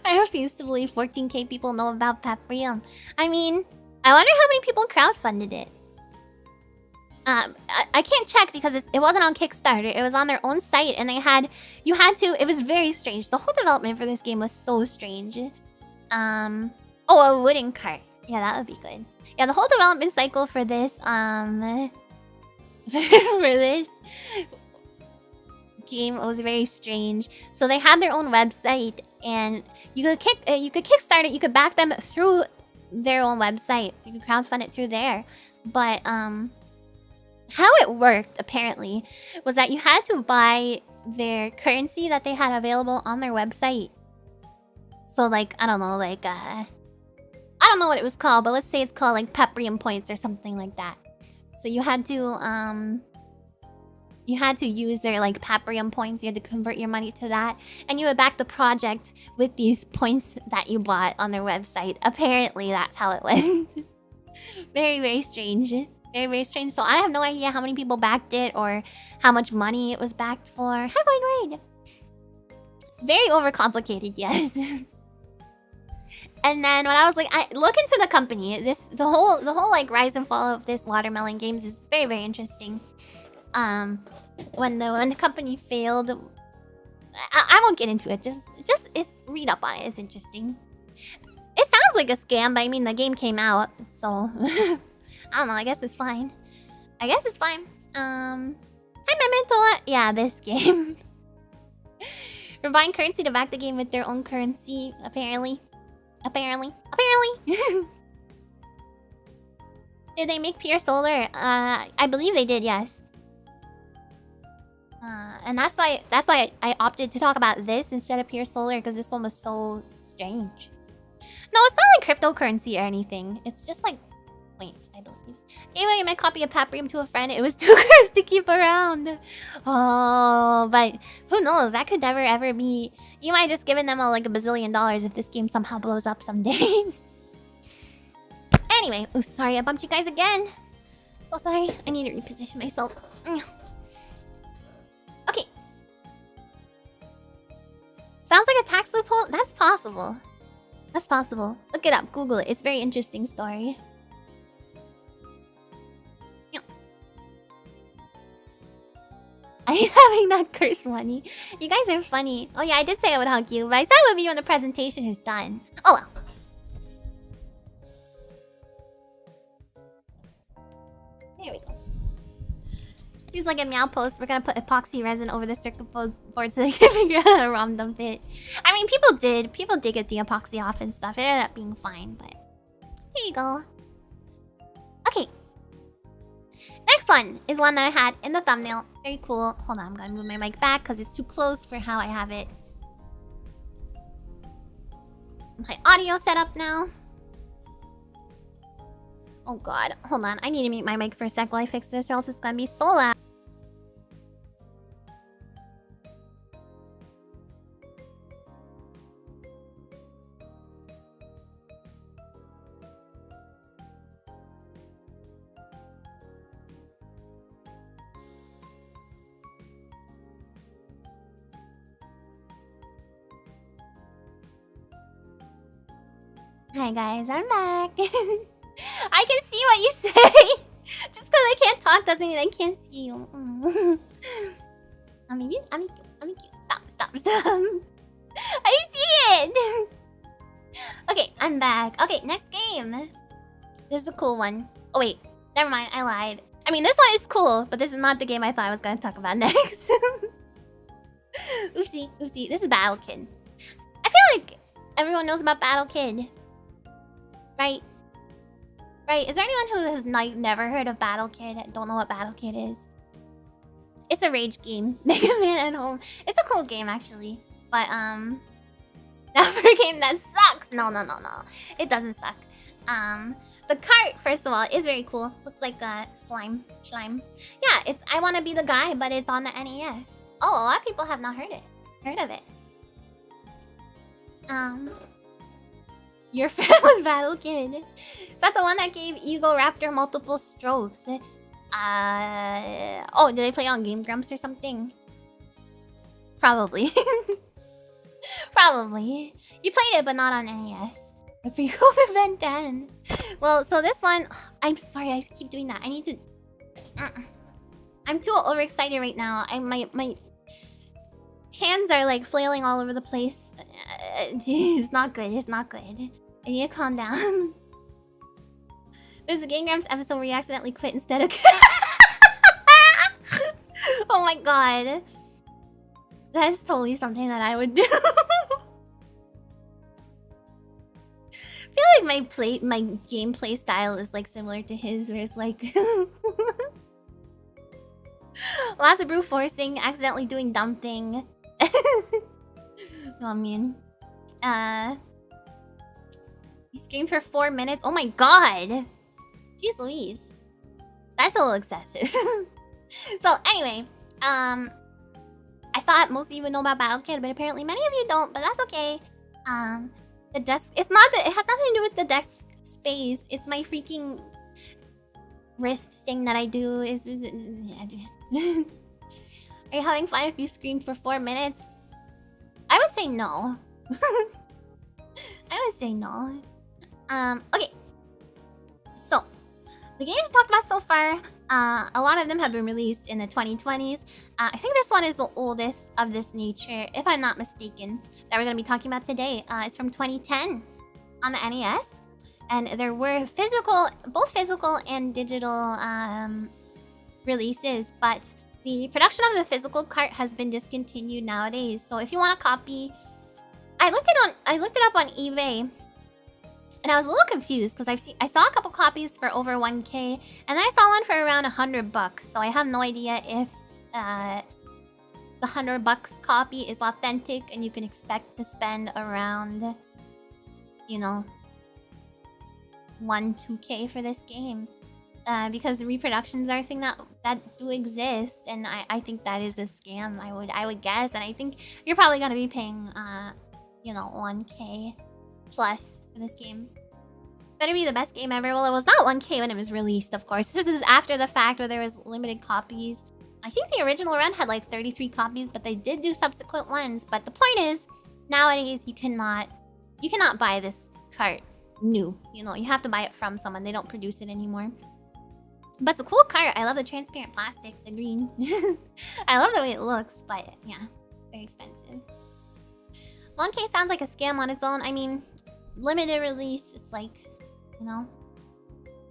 I refuse to believe 14K people know about Paprium. I mean, I wonder how many people crowdfunded it. I can't check because it wasn't on Kickstarter. It was on their own site, and it was very strange. The whole development for this game was so strange. Oh, a wooden cart. Yeah, that would be good. Yeah, the whole development cycle for this, for this game was very strange. So they had their own website, and you could kickstart it. You could back them through their own website. You could crowdfund it through there, but how it worked, apparently, was that you had to buy their currency that they had available on their website. So, like, I don't know, like, I don't know what it was called, but let's say it's called, like, Paprium points or something like that. So you had to use their, like, Paprium points. You had to convert your money to that. And you would back the project with these points that you bought on their website. Apparently, that's how it went. Very, very strange. Very, very strange. So I have no idea how many people backed it or how much money it was backed for. Hi, Void Raid! Very overcomplicated, yes. And then when I was like, I look into the company. The whole like rise and fall of this Watermelon Games is very, very interesting. When the company failed, I won't get into it. Just read up on it. It's interesting. It sounds like a scam, but I mean the game came out, so I don't know. I guess it's fine. Hi, Memento. Yeah, this game. We're buying currency to back the game with their own currency, apparently. Did they make Pure Solar? I believe they did, yes. And that's why I opted to talk about this instead of Pure Solar, because this one was so strange. No, it's not like cryptocurrency or anything. It's just like points, I believe. Gave away my copy of Paprium to a friend. It was too cursed to keep around. Oh, but who knows? That could never ever be. You might have just given them like $1 bazillion if this game somehow blows up someday. Anyway, oh sorry, I bumped you guys again. So sorry. I need to reposition myself. Okay. Sounds like a tax loophole? That's possible. That's possible. Look it up. Google it. It's a very interesting story. I ain't having that cursed money. You guys are funny. Oh yeah, I did say I would hug you, but I said I would be when the presentation is done. Oh well. There we go. Seems like a meow post. We're gonna put epoxy resin over the circuit board so they can figure out how to ROM dump it. I mean, people did get the epoxy off and stuff. It ended up being fine, but there you go. Okay. Next one is one that I had in the thumbnail. Very cool. Hold on, I'm gonna move my mic back because it's too close for how I have it. My audio set up now. Oh god, hold on. I need to mute my mic for a sec while I fix this, or else it's gonna be so loud. Hi guys, I'm back. I can see what you say. Just because I can't talk doesn't mean I can't see you. I mean, stop. I see it. Okay, I'm back. Okay, next game. This is a cool one. Oh wait, never mind. I lied. I mean, this one is cool, but this is not the game I thought I was going to talk about next. Oopsie. This is Battle Kid. I feel like everyone knows about Battle Kid. Right? Is there anyone who has never heard of Battle Kid and don't know what Battle Kid is? It's a rage game. Mega Man at Home. It's a cool game actually. But now for a game that sucks. No. It doesn't suck. The cart, first of all, is very cool. Looks like a slime. Yeah, it's I Wanna Be the Guy, but it's on the NES. Oh, a lot of people have not heard of it. Your friend was Battle Kid. Is that the one that gave Ego Raptor multiple strokes? Oh, did they play on Game Grumps or something? Probably. Probably. You played it, but not on NES. The prequel to Ben 10. Well, so this one... I'm sorry, I keep doing that. I need to... I'm too overexcited right now. My hands are like flailing all over the place. It's not good. I need to calm down. There's a Game Grumps episode where you accidentally quit instead of... Oh my god. That's totally something that I would do. I feel like my gameplay style is like similar to his, where it's like... lots of brute forcing, accidentally doing dumb thing. I mean... He screamed for 4 minutes. Oh my god! Jeez Louise. That's a little excessive. So anyway, I thought most of you would know about Battle Kid, but apparently many of you don't, but that's okay. The desk... It has nothing to do with the desk space. It's my freaking wrist thing that I do. Are you having fun if you screamed for 4 minutes? I would say no. I would say no. Okay. So, the games talked about so far, a lot of them have been released in the 2020s. I think this one is the oldest of this nature, if I'm not mistaken, that we're going to be talking about today. It's from 2010 on the NES. And there were both physical and digital releases, but the production of the physical cart has been discontinued nowadays. So if you want a copy... I looked it up on eBay, and I was a little confused because I saw a couple copies for over 1K, and then I saw one for around $100. So I have no idea if the $100 copy is authentic, and you can expect to spend around, you know, 2K for this game, because reproductions are a thing that do exist, and I think that is a scam. I would guess, and I think you're probably gonna be paying you know, 1K plus for this game. Better be the best game ever. Well, it was not 1K when it was released, of course. This is after the fact, where there was limited copies. I think the original run had like 33 copies, but they did do subsequent ones. But the point is, nowadays you cannot buy this cart new. You know, you have to buy it from someone. They don't produce it anymore. But it's a cool cart. I love the transparent plastic, the green. I love the way it looks, but yeah, very expensive. 1K sounds like a scam on its own. I mean, limited release, it's like, you know,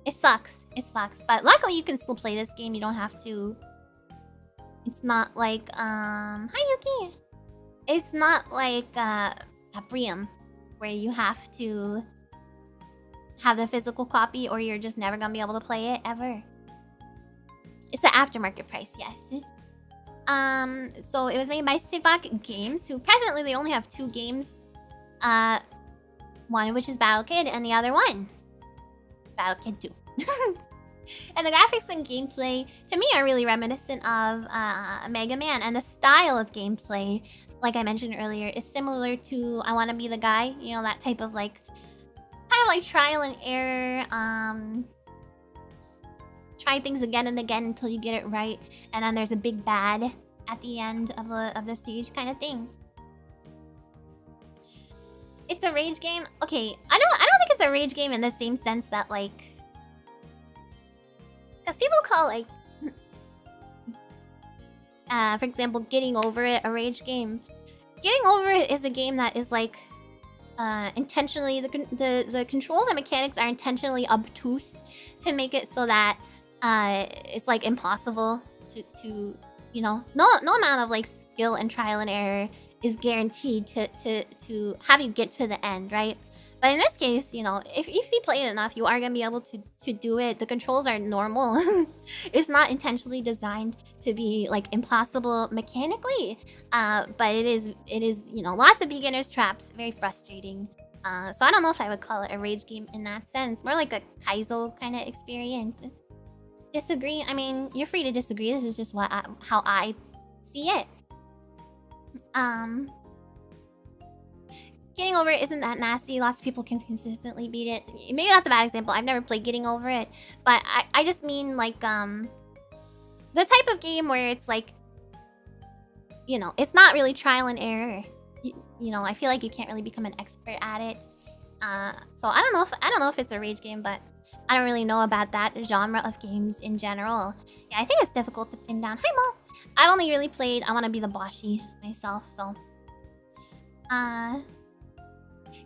it sucks. But luckily you can still play this game. You don't have to... It's not like, hi Yuki! It's not like, Paprium, where you have to have the physical copy or you're just never gonna be able to play it, ever. It's the aftermarket price, yes. So it was made by Sivak Games, who presently they only have 2 games. One of which is Battle Kid, and the other one, Battle Kid 2. And the graphics and gameplay, to me, are really reminiscent of Mega Man. And the style of gameplay, like I mentioned earlier, is similar to I Wanna Be the Guy. You know, that type of like, kind of like trial and error. Try things again and again until you get it right. And then there's a big bad at the end of the stage kind of thing. It's a rage game? Okay, I don't think it's a rage game in the same sense that like... Because people call like... for example, Getting Over It a rage game. Getting Over It is a game that is like... intentionally... The controls and mechanics are intentionally obtuse to make it so that it's like impossible to you know... No amount of like skill and trial and error is guaranteed to have you get to the end, right? But in this case, you know, if you play it enough, you are gonna be able to do it. The controls are normal. It's not intentionally designed to be like impossible mechanically, but it is, you know, lots of beginner's traps, very frustrating. So I don't know if I would call it a rage game in that sense. More like a Kaizo kind of experience. Disagree? I mean, you're free to disagree. This is just how I see it. Getting Over It isn't that nasty. Lots of people can consistently beat it. Maybe that's a bad example. I've never played Getting Over It, but I just mean like the type of game where it's like, you know, it's not really trial and error. You know, I feel like you can't really become an expert at it. So I don't know if it's a rage game, but I don't really know about that genre of games in general. Yeah, I think it's difficult to pin down. Hi, Mo. I've only really played I Wanna Be the Boshi myself, so...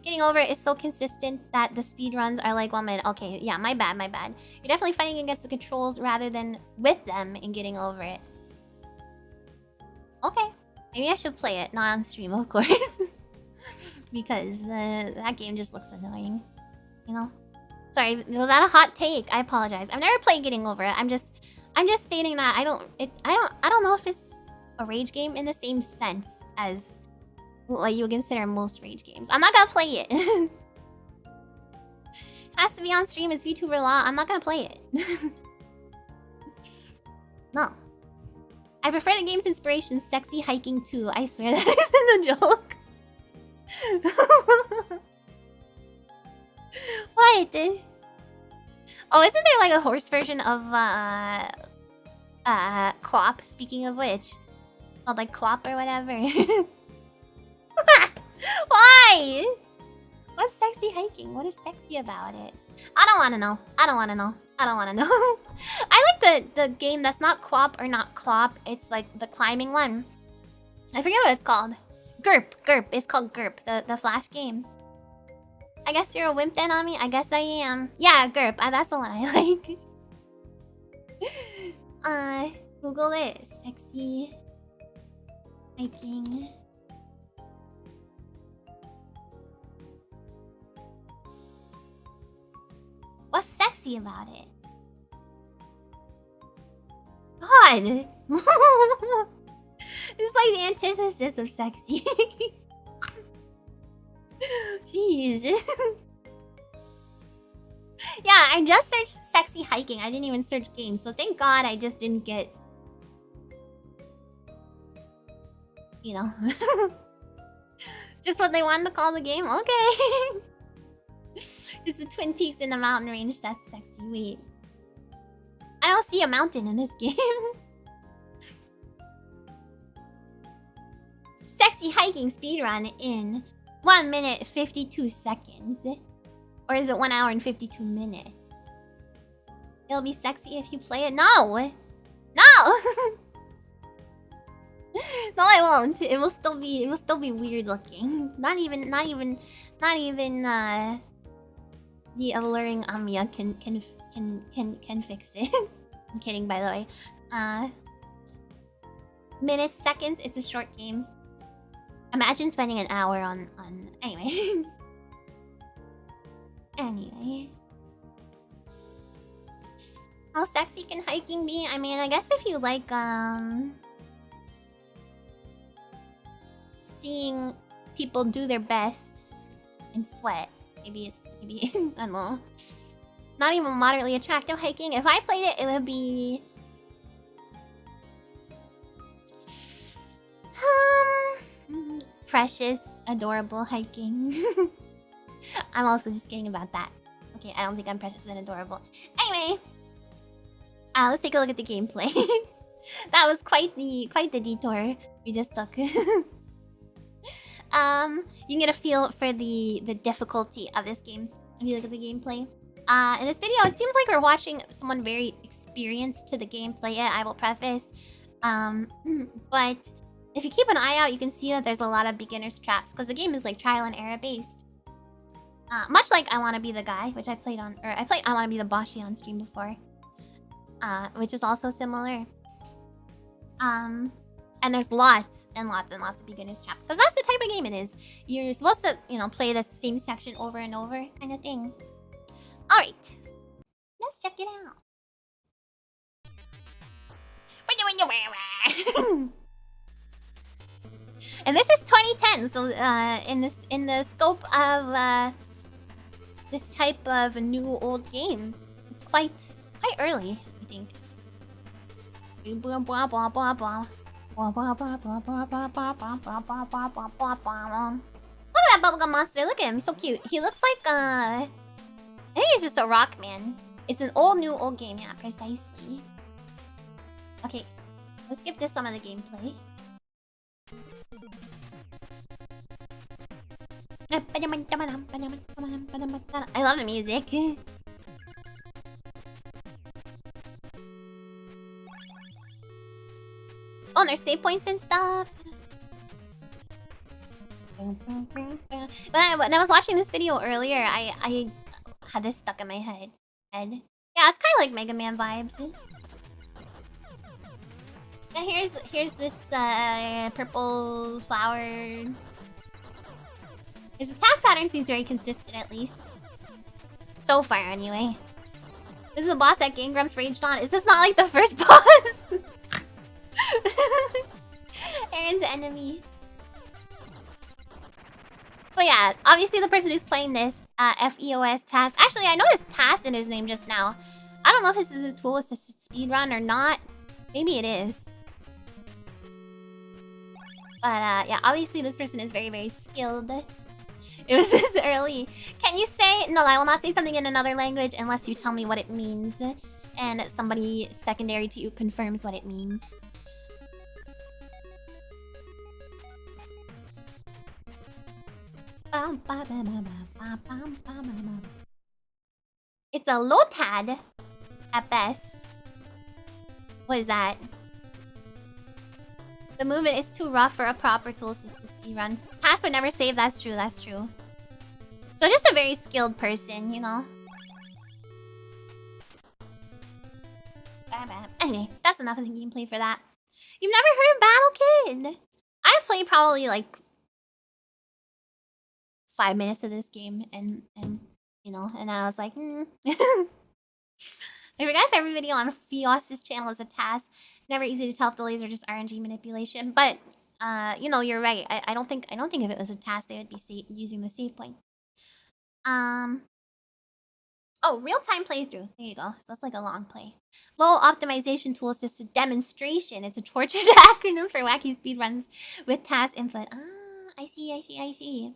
Getting Over It is so consistent that the speedruns are like 1 minute. Okay, yeah, my bad. You're definitely fighting against the controls rather than with them in Getting Over It. Okay, maybe I should play it, not on stream, of course. Because that game just looks annoying, you know? Sorry, was that a hot take? I apologize. I've never played Getting Over It. I'm just stating that I don't know if it's a rage game in the same sense as like you would consider most rage games. I'm not gonna play it. Has to be on stream. It's VTuber law. I'm not gonna play it. No. I prefer the game's inspiration, Sexy Hiking 2. I swear that isn't a joke. What? Oh, isn't there like a horse version of Quap, speaking of which? Called like Quap or whatever. Why? What's sexy hiking? What is sexy about it? I don't wanna know. I don't wanna know. I like the game that's not Quap or not Clop. It's like the climbing one. I forget what it's called. GURP. It's called GURP, the Flash game. I guess you're a wimp then, Ami? I guess I am. Yeah, GURP. That's the one I like. Google it. Sexy hiking. What's sexy about it? God! It's like the antithesis of sexy. Jeez. Yeah, I just searched sexy hiking. I didn't even search games, so thank God I just didn't get... You know. Just what they wanted to call the game? Okay. It's the Twin Peaks in the mountain range. That's sexy. Wait. I don't see a mountain in this game. Sexy hiking speedrun in 1 minute 52 seconds. Or is it 1 hour and 52 minutes? It'll be sexy if you play it. No! No! No, I won't. It will still be weird looking. Not even the alluring Amiya can fix it. I'm kidding, by the way. Minutes, seconds, it's a short game. Imagine spending an hour on anyway. Anyway. How sexy can hiking be? I mean, I guess if you like seeing people do their best and sweat. Maybe I don't know. Not even moderately attractive hiking. If I played it, it would be... precious, adorable hiking. I'm also just kidding about that. Okay, I don't think I'm precious and adorable. Anyway, let's take a look at the gameplay. That was quite the detour we just took. You can get a feel for the difficulty of this game if you look at the gameplay. In this video, it seems like we're watching someone very experienced to the gameplay. I will preface, but if you keep an eye out, you can see that there's a lot of beginner's traps because the game is like trial and error based. Much like I Want to Be the Guy, which I played on, or I played I Want to Be the Boshi on stream before, which is also similar. And there's lots and lots and lots of beginner's traps because that's the type of game it is. You're supposed to, you know, play the same section over and over, kind of thing. All right, let's check it out. And this is 2010, so in the scope of this type of new old game, it's quite early, I think. Look at that bubblegum monster. Look at him, he's so cute. He looks like I think he's just a rock man. It's an old game, yeah, precisely. Okay, let's skip this some of the gameplay. I love the music. Oh, and there's save points and stuff. When I was watching this video earlier, I had this stuck in my head. Yeah, it's kind of like Mega Man vibes. And here's this purple flower. His attack pattern seems very consistent, at least. So far, anyway. This is a boss that Game Grumps raged on. Is this not like the first boss? Aaron's enemy. So yeah, obviously the person who's playing this, FEOS Task. Actually, I noticed Task in his name just now. I don't know if this is a tool-assisted speedrun or not. Maybe it is. But yeah, obviously this person is very, very skilled. It was this early. Can you say... No, I will not say something in another language unless you tell me what it means. And somebody secondary to you confirms what it means. It's a lotad at best. What is that? The movement is too rough for a proper tool-assisted speedrun. Task would never save, that's true, that's true. So just a very skilled person, you know? Anyway, that's enough of the gameplay for that. You've never heard of Battle Kid? I've played probably like 5 minutes of this game and you know, and I was like, I forgot if every video on Fios's channel is a task. Never easy to tell if delays are just RNG manipulation. But you know, you're right. I don't think if it was a task they would be using the save point. Oh, real-time playthrough. There you go. So that's like a long play. Low optimization tool assisted demonstration. It's a tortured acronym for wacky speedruns with task input. Ah, I see.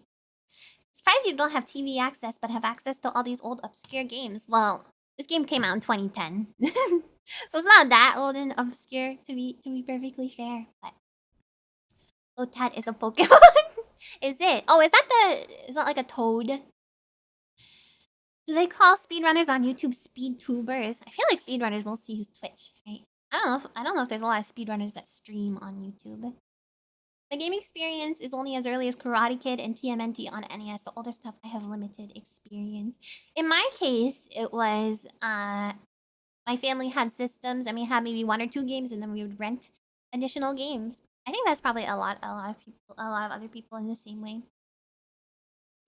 Surprised you don't have TV access, but have access to all these old obscure games. Well, this game came out in 2010. So it's not that old and obscure to be perfectly fair. But Lotad is a Pokemon. Is it? Oh, is that like a toad? Do they call speedrunners on YouTube speedtubers? I feel like speedrunners mostly use Twitch, right? I don't know if there's a lot of speedrunners that stream on YouTube. The game experience is only as early as Karate Kid and TMNT on NES. The older stuff, I have limited experience. In my case, it was my family had systems and we had maybe 1 or 2 games, and then we would rent additional games. I think that's probably a lot of people, a lot of other people in the same way.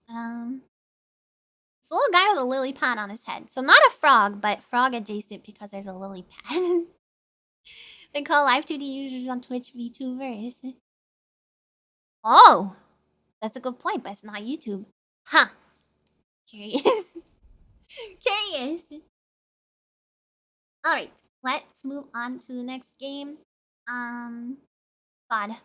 It's a little guy with a lily pad on his head. So not a frog, but frog adjacent because there's a lily pad. They call live 2D users on Twitch VTubers. Oh, that's a good point, but it's not YouTube. Huh. Curious. Curious. Alright, let's move on to the next game. God.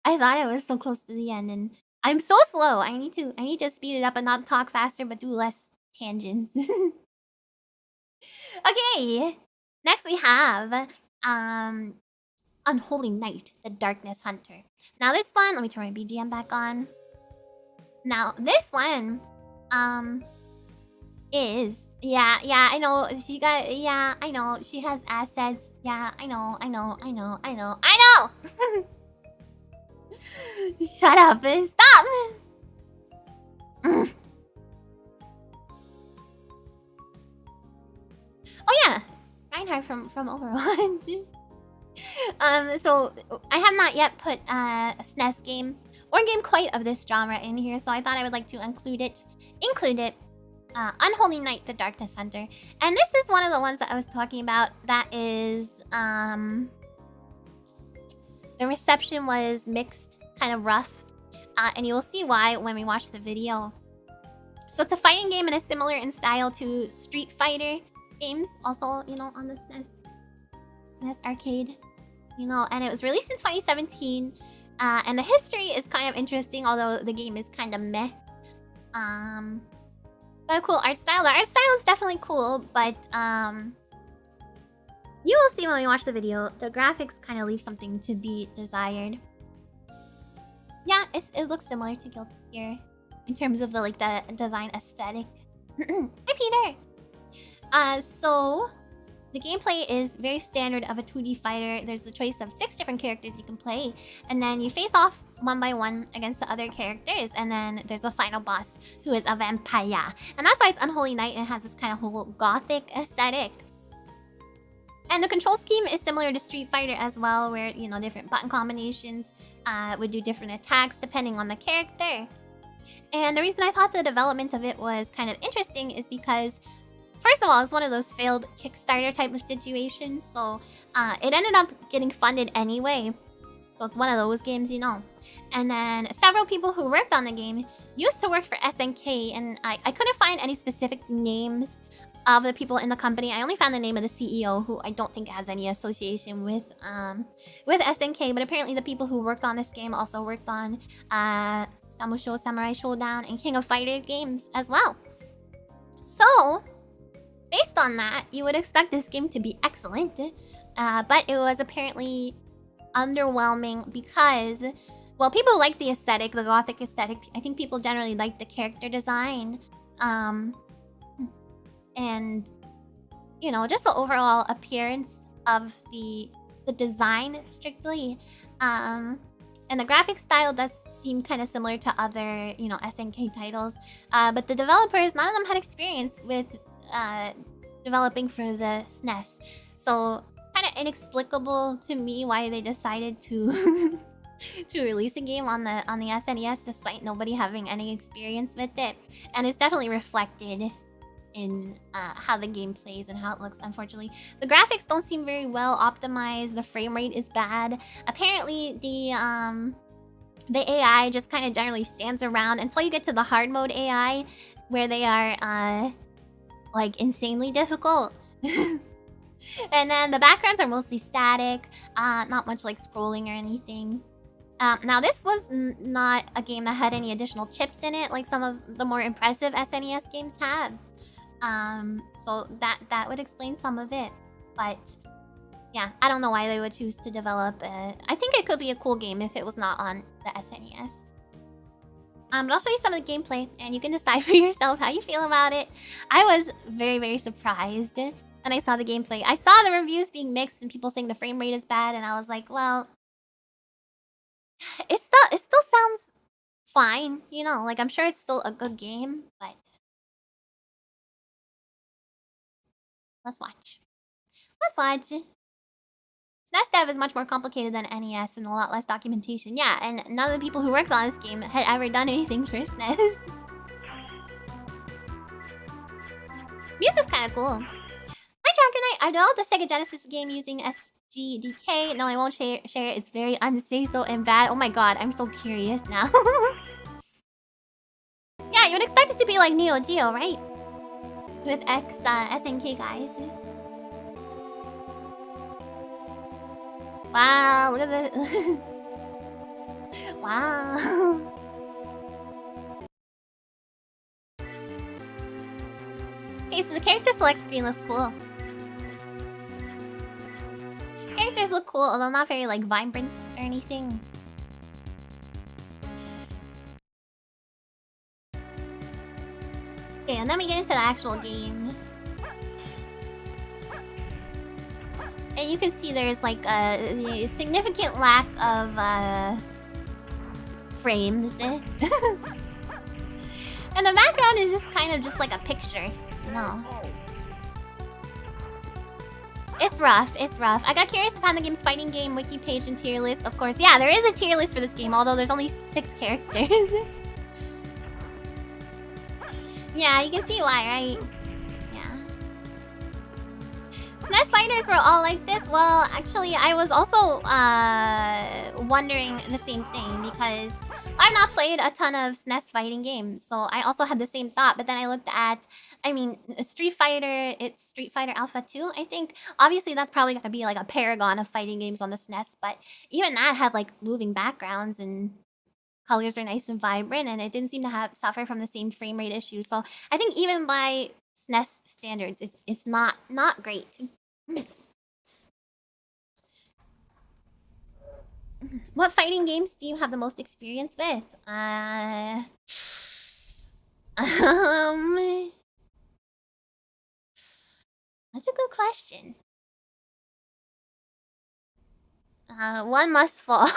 I thought I was so close to the end and I'm so slow. I need to speed it up and not talk faster but do less tangents. Okay. Next we have Unholy Night, the Darkness Hunter. Now this one, let me turn my BGM back on. Now this one is I know she got I know she has assets. Yeah, I know. Shut up and stop. Oh yeah, Reinhardt from Overwatch. So I have not yet put a SNES game or game quite of this genre in here, so I thought I would like to include it. Unholy Night, the Darkness Hunter, and this is one of the ones that I was talking about. That is, the reception was mixed, kind of rough, and you will see why when we watch the video. So it's a fighting game and it's similar in style to Street Fighter games, also, you know, on the SNES Arcade, you know, and it was released in 2017, and the history is kind of interesting, although the game is kind of meh. But a cool art style. The art style is definitely cool, but you will see when we watch the video, the graphics kind of leave something to be desired. Yeah, it looks similar to Guilty Gear in terms of the design aesthetic. Hi, Peter. So the gameplay is very standard of a 2D fighter. There's the choice of 6 different characters you can play, and then you face off one by one against the other characters, and then there's the final boss who is a vampire, and that's why it's Unholy Night and it has this kind of whole gothic aesthetic. And the control scheme is similar to Street Fighter as well, where, you know, different button combinations would do different attacks depending on the character. And the reason I thought the development of it was kind of interesting is because, first of all, it's one of those failed Kickstarter type of situations, so it ended up getting funded anyway. So it's one of those games, you know. And then several people who worked on the game used to work for SNK, and I couldn't find any specific names of the people in the company. I only found the name of the CEO, who I don't think has any association with SNK, but apparently the people who worked on this game also worked on Samusho, Samurai Showdown, and King of Fighters games as well. So, based on that, you would expect this game to be excellent, but it was apparently underwhelming because, well, people like the aesthetic, the gothic aesthetic. I think people generally like the character design, and, you know, just the overall appearance of the design strictly. And the graphic style does seem kind of similar to other, you know, SNK titles. But the developers, none of them had experience with developing for the SNES. So, kind of inexplicable to me why they decided to to release a game on the SNES despite nobody having any experience with it. And it's definitely reflected in how the game plays and how it looks, unfortunately. The graphics don't seem very well optimized. The frame rate is bad. Apparently, the AI just kind of generally stands around until you get to the hard mode AI, where they are, like, insanely difficult. And then the backgrounds are mostly static, not much, like, scrolling or anything. Now, this was not a game that had any additional chips in it, like some of the more impressive SNES games had. So that would explain some of it, but yeah, I don't know why they would choose to develop it. I think it could be a cool game if it was not on the SNES. But I'll show you some of the gameplay, and you can decide for yourself how you feel about it. I was very, very surprised when I saw the gameplay. I saw the reviews being mixed and people saying the frame rate is bad, and I was like, well, it still sounds fine, you know, like I'm sure it's still a good game, but let's watch. SNES dev is much more complicated than NES and a lot less documentation. Yeah, and none of the people who worked on this game had ever done anything for SNES. Music's kind of cool. Hi, Dragonite. I developed a Sega Genesis game using SGDK. No, I won't share it. It's very unsafe and bad. Oh my god, I'm so curious now. Yeah, you would expect it to be like Neo Geo, right? with SNK guys. Wow, look at this. Wow. Okay, so the character select screen looks cool. Characters look cool, although not very like vibrant or anything. Okay, and then we get into the actual game. And you can see there's like a significant lack of frames. And the background is just kind of just like a picture, you know. It's rough, it's rough. I got curious to find the game's fighting game wiki page and tier list. Of course, yeah, there is a tier list for this game, although there's only 6 characters. Yeah, you can see why, right? Yeah. SNES fighters were all like this. Well, actually, I was also wondering the same thing because I've not played a ton of SNES fighting games, so I also had the same thought. But then I looked at, I mean, Street Fighter. It's Street Fighter Alpha 2, I think. Obviously, that's probably gonna be like a paragon of fighting games on the SNES. But even that had like moving backgrounds and colors are nice and vibrant, and it didn't seem to suffer from the same frame rate issues. So I think even by SNES standards, it's not great. What fighting games do you have the most experience with? That's a good question. One Must Fall.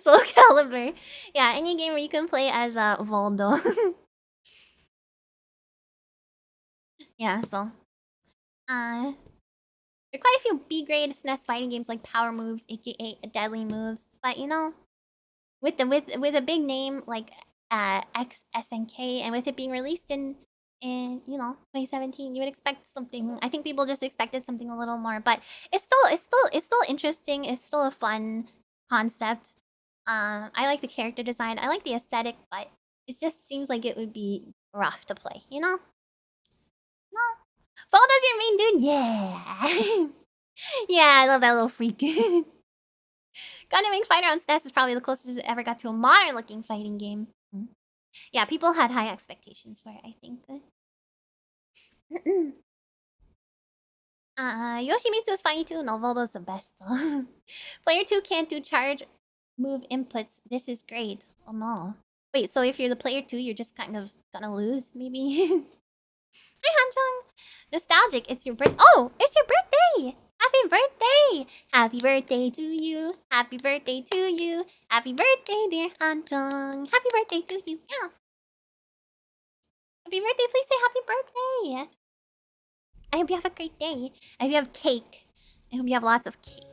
Soul Calibur. Yeah, any game where you can play as Voldo. Yeah, so there are quite a few B-grade SNES fighting games like Power Moves, aka Deadly Moves, but you know, with a big name like SNK, and with it being released in you know 2017, you would expect something. I think people just expected something a little more, but it's still interesting. It's still a fun concept. I like the character design. I like the aesthetic, but it just seems like it would be rough to play. You know? No. Voldo's your main dude? Yeah. Yeah, I love that little freak. Gundam Wing Fighter on SNES is probably the closest it ever got to a modern-looking fighting game. Yeah, people had high expectations for it, I think. Yoshimitsu is funny too. No, Voldo's the best though. Player 2 can't do charge move inputs. This is great. Oh no. Wait, so if you're the player 2, you're just kind of gonna lose, maybe? Hi, Hanjong! Nostalgic, it's your birthday. Oh, it's your birthday! Happy birthday! Happy birthday to you. Happy birthday to you. Happy birthday, dear Hanjong. Happy birthday to you. Yeah. Happy birthday, please say happy birthday. I hope you have a great day. I hope you have cake. I hope you have lots of cake.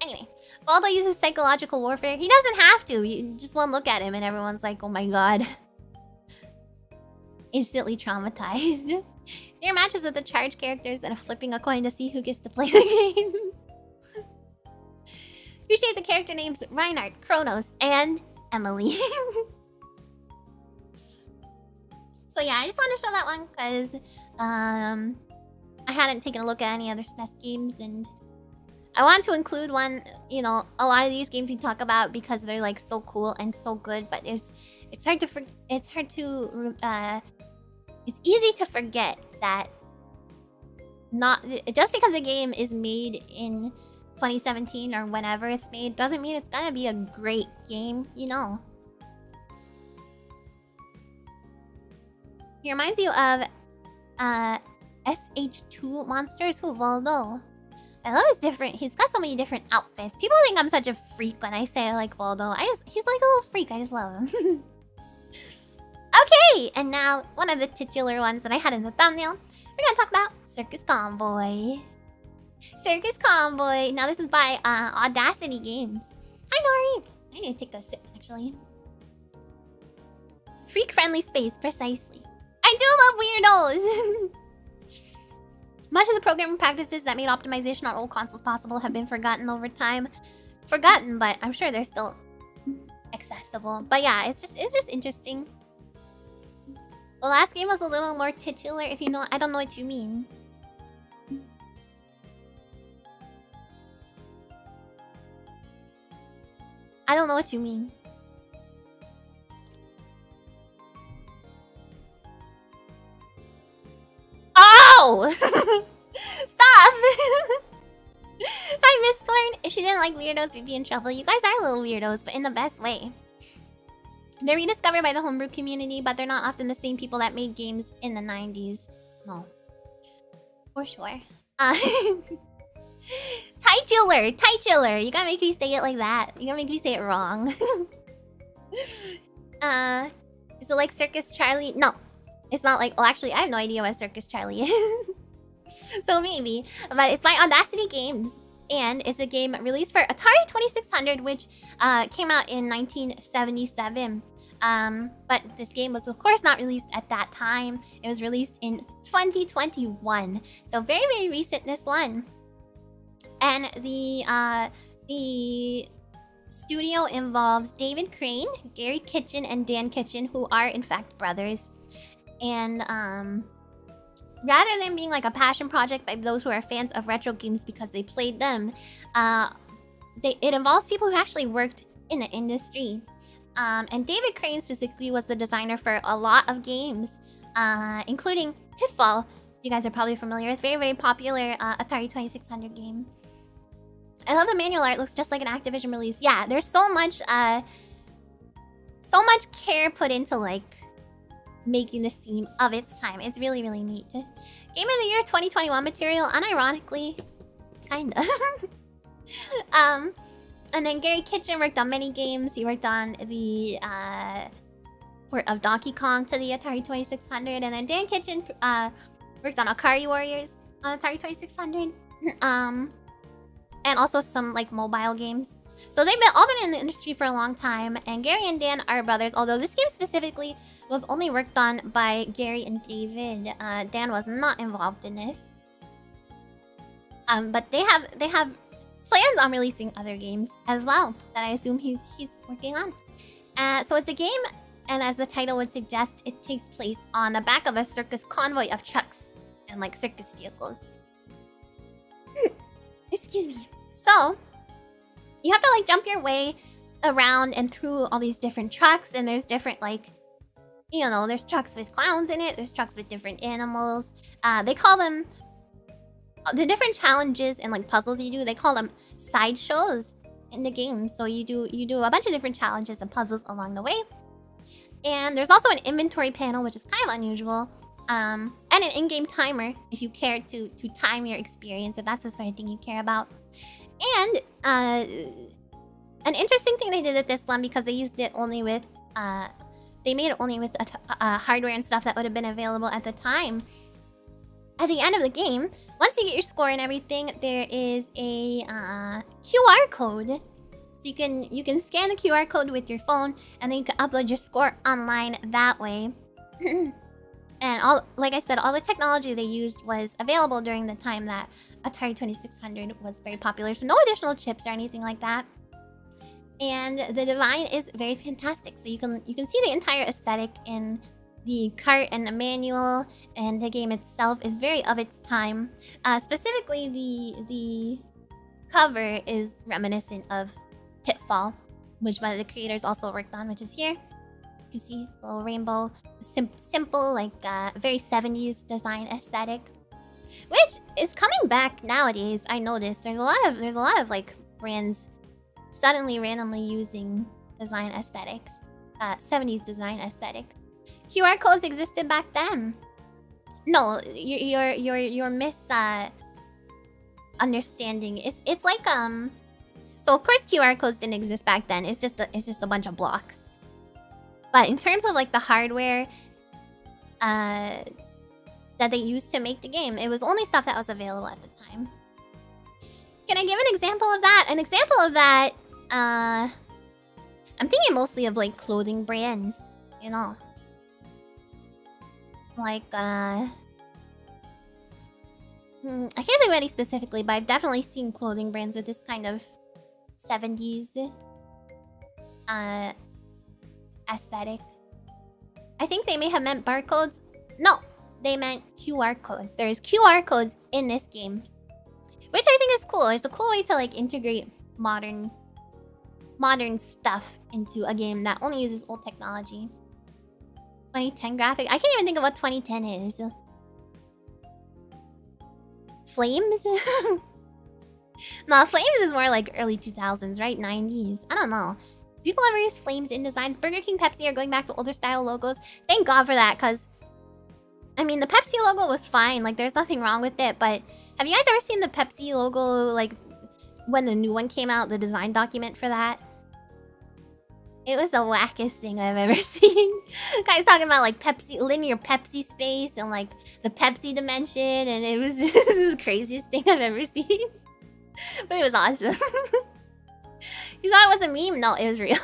Anyway, Voldo uses psychological warfare. He doesn't have to. You just one look at him and everyone's like, oh my god. Instantly traumatized. Your matches with the charge characters and flipping a coin to see who gets to play the game. Appreciate the character names Reinhardt, Kronos, and Emily. So yeah, I just wanted to show that one because I hadn't taken a look at any other SNES games, and I wanted to include one. You know, a lot of these games we talk about because they're like so cool and so good, but it's easy to forget that not just because a game is made in 2017 or whenever it's made doesn't mean it's gonna be a great game, you know. He reminds you of SH2 monsters. Who, Voldo? I love his different. He's got so many different outfits. People think I'm such a freak when I say I like Voldo. He's like a little freak. I just love him. Okay, and now one of the titular ones that I had in the thumbnail. We're gonna talk about Circus Convoy. Circus Convoy. Now this is by Audacity Games. Hi Nori. I need to take a sip actually. Freak-friendly space, precisely. I do love weirdos. Much of the programming practices that made optimization on old consoles possible have been forgotten over time. Forgotten, but I'm sure they're still accessible. But yeah, it's just interesting. The last game was a little more titular, if you know. I don't know what you mean. I don't know what you mean. Oh! Stop! Hi, Miss Corn. If she didn't like weirdos, we'd be in trouble. You guys are little weirdos, but in the best way. They're rediscovered by the homebrew community, but they're not often the same people that made games in the 90s. No. For sure. Titular! You gotta make me say it like that. You gotta make me say it wrong. Is it like Circus Charlie? No. It's not like... Oh, actually, I have no idea what Circus Charlie is. So maybe. But it's by Audacity Games. And it's a game released for Atari 2600, which came out in 1977. But this game was, of course, not released at that time. It was released in 2021. So very, very recent, this one. And the studio involves David Crane, Gary Kitchen, and Dan Kitchen, who are, in fact, brothers. And rather than being like a passion project by those who are fans of retro games because they played them, it involves people who actually worked in the industry. And David Crane specifically was the designer for a lot of games, including Pitfall. You guys are probably familiar with. Very, very popular Atari 2600 game. I love the manual art. Looks just like an Activision release. Yeah, there's so much care put into like making this theme of its time. It's really, really neat. Game of the Year 2021 material, unironically, kinda. And then Gary Kitchen worked on many games. He worked on the port of Donkey Kong to the Atari 2600, and then Dan Kitchen worked on Akari Warriors on Atari 2600. And also some like mobile games. So they've all been in the industry for a long time, and Gary and Dan are brothers, although this game specifically was only worked on by Gary and David. Dan was not involved in this. But they have plans on releasing other games as well that I assume he's working on. So it's a game, and as the title would suggest, it takes place on the back of a circus convoy of trucks and like circus vehicles. Excuse me. So you have to like jump your way around and through all these different trucks, and there's different like, you know, there's trucks with clowns in it, there's trucks with different animals. They call them the different challenges and like puzzles you do, they call them sideshows in the game. So you do a bunch of different challenges and puzzles along the way. And there's also an inventory panel, which is kind of unusual. And an in-game timer if you care to time your experience, if that's the sort of thing you care about. And an interesting thing they did at this one, because they used it only with they made it only with hardware and stuff that would have been available at the time. At the end of the game, once you get your score and everything, there is a QR code. So you can scan the QR code with your phone, and then you can upload your score online that way. And like I said, all the technology they used was available during the time that Atari 2600 was very popular. So no additional chips or anything like that. And the design is very fantastic. So you can see the entire aesthetic in the cart and the manual, and the game itself is very of its time. Specifically, the cover is reminiscent of Pitfall, which one of the creators also worked on, which is here. You can see a little rainbow, simple, like very 70s design aesthetic, which is coming back nowadays. I noticed there's a lot of like brands suddenly randomly using design aesthetics, 70s design aesthetic. QR codes existed back then. No, your understanding. It's like So of course QR codes didn't exist back then. It's just a bunch of blocks. But in terms of like the hardware that they used to make the game, it was only stuff that was available at the time. Can I give an example of that? An example of that, I'm thinking mostly of like clothing brands, you know. Like, I can't think of any specifically, but I've definitely seen clothing brands with this kind of 70s aesthetic. I think they may have meant barcodes. No, they meant QR codes. There's QR codes in this game, which I think is cool. It's a cool way to like integrate modern stuff into a game that only uses old technology. 2010 graphic. I can't even think of what 2010 is. Flames? No, Flames is more like early 2000s, right? 90s. I don't know. People ever use Flames in designs? Burger King, Pepsi are going back to older style logos. Thank God for that, because I mean, the Pepsi logo was fine. Like, there's nothing wrong with it. But have you guys ever seen the Pepsi logo, like, when the new one came out, the design document for that? It was the wackest thing I've ever seen. Guys talking about, like, Pepsi, linear Pepsi space and, like, the Pepsi dimension. And it was just the craziest thing I've ever seen. But it was awesome. You thought it was a meme? No, it was real.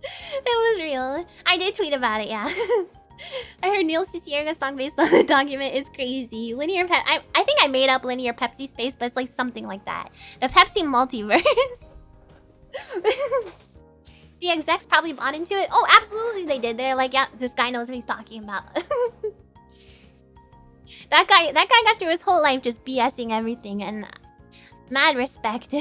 It was real. I did tweet about it, yeah. I heard Neil Cicierega's song based on the document is crazy. Linear I think I made up linear Pepsi space, but it's like something like that. The Pepsi multiverse. The execs probably bought into it. Oh, absolutely they did. They're like, yeah, this guy knows what he's talking about. That guy got through his whole life just BSing everything, and mad respect.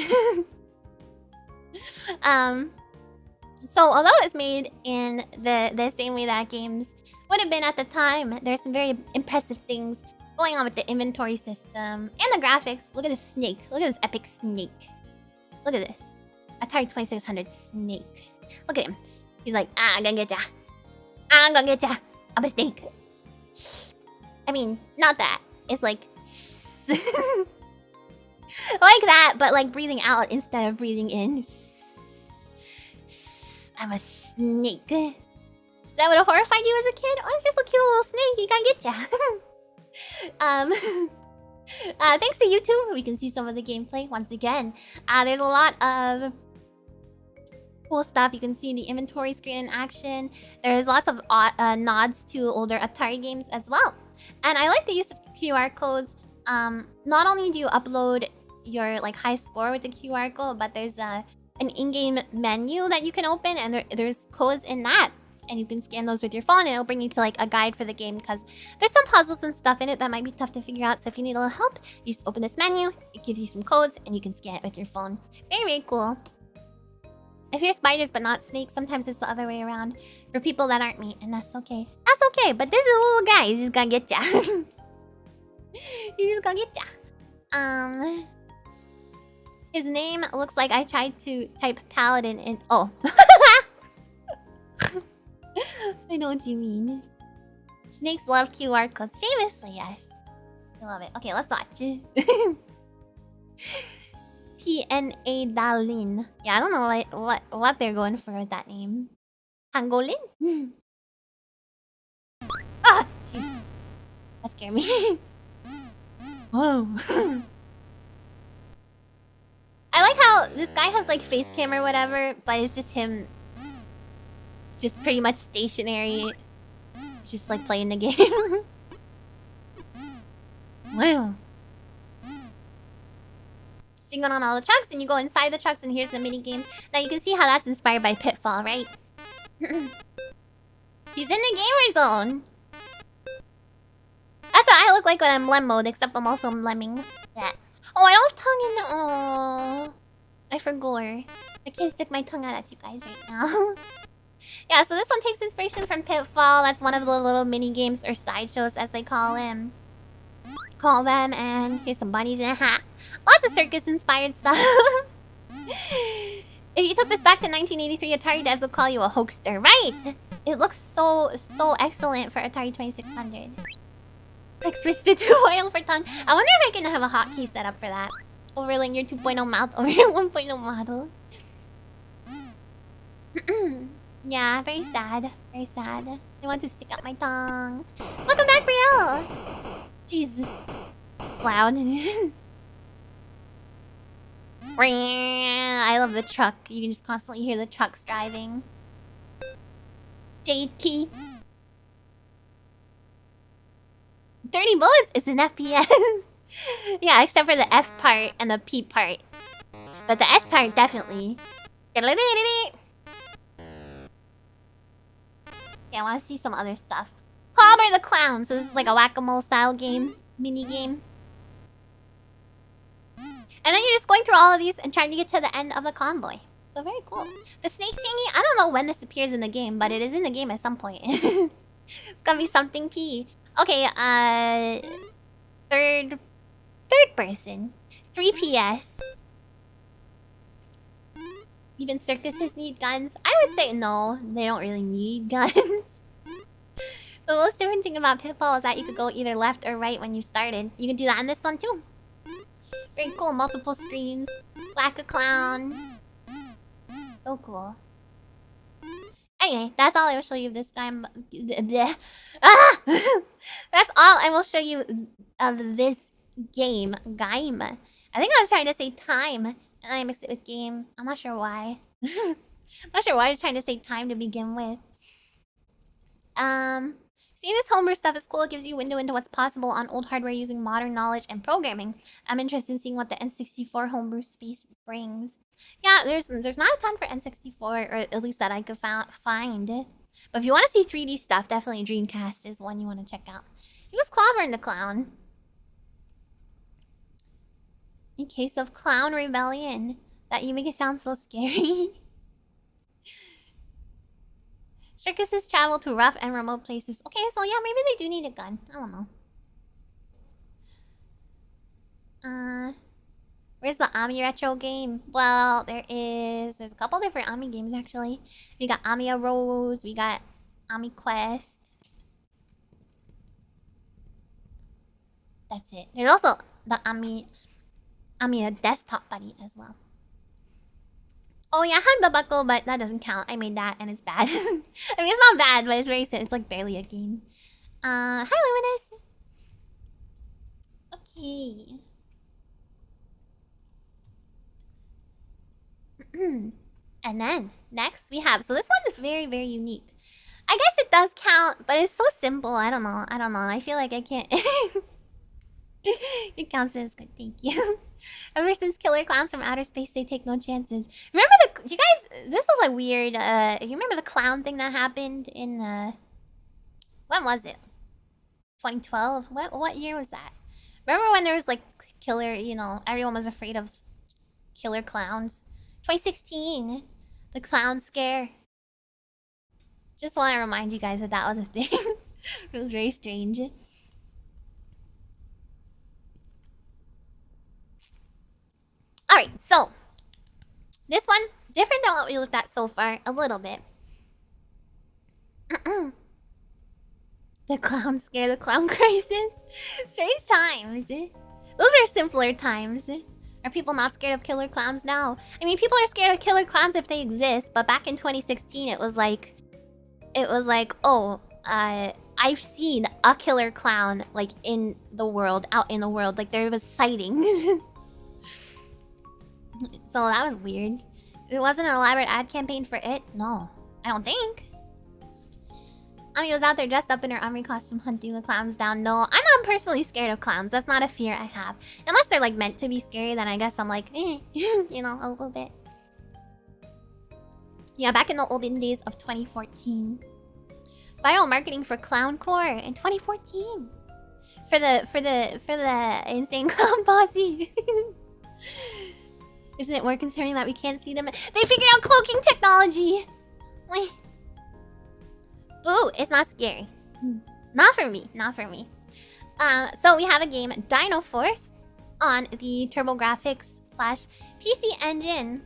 So although it's made in the same way that games would have been at the time, there's some very impressive things going on with the inventory system and the graphics. Look at this snake. Look at this epic snake. Look at this. Atari 2600 snake. Look at him. He's like, I'm gonna get ya. I'm gonna get ya. I'm a snake. I mean, not that. It's like... like that, but like breathing out instead of breathing in. I'm a snake. That would have horrified you as a kid? Oh, it's just a cute little snake. He can't get ya. Thanks to YouTube, we can see some of the gameplay once again. There's a lot of cool stuff. You can see the inventory screen in action. There's lots of nods to older Atari games as well. And I like the use of QR codes. Not only do you upload your like high score with the QR code, but there's an in-game menu that you can open, and there's codes in that. And you can scan those with your phone, and it'll bring you to like a guide for the game, because there's some puzzles and stuff in it that might be tough to figure out. So if you need a little help, you just open this menu, it gives you some codes, and you can scan it with your phone. Very, very cool. If you're spiders but not snakes, sometimes it's the other way around. For people that aren't meat, and that's okay. That's okay, but this is a little guy. He's just gonna get ya. He's just gonna get ya. His name looks like I tried to type paladin in... Oh. I know what you mean. Snakes love QR codes. Famously, yes. I love it. Okay, let's watch. PNA Dalin. Yeah, I don't know what they're going for with that name. Pangolin? Ah! Jeez. That scared me. Whoa. I like how this guy has like face cam or whatever, but it's just him just pretty much stationary. Just like playing the game. Wow. So you go on all the trucks and you go inside the trucks, and here's the mini games. Now you can see how that's inspired by Pitfall, right? He's in the gamer zone. That's what I look like when I'm Lem mode, except I'm also lemming. Yeah. Oh, I don't have tongue in the... Oh, I forgot. I can't stick my tongue out at you guys right now. Yeah, so this one takes inspiration from Pitfall. That's one of the little mini games or sideshows, as they call them. And here's some bunnies in a hat. Lots of circus-inspired stuff. If you took this back to 1983, Atari devs would call you a hoaxer, right? It looks so excellent for Atari 2600. Like, switch to 2.0 for tongue. I wonder if I can have a hotkey set up for that. Overlaying your 2.0 mouth over your 1.0 model. Yeah, very sad. Very sad. I want to stick out my tongue. Welcome back, Brielle! Jeez. It's loud. I love the truck. You can just constantly hear the trucks driving. Jade key. 30 bullets is an FPS. Yeah, except for the F part and the P part. But the S part, definitely. Yeah, I want to see some other stuff. Clobber the Clown. So this is like a whack-a-mole style game, mini game. And then you're just going through all of these and trying to get to the end of the convoy. So very cool. The snake thingy, I don't know when this appears in the game, but it is in the game at some point. It's gonna be something P. Okay, third person. 3PS. Even circuses need guns? I would say no, they don't really need guns. The most different thing about Pitfall is that you could go either left or right when you started. You can do that in this one too. Very cool, multiple screens. Whack-a-clown. So cool. Anyway, that's all I will show you of this game. Ah! That's all I will show you of this game. Game. I think I was trying to say time, and I mixed it with game. I'm not sure why. I'm not sure why I was trying to say time to begin with. Seeing this homebrew stuff is cool. It gives you a window into what's possible on old hardware using modern knowledge and programming. I'm interested in seeing what the N64 homebrew space brings. Yeah, there's not a ton for N64, or at least that I could find. But if you want to see 3D stuff, definitely Dreamcast is one you want to check out. He was clobbering the clown. In case of clown rebellion, that you make it sound so scary. Circuses travel to rough and remote places. Okay, so yeah, maybe they do need a gun. I don't know. Where's the Ami retro game? Well, there's a couple different Ami games actually. We got Amiya Rose, we got Ami Quest. That's it. There's also the Amiya Desktop Buddy as well. Oh yeah, Hug the Buckle, but that doesn't count. I made that and it's bad. I mean, it's not bad, but it's very simple. It's like barely a game. Hi Luminous. Okay. And then next we have, so this one is very, very unique. I guess it does count, but it's so simple. I don't know. I feel like I can't. It counts as good. Thank you. Ever since Killer Clowns from Outer Space, they take no chances. Remember you guys? This was like weird. You remember the clown thing that happened in when was it? 2012. What year was that? Remember when there was like killer? You know, everyone was afraid of killer clowns. 2016, the clown scare. Just want to remind you guys that that was a thing. It was very strange. Alright, so this one, different than what we looked at so far, a little bit. The clown scare, the clown crisis. Strange times. Those are simpler times. Are people not scared of killer clowns now? I mean, people are scared of killer clowns if they exist, but back in 2016, it was like, oh, I've seen a killer clown, like, in the world, out in the world. Like, there was sightings. So that was weird. It wasn't an elaborate ad campaign for it? No, I don't think. Ami was out there dressed up in her Ami costume hunting the clowns down. No, I'm not personally scared of clowns. That's not a fear I have. Unless they're like meant to be scary, then I guess I'm like, you know, a little bit. Yeah, back in the olden days of 2014. Viral marketing for Clowncore in 2014. For the Insane Clown Posse. Isn't it more concerning that we can't see them? They figured out cloaking technology! Wait. Boo, it's not scary. Not for me, not for me. So we have a game, Dino Force, on the TurboGrafx / PC Engine.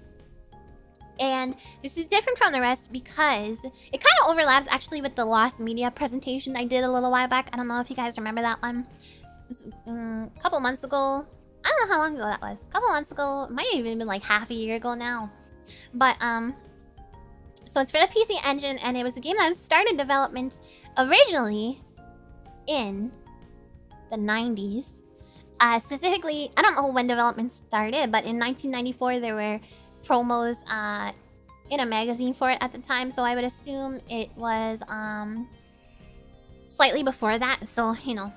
And this is different from the rest because it kind of overlaps actually with the Lost Media presentation I did a little while back. I don't know if you guys remember that one. It was, a couple months ago. I don't know how long ago that was. A couple months ago. It might have even been like half a year ago now. But, so it's for the PC Engine, and it was a game that started development originally in the 90s. Specifically, I don't know when development started, but in 1994 there were promos in a magazine for it at the time, so I would assume it was slightly before that, so, you know,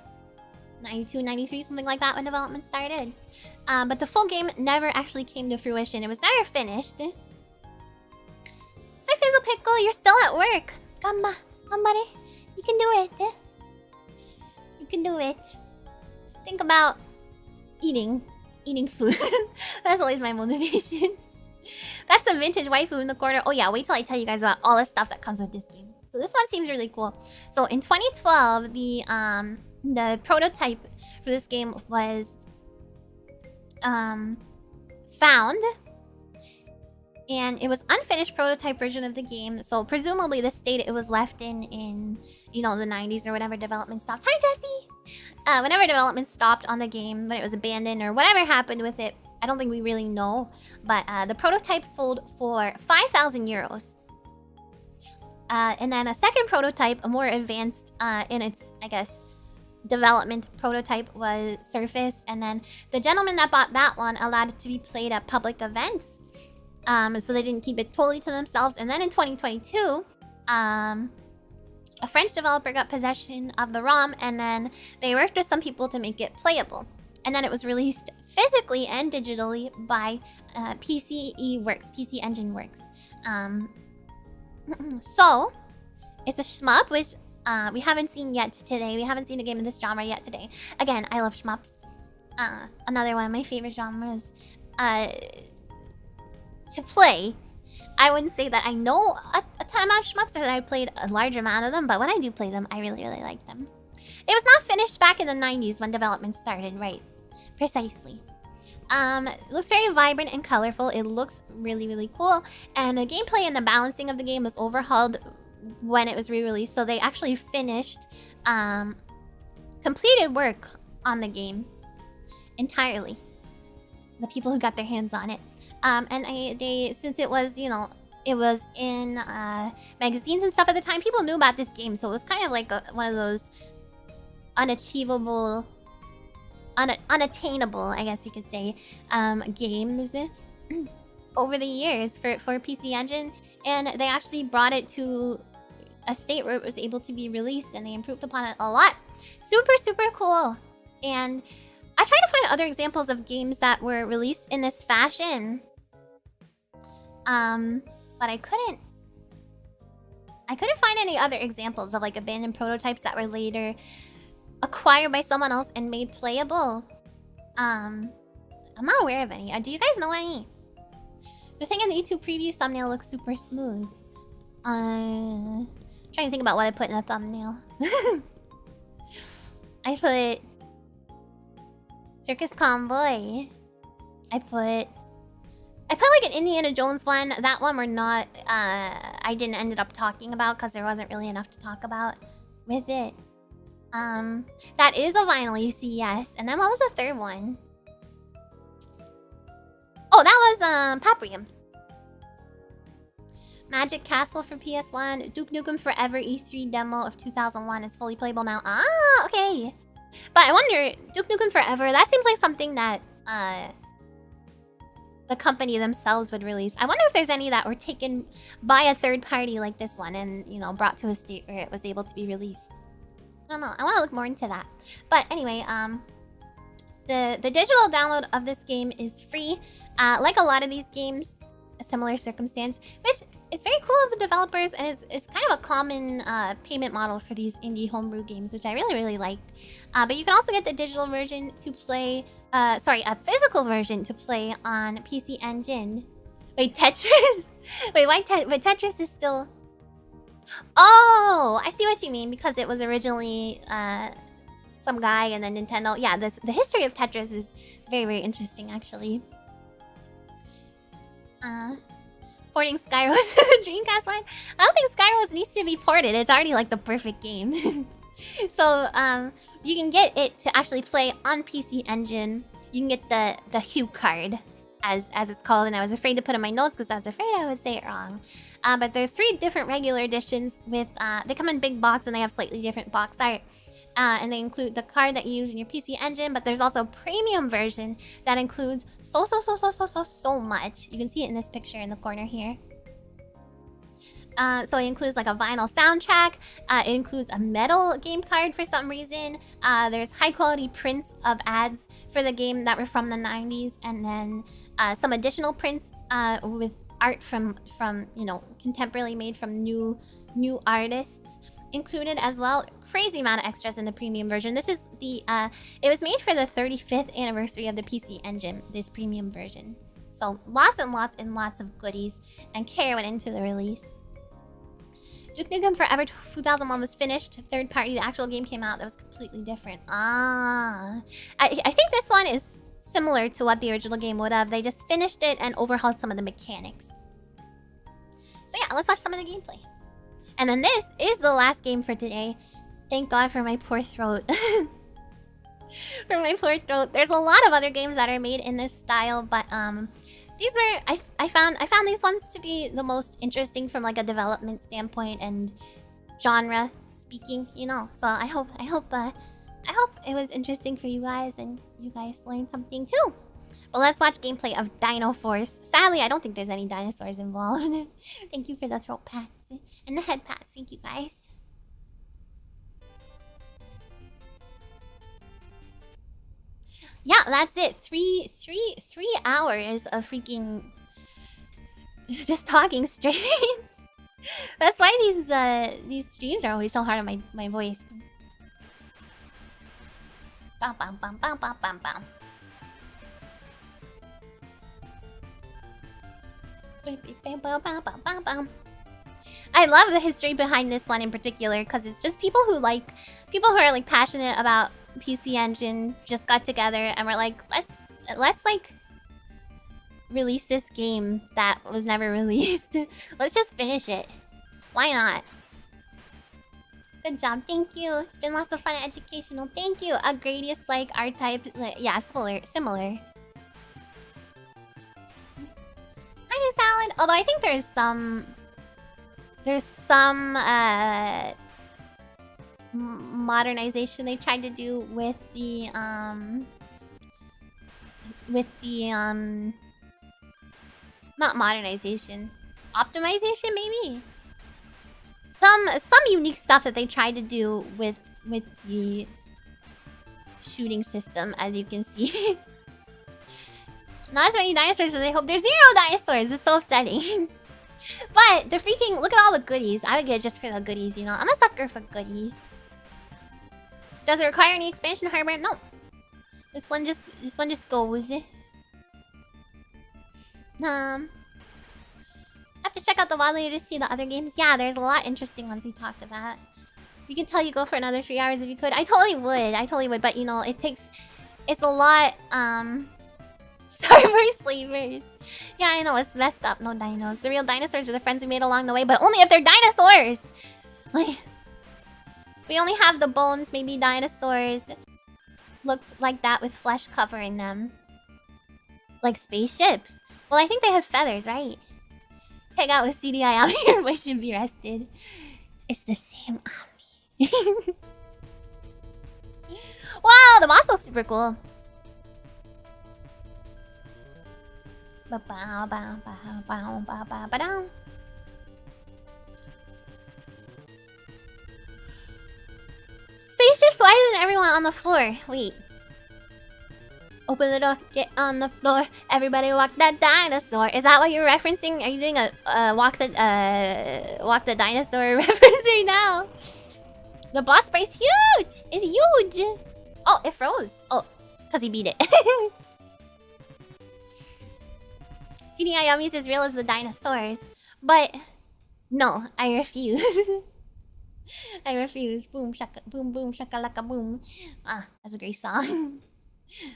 92, 93, something like that when development started. But the full game never actually came to fruition. It was never finished. Hi, Fizzle Pickle, you're still at work. Gamma. Somebody, you can do it. You can do it. Think about eating food. That's always my motivation. That's a vintage waifu in the corner. Oh yeah, wait till I tell you guys about all the stuff that comes with this game. So this one seems really cool. So in 2012, the prototype for this game was found, and it was unfinished prototype version of the game. So presumably the state it was left in you know, the 90s or whatever development stopped. Hi Jesse. Whenever development stopped on the game, when it was abandoned or whatever happened with it, I don't think we really know. But the prototype sold for 5,000 euros. And then a second prototype, a more advanced in its, I guess, development prototype, was Circus. And then the gentleman that bought that one allowed it to be played at public events. So they didn't keep it totally to themselves. And then in 2022, a French developer got possession of the ROM, and then they worked with some people to make it playable. And then it was released physically and digitally by PC Engine Works. So, it's a shmup, which we haven't seen yet today. We haven't seen a game in this genre yet today. Again, I love shmups. Another one of my favorite genres. To play, I wouldn't say that I know a ton about shmups, or that I played a large amount of them, but when I do play them, I really, really like them. It was not finished back in the 90s when development started, right? Precisely. It looks very vibrant and colorful. It looks really, really cool. And the gameplay and the balancing of the game was overhauled when it was re-released. So they actually finished completed work on the game entirely. The people who got their hands on it. Since it was, you know, it was in magazines and stuff at the time, people knew about this game. So it was kind of like one of those unattainable, I guess we could say, games over the years for PC Engine. And they actually brought it to a state where it was able to be released, and they improved upon it a lot. Super, super cool. And I tried to find other examples of games that were released in this fashion. But I couldn't find any other examples of like abandoned prototypes that were later acquired by someone else and made playable. I'm not aware of any. Do you guys know any? The thing in the YouTube preview thumbnail looks super smooth. Trying to think about what I put in a thumbnail. I put Circus Convoy. I put like an Indiana Jones one. That one we're not. I didn't end up talking about because there wasn't really enough to talk about with it. That is a vinyl, you see, yes. And then what was the third one? Oh, that was Paprium. Magic Castle for PS1. Duke Nukem Forever E3 demo of 2001 is fully playable now. Ah, okay. But I wonder, Duke Nukem Forever, that seems like something that the company themselves would release. I wonder if there's any that were taken by a third party like this one and, you know, brought to a state where it was able to be released. I don't know. I want to look more into that. But anyway, the digital download of this game is free. Like a lot of these games, a similar circumstance, which is very cool of the developers, and it's kind of a common payment model for these indie homebrew games, which I really, really like. But you can also get the digital version to play, a physical version to play on PC Engine. Wait, Tetris? Wait, why Tetris is still... Oh, I see what you mean, because it was originally some guy and then Nintendo. Yeah, the history of Tetris is very, very interesting, actually. Porting Skyroads to the Dreamcast line. I don't think Skyroads needs to be ported. It's already like the perfect game. So you can get it to actually play on PC Engine. You can get the Hue card, as it's called, and I was afraid to put in my notes because I was afraid I would say it wrong. But there are 3 different regular editions with they come in big box and they have slightly different box art. And they include the card that you use in your PC Engine, but there's also a premium version that includes so much. You can see it in this picture in the corner here. So it includes like a vinyl soundtrack. It includes a metal game card for some reason. There's high quality prints of ads for the game that were from the 90s, and then some additional prints with art from you know, contemporarily made from new artists. included as well. Crazy amount of extras in the premium version. This is the it was made for the 35th anniversary of the PC Engine, this premium version. So lots and lots and lots of goodies and care went into the release. Duke Nukem Forever 2001 was finished. Third party, the actual game came out. That was completely different. I think this one is similar to what the original game would have. They just finished it and overhauled some of the mechanics. So yeah, let's watch some of the gameplay. And then this is the last game for today. Thank God for my poor throat. For my poor throat. There's a lot of other games that are made in this style, but these were I found these ones to be the most interesting from like a development standpoint and genre speaking, you know. So I hope it was interesting for you guys and you guys learned something too. But let's watch gameplay of Dino Force. Sadly, I don't think there's any dinosaurs involved. Thank you for the throat pats and the head pats. Thank you guys. Yeah, that's it. Three hours of freaking just talking straight. That's why these streams are always so hard on my voice. Bam bam bam bam bam bam bam. I love the history behind this one in particular because it's just people who are like passionate about PC Engine just got together and we're like, let's like release this game that was never released. Let's just finish it. Why not? Good job, thank you. It's been lots of fun and educational. Thank you. A Gradius like R-Type, yeah, similar. Tiny salad. Although I think there's some modernization they tried to do with the not modernization, optimization maybe. Some unique stuff that they tried to do with the shooting system, as you can see. Not as many dinosaurs as I hope. There's 0 dinosaurs. It's so upsetting. But the freaking look at all the goodies. I would get it just for the goodies, you know. I'm a sucker for goodies. Does it require any expansion hardware? No. This one just goes. Have to check out the VOD later to see the other games. Yeah, there's a lot of interesting ones we talked about. We can tell you go for another 3 hours if you could. I totally would. But you know, it's a lot. Star Wars flavors. Yeah, I know it's messed up. No dinos. The real dinosaurs are the friends we made along the way, but only if they're dinosaurs. Like, we only have the bones. Maybe dinosaurs looked like that with flesh covering them, like spaceships. Well, I think they have feathers, right? Check out with CDI out here. Why should be rested? It's the same Ami. Wow, the boss looks super cool. Spaceships, why isn't everyone on the floor? Wait. Open the door, get on the floor. Everybody walk that dinosaur. Is that what you're referencing? Are you doing a walk the dinosaur reference right now? The boss fight's huge! It's huge! Oh, it froze. Oh, because he beat it. CDI Yummy is as real as the dinosaurs. But no, I refuse. I refuse. Boom shaka boom boom shakalaka boom. Ah, that's a great song.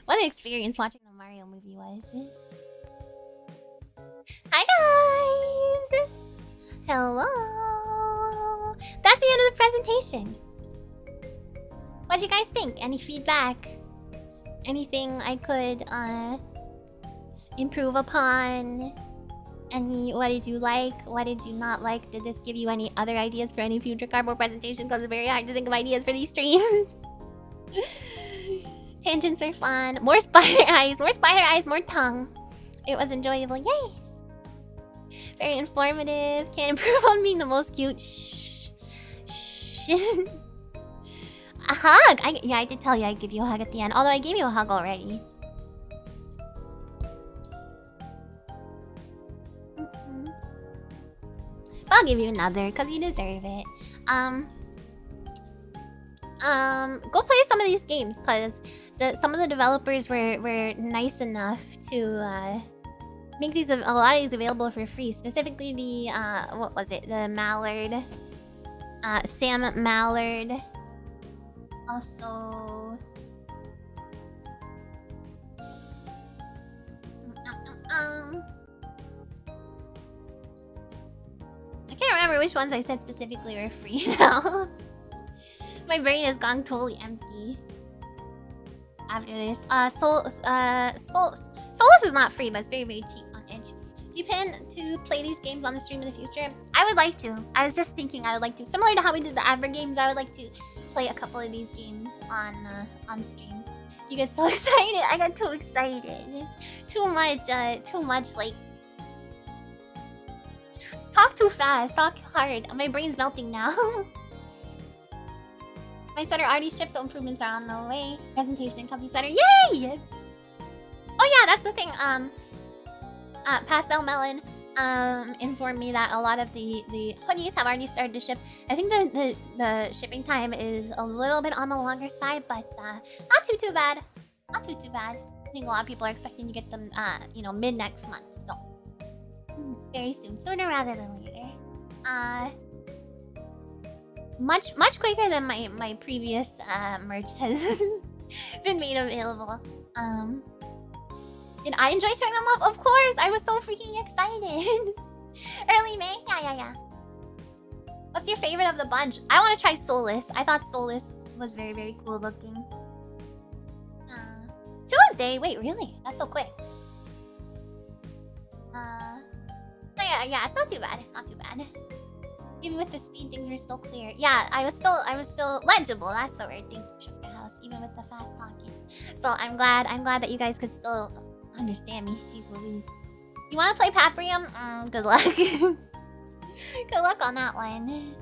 What an experience watching the Mario movie was. Hi guys! Hello! That's the end of the presentation. What'd you guys think? Any feedback? Anything I could improve upon? What did you like? What did you not like? Did this give you any other ideas for any future cardboard presentations? Because it's very hard to think of ideas for these streams. Tangents are fun. More spider eyes. More spider eyes. More tongue. It was enjoyable. Yay! Very informative. Can't improve on being the most cute. Shh. Shh. A hug! Yeah, I did tell you I'd give you a hug at the end. Although I gave you a hug already. I'll give you another, because you deserve it. go play some of these games because some of the developers were nice enough to make a lot of these available for free. Specifically the what was it? The Mallard, Sam Mallard. Also, I can't remember which ones I said specifically were free now. My brain has gone totally empty after this. Solace is not free, but it's very, very cheap on Edge. Do you plan to play these games on the stream in the future? I would like to. I was just thinking I would like to. Similar to how we did the Abra games, I would like to play a couple of these games on stream. You get so excited. I got too excited. Too much like... Talk too fast. Talk hard. My brain's melting now. My setter already shipped, so improvements are on the way. Presentation and company setter. Yay! Oh yeah, that's the thing. Pastel Melon informed me that a lot of the hoodies have already started to ship. I think the shipping time is a little bit on the longer side, but not too bad. Not too bad. I think a lot of people are expecting to get them mid next month. So very soon, sooner rather than later. Much quicker than my previous merch has been made available. Did I enjoy showing them off? Of course! I was so freaking excited! Early May? Yeah. What's your favorite of the bunch? I want to try Solace. I thought Solace was very, very cool looking. Tuesday? Wait, really? That's so quick. Yeah, it's not too bad. It's not too bad. Even with the speed, things were still clear. Yeah, I was still legible. That's the word. Thank you, Sugar House. Even with the fast talking. So I'm glad that you guys could still understand me. Jeez Louise. You want to play Paprium? Good luck. Good luck on that one.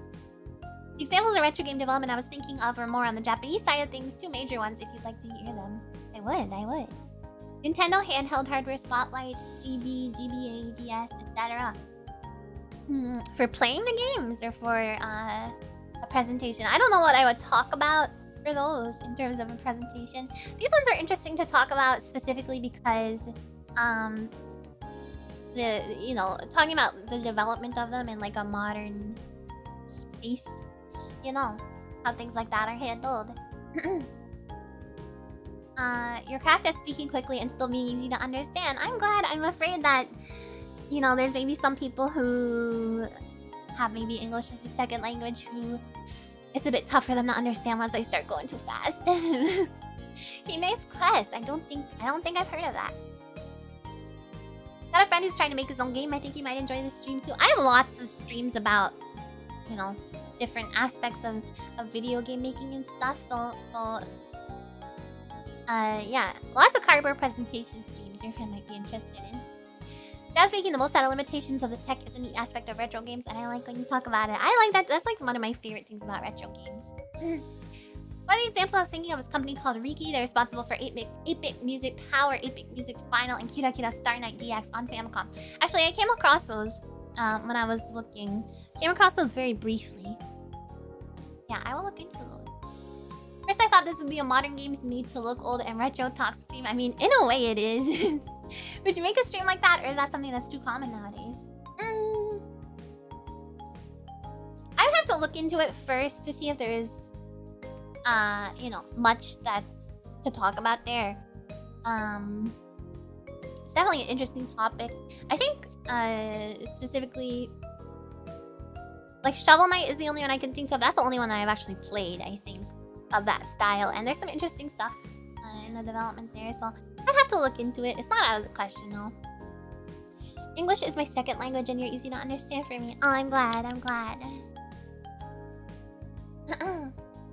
Examples of retro game development I was thinking of are more on the Japanese side of things. Two major ones if you'd like to hear them. I would. Nintendo handheld hardware Spotlight, GB, GBA, DS, etc. For playing the games or for a presentation. I don't know what I would talk about for those in terms of a presentation. These ones are interesting to talk about specifically because talking about the development of them in like a modern space, how things like that are handled. Your craft is speaking quickly and still being easy to understand. I'm glad. I'm afraid that there's maybe some people who have maybe English as a second language who it's a bit tough for them to understand once I start going too fast. Hime's Quest. I don't think I've heard of that. Got a friend who's trying to make his own game. I think you might enjoy this stream too. I have lots of streams about, different aspects of video game making and stuff. So yeah, lots of cardboard presentation streams your friend might be interested in. That's making the most out of limitations of the tech is a neat aspect of retro games, and I like when you talk about it. I like that. That's like one of my favorite things about retro games. One of the examples I was thinking of is a company called Riki. They're responsible for 8-bit Music Power, 8-bit Music Final, and Kira Kira Star Night DX on Famicom. Actually, I came across those when I was looking. Came across those very briefly. Yeah, I will look into those. First, I thought this would be a modern games made to look old and retro talk stream. I mean, in a way it is. Would you make a stream like that, or is that something that's too common nowadays? I would have to look into it first to see if there is, much that's to talk about there. It's definitely an interesting topic. I think, specifically, like Shovel Knight is the only one I can think of. That's the only one that I've actually played, I think, of that style. And there's some interesting stuff in the development there, so I'd have to look into it. It's not out of the question, though. English is my second language, and you're easy to understand for me. Oh, I'm glad.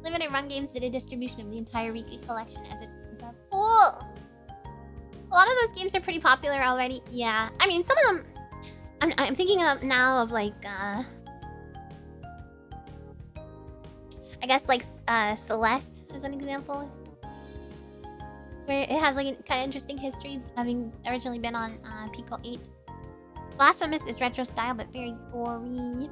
Limited Run Games did a distribution of the entire Riki collection as it turns out. Cool! A lot of those games are pretty popular already. Yeah, I mean, some of them... I'm thinking of now of, like, I guess, like, Celeste as an example. Where it has, like, a kind of interesting history, having originally been on Pico 8. Blasphemous is retro style, but very gory.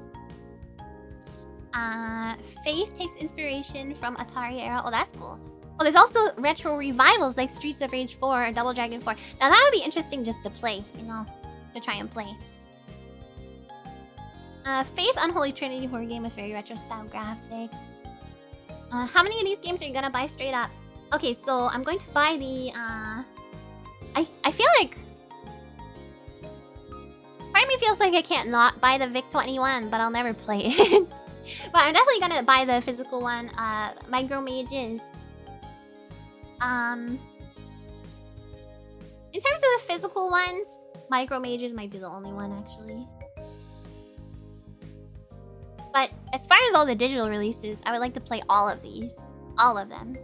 Faith takes inspiration from Atari era. Oh, that's cool. Oh, there's also retro revivals like Streets of Rage 4 or Double Dragon 4. Now that would be interesting just to play, you know, to try and play. Faith Unholy Trinity horror game with very retro style graphics. How many of these games are you gonna buy straight up? Okay, so I'm going to buy the I feel like part of me feels like I can't not buy the VIC-21, but I'll never play it. But I'm definitely gonna buy the physical one. Micro Mages. In terms of the physical ones, Micro Mages might be the only one actually. But as far as all the digital releases, I would like to play all of these. All of them.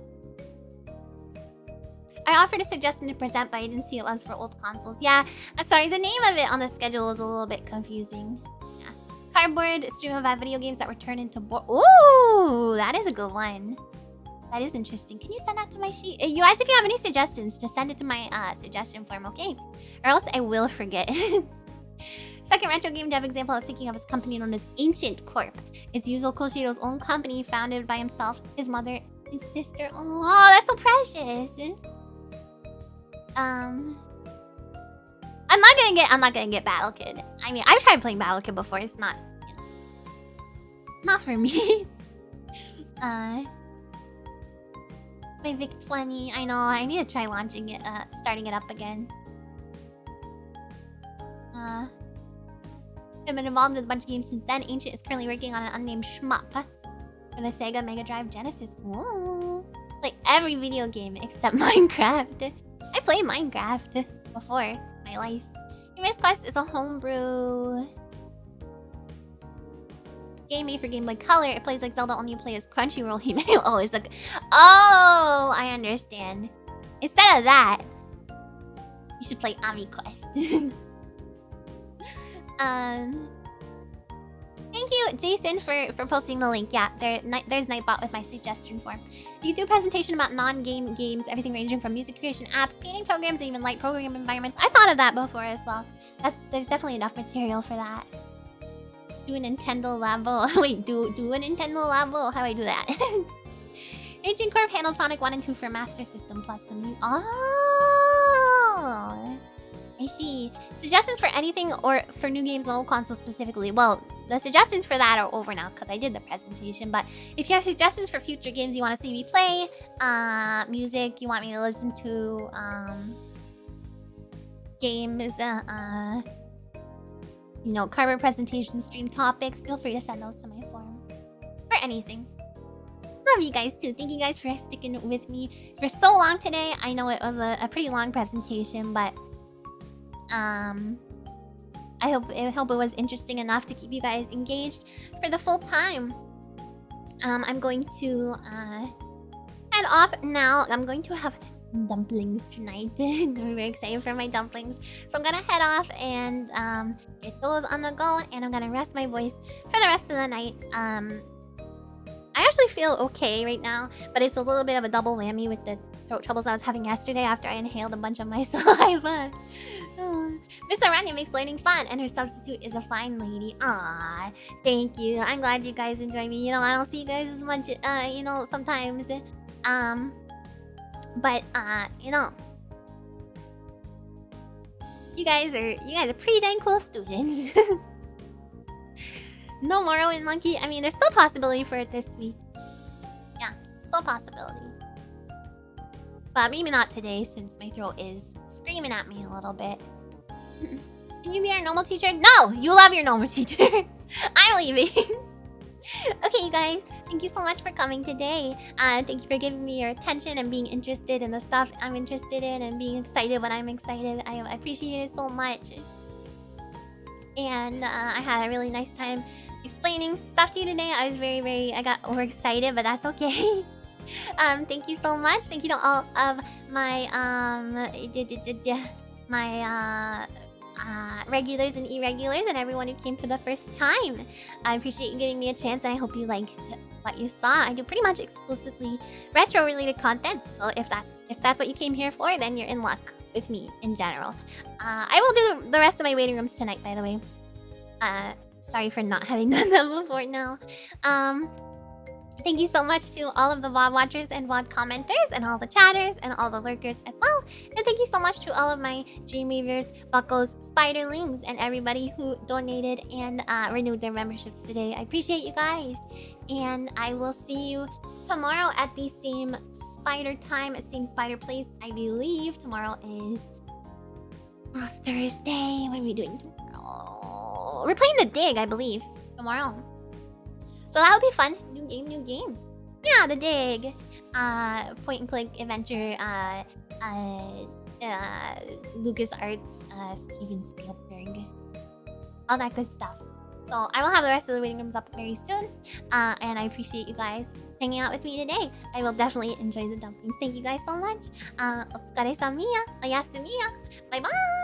I offered a suggestion to present, but I didn't see it was for old consoles. Yeah, sorry, the name of it on the schedule is a little bit confusing. Yeah. Cardboard stream of video games that were turned into board. Ooh, that is a good one. That is interesting. Can you send that to my sheet? You guys, if you have any suggestions, just send it to my suggestion form, okay? Or else I will forget. Second retro game dev example I was thinking of is a company known as Ancient Corp. It's Yuzo Koshiro's own company, founded by himself, his mother, his sister. Oh, that's so precious. I'm not gonna get Battle Kid. I mean, I've tried playing Battle Kid before. It's not, you know, not for me. My VIC-20. I know. I need to try launching it, starting it up again. I've been involved with a bunch of games since then. Ancient is currently working on an unnamed shmup for the Sega Mega Drive Genesis. Ooh. Like every video game except Minecraft. I played Minecraft before in my life. Humorous Quest is a homebrew game made for Game Boy Color. It plays like Zelda, only you play as Crunchyroll. Oh, it's like, oh, I understand. Instead of that, you should play Amiya Quest. Thank you, Jason, for posting the link. Yeah, there's Nightbot with my suggestion form. You do a presentation about non-game games, everything ranging from music creation, apps, painting programs, and even light program environments. I thought of that before as well. There's definitely enough material for that. Do a Nintendo Labo. Wait, do a Nintendo Labo? How do I do that? Ancient Corp handled Sonic 1 and 2 for Master System plus the new... Oh! I see. Suggestions for anything or for new games on old consoles specifically? Well, the suggestions for that are over now because I did the presentation. But if you have suggestions for future games you want to see me play, music you want me to listen to, games, you know, cover presentations, stream topics, feel free to send those to my forum. For anything. Love you guys too. Thank you guys for sticking with me for so long today. I know it was a pretty long presentation, but I hope it was interesting enough to keep you guys engaged for the full time. I'm going to head off now. I'm going to have dumplings tonight. I'm very excited for my dumplings. So I'm gonna head off and get those on the go, and I'm gonna rest my voice for the rest of the night. I actually feel okay right now, but it's a little bit of a double whammy with the throat troubles I was having yesterday after I inhaled a bunch of my saliva. Miss Aranha makes learning fun, and her substitute is a fine lady. Aww, thank you. I'm glad you guys enjoy me. You know, I don't see you guys as much, you know, sometimes. But you know, you guys are pretty dang cool students. No Morrowind Monkey. I mean, there's still possibility for it this week. Yeah, still possibility. But maybe not today, since my throat is screaming at me a little bit. Can you be our normal teacher? No! You love your normal teacher. I'm leaving. Okay, you guys. Thank you so much for coming today. Thank you for giving me your attention and being interested in the stuff I'm interested in and being excited when I'm excited. I appreciate it so much. And I had a really nice time explaining stuff to you today. I got overexcited, but that's okay. Thank you so much. Thank you to all of my regulars and irregulars and everyone who came for the first time. I appreciate you giving me a chance, and I hope you liked what you saw. I do pretty much exclusively retro related content, so if that's what you came here for, then you're in luck with me in general. I will do the rest of my waiting rooms tonight, by the way. sorry for not having done that before now. Thank you so much to all of the VOD watchers and VOD commenters and all the chatters and all the lurkers as well. And thank you so much to all of my Dreamweavers, Buckles, Spiderlings, and everybody who donated and renewed their memberships today. I appreciate you guys. And I will see you tomorrow at the same spider time, at same spider place. I believe tomorrow's Thursday. What are we doing tomorrow? We're playing the Dig, I believe, tomorrow. So that would be fun. New game, new game. Yeah, the Dig. Point and click adventure. LucasArts, Steven Spielberg. All that good stuff. So I will have the rest of the waiting rooms up very soon. And I appreciate you guys hanging out with me today. I will definitely enjoy the dumplings. Thank you guys so much. Otsukare-san-miya. Oyasumiya. Bye bye.